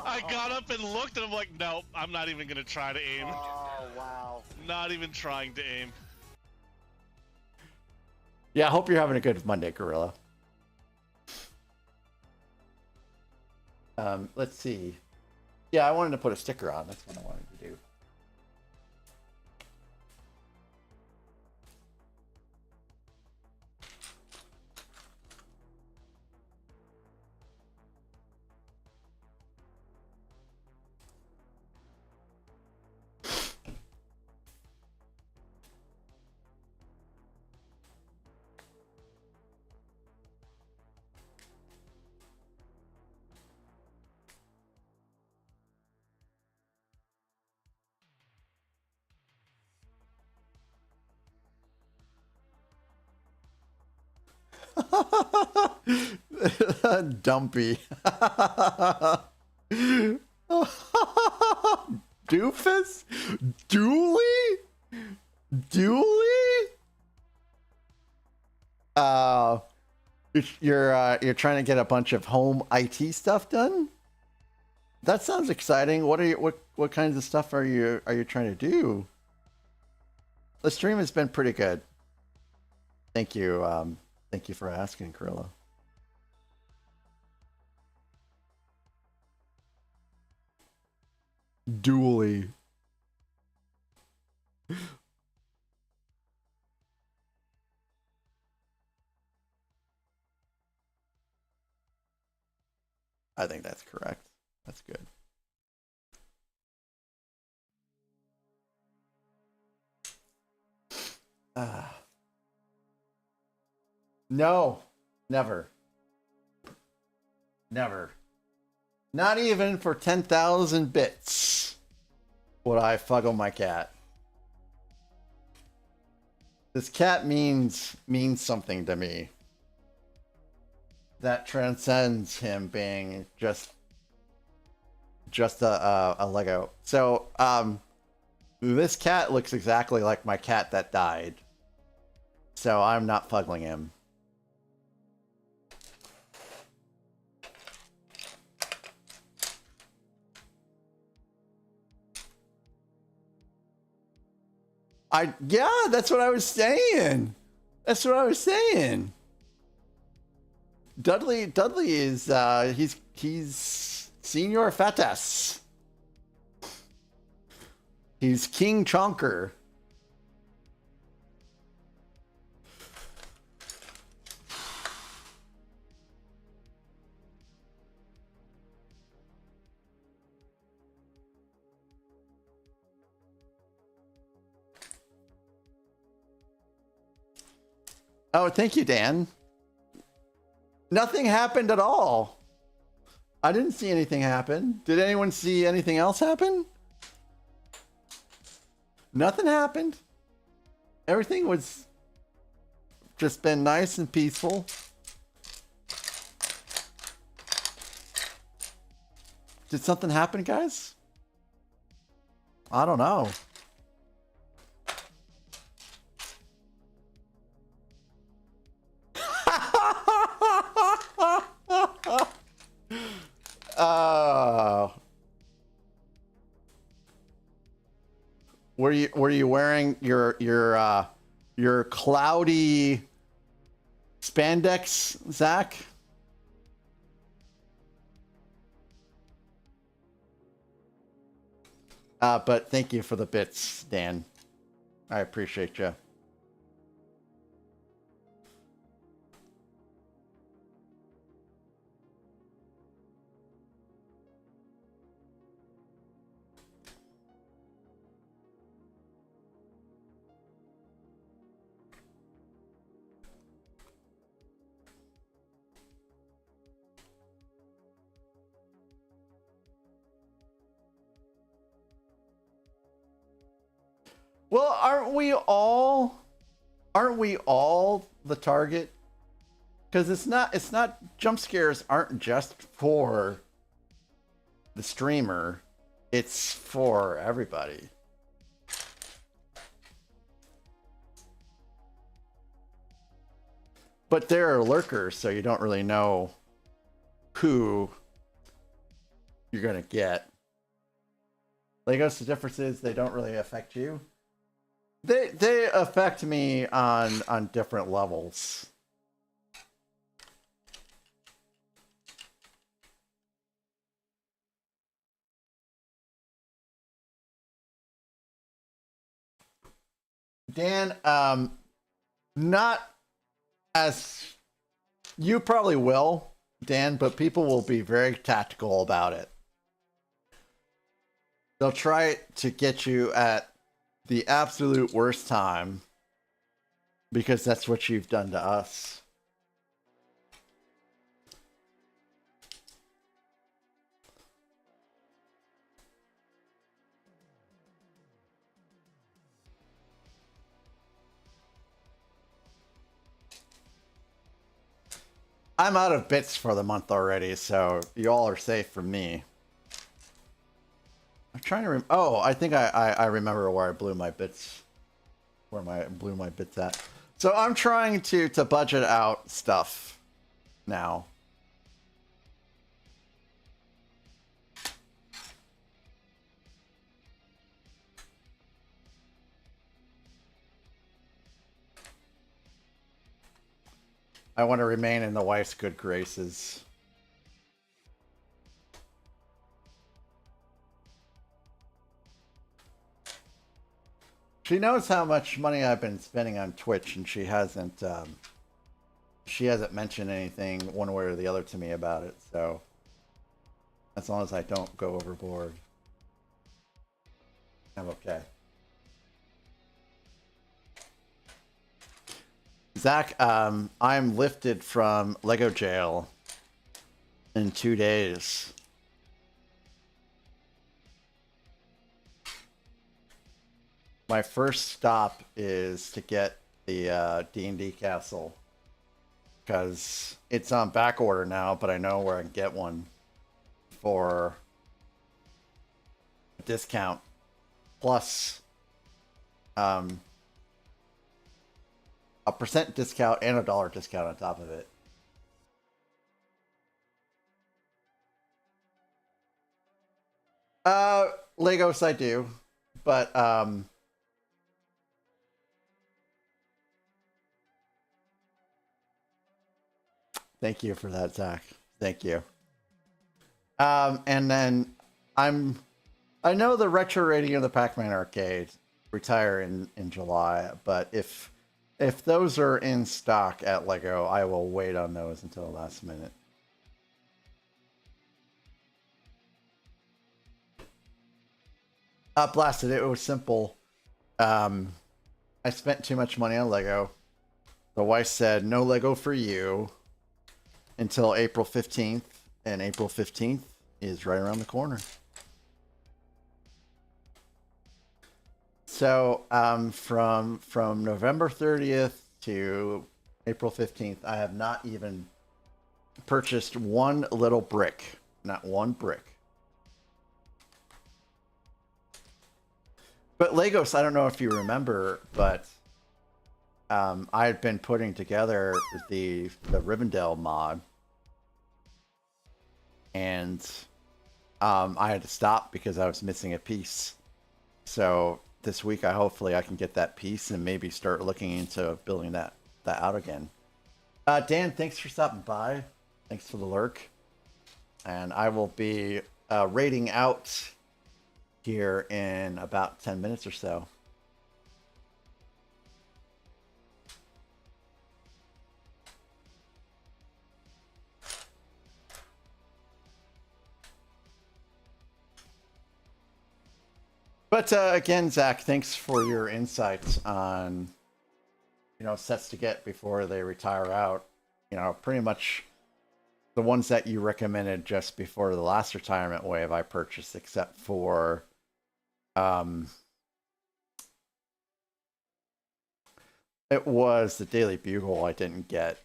I got up and looked and I'm like, nope, I'm not even gonna try to aim. Oh, wow. Not even trying to aim. Yeah, I hope you're having a good Monday, Gorilla. Let's see. Yeah, I wanted to put a sticker on. That's what I wanted to do. Dumpy. Doofus? Dooley? Dooley? You're trying to get a bunch of home IT stuff done? That sounds exciting. What kinds of stuff are you trying to do? The stream has been pretty good. Thank you. Thank you for asking, Gorilla. Dooley. I think that's correct. That's good. No, never. Never. Not even for 10,000 bits would I fuggle my cat. This cat means something to me that transcends him being just a Lego. So, this cat looks exactly like my cat that died. So I'm not fuggling him. Yeah, that's what I was saying. That's what I was saying. Dudley is he's Senior Fatas. He's King Chonker. Oh, thank you, Dan. Nothing happened at all. I didn't see anything happen. Did anyone see anything else happen? Nothing happened. Everything was just been nice and peaceful. Did something happen, guys? I don't know. Were you wearing your your cloudy spandex, Zach. But thank you for the bits, Dan. I appreciate you. Well, aren't we all the target? Because it's not jump scares aren't just for the streamer, it's for everybody. But there are lurkers, so you don't really know who you're gonna get. Legos, the difference is they don't really affect you. They affect me on different levels. Dan, not as you probably will, Dan, but people will be very tactical about it. They'll try to get you at the absolute worst time because that's what you've done to us. I'm out of bits for the month already, so you all are safe from me. I'm trying to oh, I think I remember where I blew my bits. Blew my bits at. So I'm trying to budget out stuff now. I want to remain in the wife's good graces. She knows how much money I've been spending on Twitch, and she hasn't mentioned anything one way or the other to me about it. So as long as I don't go overboard, I'm okay. Zach, I'm lifted from Lego jail in 2 days. My first stop is to get the D&D castle because it's on back order now, but I know where I can get one for a discount plus a % discount and a $1 discount on top of it. Legos I do, but thank you for that, Zach. Thank you. And then I know the retro rating of the Pac-Man arcade retire in July, but if those are in stock at Lego, I will wait on those until the last minute. Blasted, it was simple. I spent too much money on Lego. The wife said, no Lego for you until April 15th, and April 15th is right around the corner. So from November 30th to April 15th, I have not even purchased one little brick. Not one brick. But Legos, I don't know if you remember, but I had been putting together the Rivendell mod, and I had to stop because I was missing a piece. So this week, hopefully I can get that piece and maybe start looking into building that out again. Dan, thanks for stopping by. Thanks for the lurk. And I will be raiding out here in about 10 minutes or so. But again, Zach, thanks for your insights on, sets to get before they retire out. Pretty much the ones that you recommended just before the last retirement wave I purchased, except for it was the Daily Bugle I didn't get.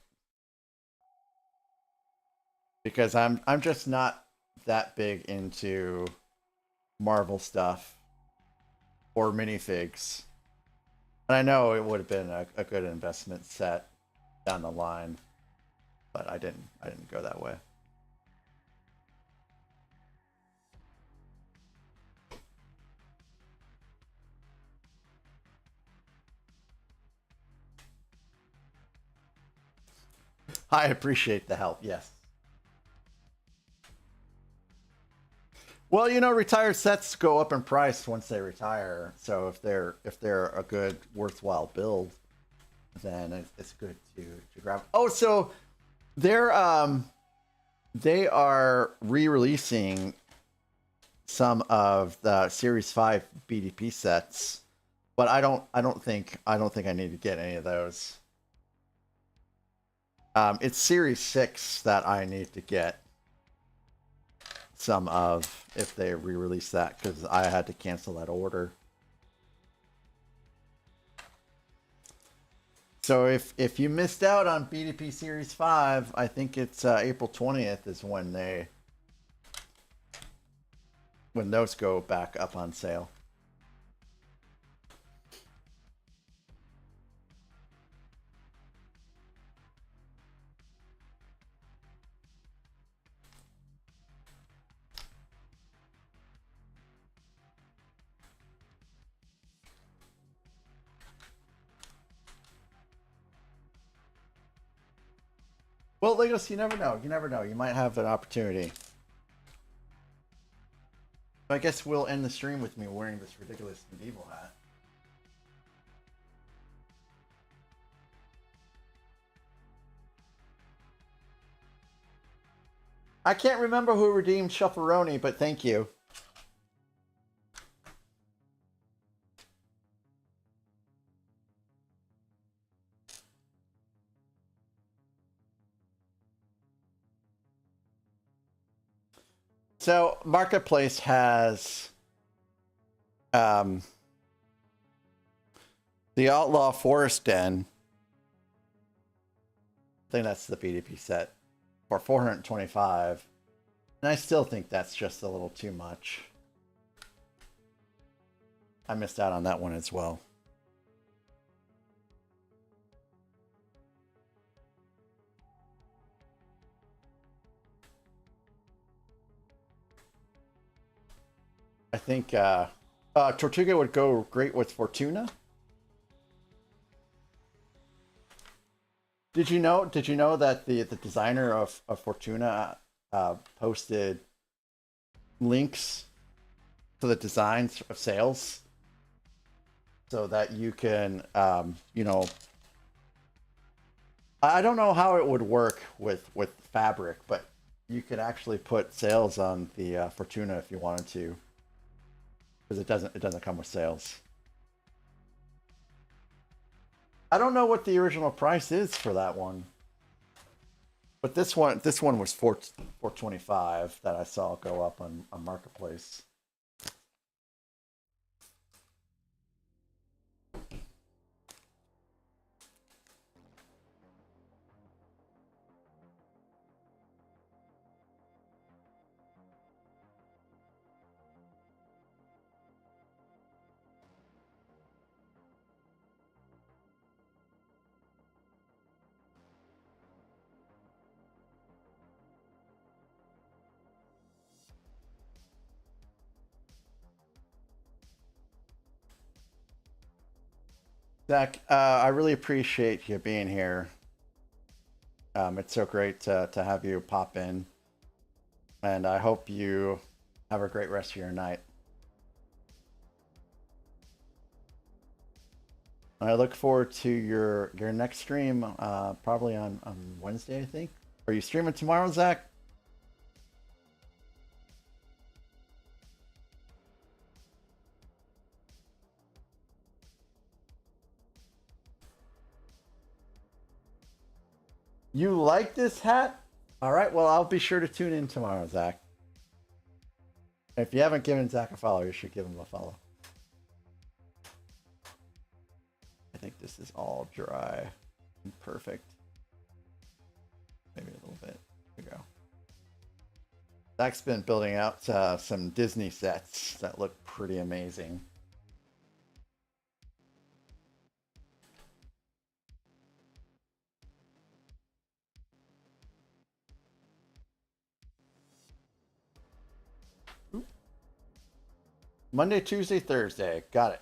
Because I'm just not that big into Marvel stuff or minifigs. And I know it would have been a good investment set down the line, but I didn't go that way. I appreciate the help, yes. Well, retired sets go up in price once they retire. So if they're a good, worthwhile build, then it's good to grab. Oh, so they are re-releasing some of the Series 5 BDP sets, but I don't think I need to get any of those. It's Series 6 that I need to get some of if they re-release that, because I had to cancel that order. So if you missed out on BDP Series 5, I think it's April 20th is when those go back up on sale. Well, Legos, you never know. You never know. You might have an opportunity. I guess we'll end the stream with me wearing this ridiculous medieval hat. I can't remember who redeemed Shuffleroni, but thank you. So Marketplace has the Outlaw Forest Den. I think that's the BDP set for 425, and I still think that's just a little too much. I missed out on that one as well. I think Tortuga would go great with Fortuna. Did you know that the designer of Fortuna posted links to the designs of sales so that you can I don't know how it would work with fabric, but you could actually put sales on the Fortuna if you wanted to. Because it doesn't come with sales. I don't know what the original price is for that one, but this one was $425 that I saw go up on Marketplace. Zach, I really appreciate you being here. It's so great to have you pop in. And I hope you have a great rest of your night. I look forward to your next stream, probably on Wednesday, I think. Are you streaming tomorrow, Zach? You like this hat? All right, well, I'll be sure to tune in tomorrow, Zach. If you haven't given Zach a follow, you should give him a follow. I think this is all dry and perfect. Maybe a little bit. There we go. Zach's been building out some Disney sets that look pretty amazing. Monday, Tuesday, Thursday. Got it.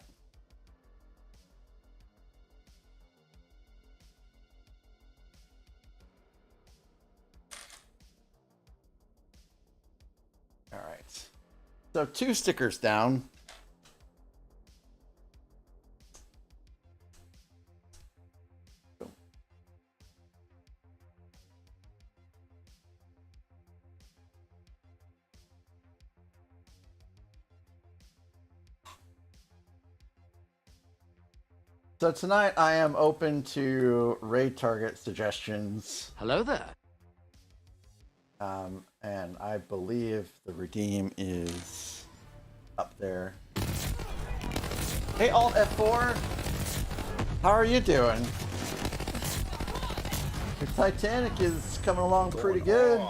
All right. So 2 stickers down. So tonight I am open to raid target suggestions. Hello there. And I believe the redeem is up there. Hey, Alt F4. How are you doing? The Titanic is coming along pretty good.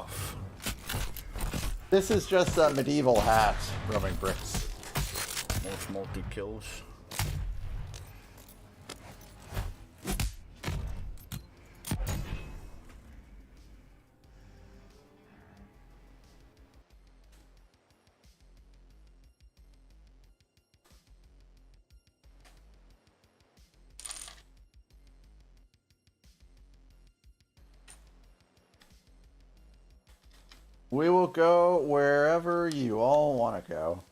This is just a medieval hat, rubbing bricks. Most multi-kills. We will go wherever you all want to go.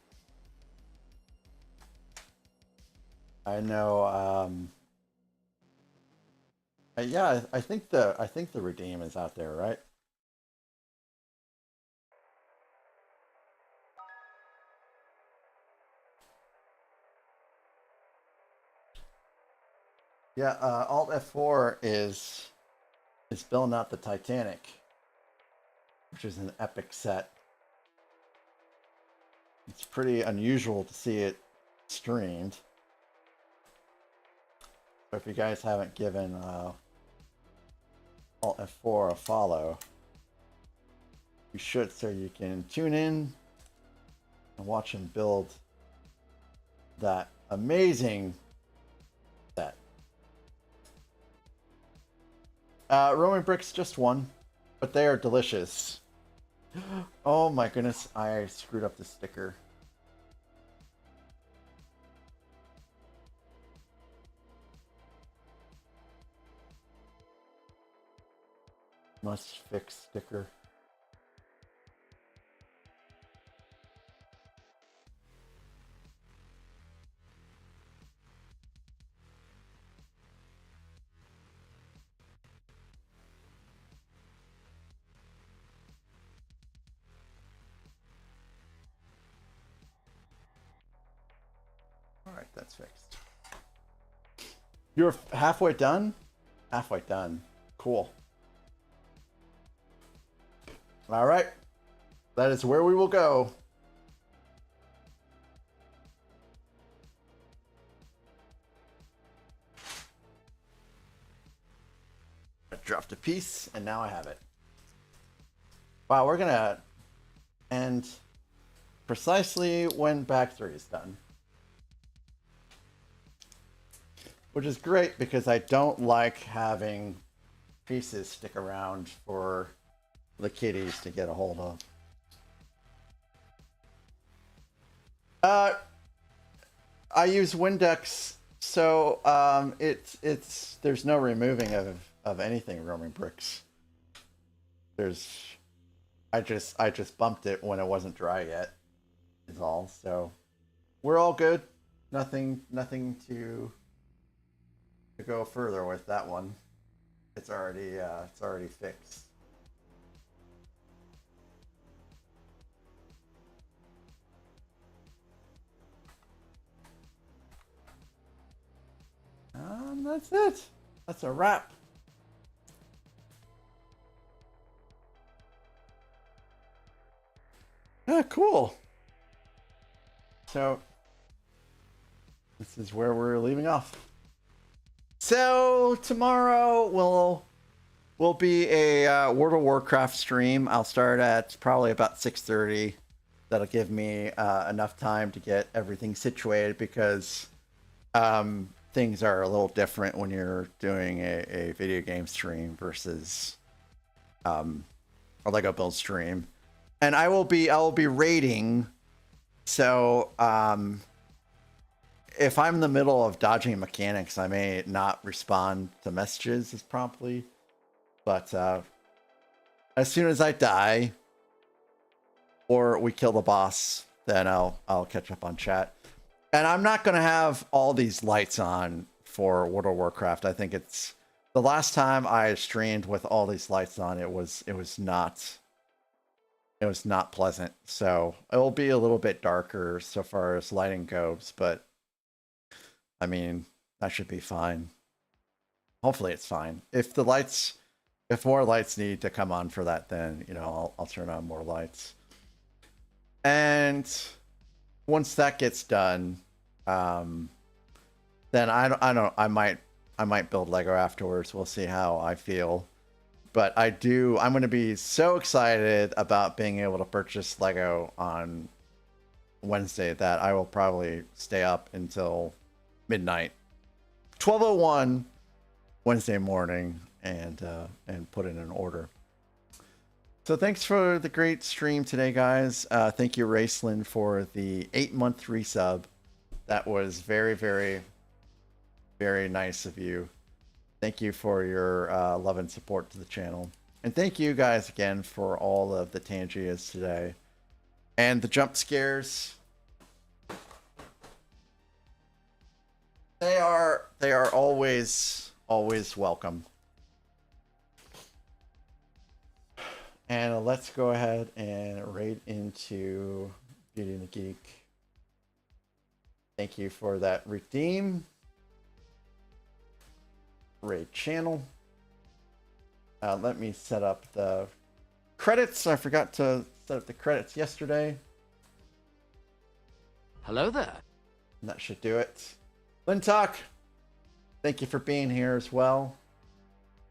I know. Yeah, I think the redeem is out there, right? Yeah, Alt F4 is building out the Titanic, which is an epic set. It's pretty unusual to see it streamed. But if you guys haven't given Alt F4 a follow, you should, so you can tune in and watch him build that amazing set. Roman bricks, just one, but they are delicious. Oh my goodness, I screwed up the sticker. Must fix sticker. Alright, that's fixed. You're halfway done? Halfway done. Cool. Alright. That is where we will go. I dropped a piece, and now I have it. Wow, we're gonna end precisely when back 3 is done. Which is great because I don't like having pieces stick around for the kitties to get a hold of. I use Windex So it's there's no removing of anything roaming bricks. I just bumped it when it wasn't dry yet. Is all. So we're all good. Nothing to go further with that one. It's already fixed. That's it. That's a wrap. Ah, cool. So this is where we're leaving off. So tomorrow will be a World of Warcraft stream. I'll start at probably about 6:30. That'll give me enough time to get everything situated because things are a little different when you're doing a video game stream versus a Lego build stream. And I will be raiding. So if I'm in the middle of dodging mechanics, I may not respond to messages as promptly. But as soon as I die or we kill the boss, then I'll catch up on chat. And I'm not going to have all these lights on for World of Warcraft. I think it's the last time I streamed with all these lights on, it was not pleasant. So it will be a little bit darker so far as lighting goes, but I mean, that should be fine. Hopefully it's fine. If more lights need to come on for that, then, you know, I'll turn on more lights. And once that gets done, then I might build Lego afterwards. We'll see how I feel. But I'm going to be so excited about being able to purchase Lego on Wednesday that I will probably stay up until midnight, 12:01 Wednesday morning, and put in an order. So thanks for the great stream today, guys. Thank you, Raceland, for the 8-month resub. That was very, very, very nice of you. Thank you for your love and support to the channel. And thank you guys again for all of the Tangias today. And the jump scares. They are always welcome. And let's go ahead and raid into Beauty and the Geek. Thank you for that redeem. Raid channel. Let me set up the credits. I forgot to set up the credits yesterday. Hello there. And that should do it. Lintalk, thank you for being here as well.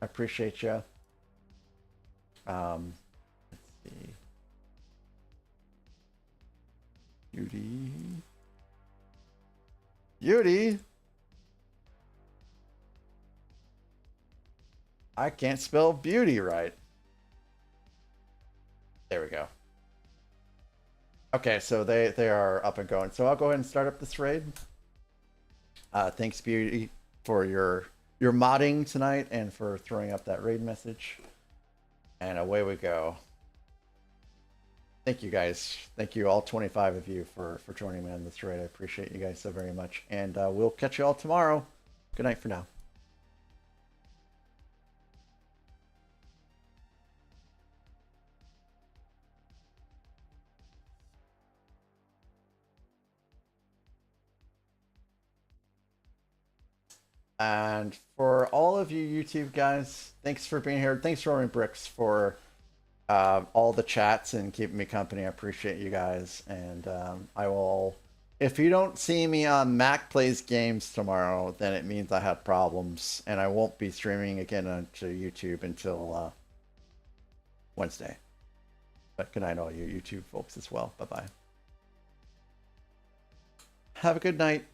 I appreciate you. Let's see. Beauty. I can't spell beauty right. There we go. Okay, so they are up and going. So I'll go ahead and start up this raid. Thanks, Beauty, for your modding tonight and for throwing up that raid message. And away we go. Thank you, guys. Thank you, all 25 of you, for joining me on this raid. I appreciate you guys so very much. And we'll catch you all tomorrow. Good night for now. And for all of you YouTube guys, thanks for being here. Thanks, Roaring Bricks, for all the chats and keeping me company. I appreciate you guys. And I will, if you don't see me on Mac Plays Games tomorrow, then it means I have problems. And I won't be streaming again onto YouTube until Wednesday. But good night, all you YouTube folks as well. Bye-bye. Have a good night.